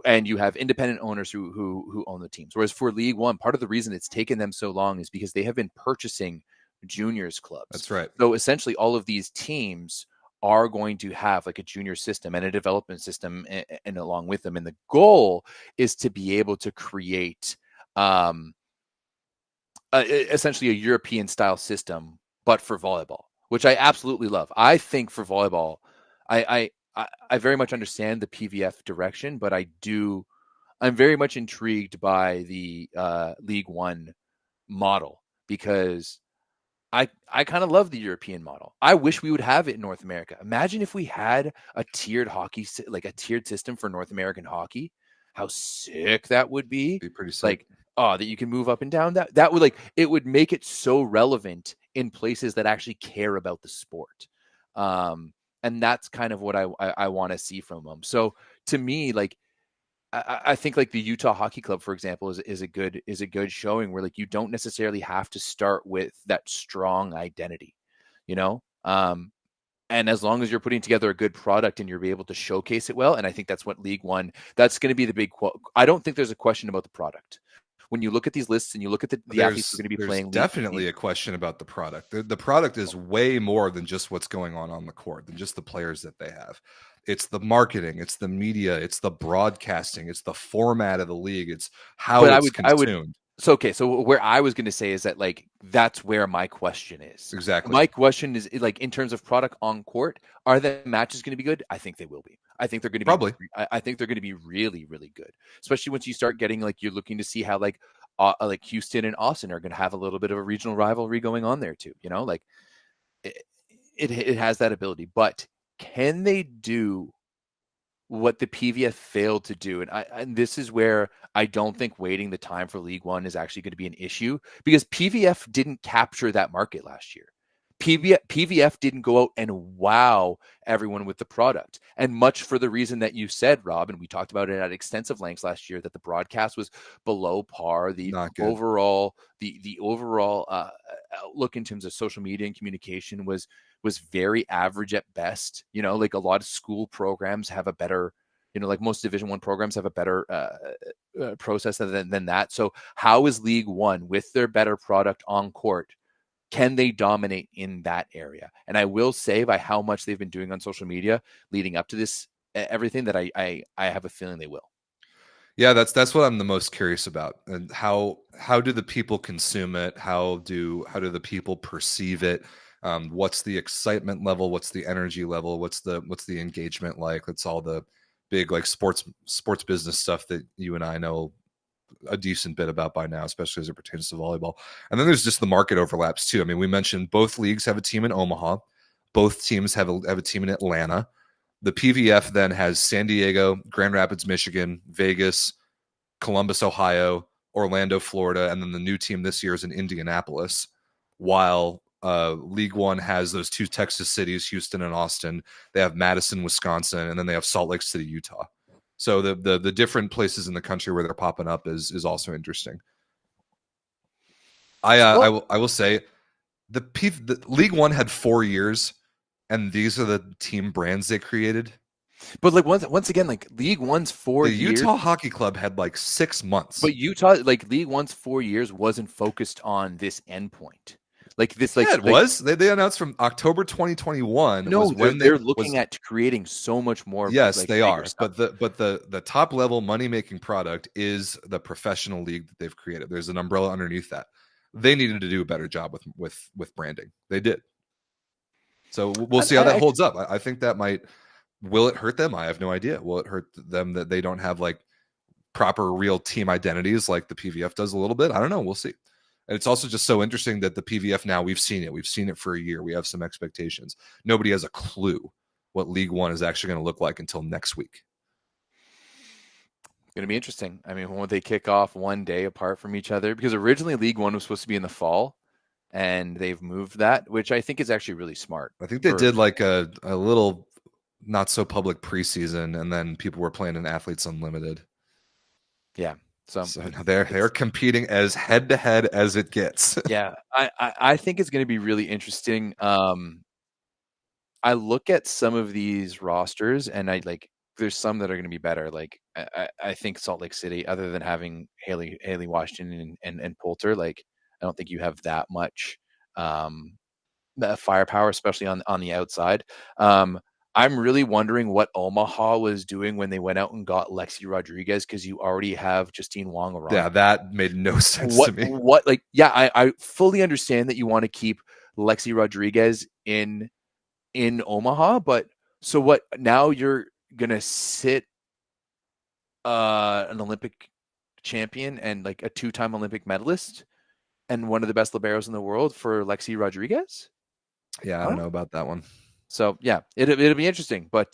And you have independent owners who own the teams. Whereas for League One, part of the reason it's taken them so long is because they have been purchasing juniors clubs. That's right. So essentially all of these teams are going to have like a junior system and a development system and along with them. And the goal is to be able to create essentially a European style system, but for volleyball, which I absolutely love. I think for volleyball, I very much understand the PVF direction, but I'm very much intrigued by the League One model, because I kind of love the European model. I wish we would have it in North America. Imagine if we had a tiered hockey, like a tiered system for North American hockey. How sick that would be. Be pretty sick. Like, that you can move up and down. That would it would make it so relevant in places that actually care about the sport. And that's kind of what I want to see from them. So to me, like, I think like the Utah Hockey Club, for example, is a good showing where like you don't necessarily have to start with that strong identity, you know? And as long as you're putting together a good product and you're able to showcase it well, and I think that's what League One, that's going to be the big quote. I don't think there's a question about the product. When you look at these lists and you look at the athletes who are going to be playing, definitely a question about the product. The product is way more than just what's going on the court, than just the players that they have. It's the marketing, it's the media, it's the broadcasting, it's the format of the league, it's how it's consumed. So where I was going to say is that like that's where my question is. Exactly. My question is like in terms of product on court, are the matches going to be good? I think they will be. I think they're going to be probably. I think they're going to be really, really good, especially once you start getting like you're looking to see how like Houston and Austin are going to have a little bit of a regional rivalry going on there too. You know, like it has that ability, but can they do what the PVF failed to do? And this is where I don't think waiting the time for League One is actually going to be an issue, because PVF didn't capture that market last year. PVF didn't go out and wow everyone with the product, and much for the reason that you said, Rob, and we talked about it at extensive lengths last year, that the broadcast was below par. The overall outlook in terms of social media and communication was very average at best. You know, like a lot of school programs have a better, you know, like most Division I programs have a better process than that. So how is League One with their better product on court? Can they dominate in that area? And I will say, by how much they've been doing on social media leading up to this, everything, that I have a feeling they will. Yeah, that's what I'm the most curious about. And how do the people consume it? How do the people perceive it? What's the excitement level? What's the energy level? What's the engagement like? That's all the big like sports business stuff that you and I know a decent bit about by now, especially as it pertains to volleyball. And then there's just the market overlaps too. I mean, we mentioned both leagues have a team in Omaha. Both teams have a team in Atlanta. The PVF then has San Diego, Grand Rapids, Michigan, Vegas, Columbus, Ohio, Orlando, Florida, and then the new team this year is in Indianapolis, while League One has those two Texas cities, Houston and Austin. They have Madison, Wisconsin, and then they have Salt Lake City, Utah. So the different places in the country where they're popping up is also interesting. I will say the League One had 4 years, and these are the team brands they created. But like once again, like League One's 4 years. The Utah Hockey Club had like 6 months. But Utah, like League One's 4 years wasn't focused on this endpoint. Like this, like yeah, it was. They announced from October 2021. No, was when they're looking at creating so much more. Yes, like, they are. stuff. But the top level money making product is the professional league that they've created. There's an umbrella underneath that. They needed to do a better job with branding. They did. So we'll see how that holds up. I think that might. Will it hurt them? I have no idea. Will it hurt them that they don't have like proper real team identities like the PVF does a little bit? I don't know. We'll see. And it's also just so interesting that the PVF now, we've seen it. We've seen it for a year. We have some expectations. Nobody has a clue what League One is actually going to look like until next week. It's going to be interesting. I mean, won't they kick off one day apart from each other? Because originally League One was supposed to be in the fall, and they've moved that, which I think is actually really smart. I think they did like a little not so public preseason, and then people were playing in Athletes Unlimited. Yeah. So they're competing as head to head as it gets. Yeah, I think it's going to be really interesting. I look at some of these rosters, and there's some that are going to be better. Like I think Salt Lake City, other than having Haley Washington and Poulter, like I don't think you have that much firepower, especially on the outside. I'm really wondering what Omaha was doing when they went out and got Lexi Rodriguez, because you already have Justine Wong around. Yeah, that made no sense to me. I fully understand that you want to keep Lexi Rodriguez in Omaha, but so what? Now you're gonna sit an Olympic champion and like a 2-time Olympic medalist and one of the best liberos in the world for Lexi Rodriguez? Yeah, I don't know about that one. So yeah, it'll be interesting, but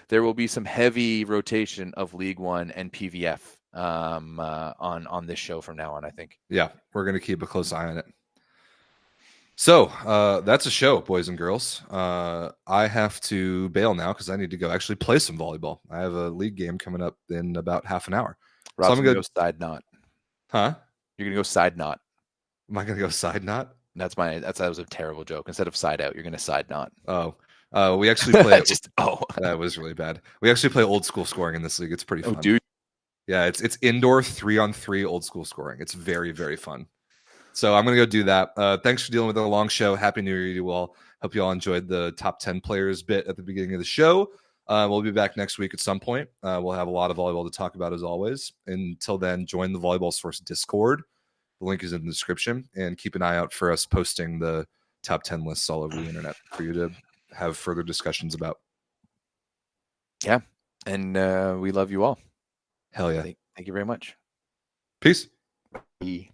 there will be some heavy rotation of League One and PVF on this show from now on, I think. Yeah, we're gonna keep a close eye on it. So that's a show, boys and girls. I have to bail now because I need to go actually play some volleyball. I have a league game coming up in about half an hour. Rob's so I'm gonna go side knot. Huh? You're gonna go side knot. Am I gonna go side knot? That was a terrible joke. Instead of side out, you're going to side knot. We actually play. That was really bad. We actually play old school scoring in this league. It's pretty fun. Oh, dude. Yeah, it's indoor 3-on-3 old school scoring. It's very, very fun. So I'm going to go do that. Thanks for dealing with a long show. Happy New Year to you all. Hope you all enjoyed the top 10 players bit at the beginning of the show. We'll be back next week at some point. We'll have a lot of volleyball to talk about as always. Until then, join the Volleyball Source Discord. The link is in the description, and keep an eye out for us posting the top 10 lists all over the internet for you to have further discussions about. Yeah. And we love you all. Hell yeah. Thank you very much. Peace. Bye.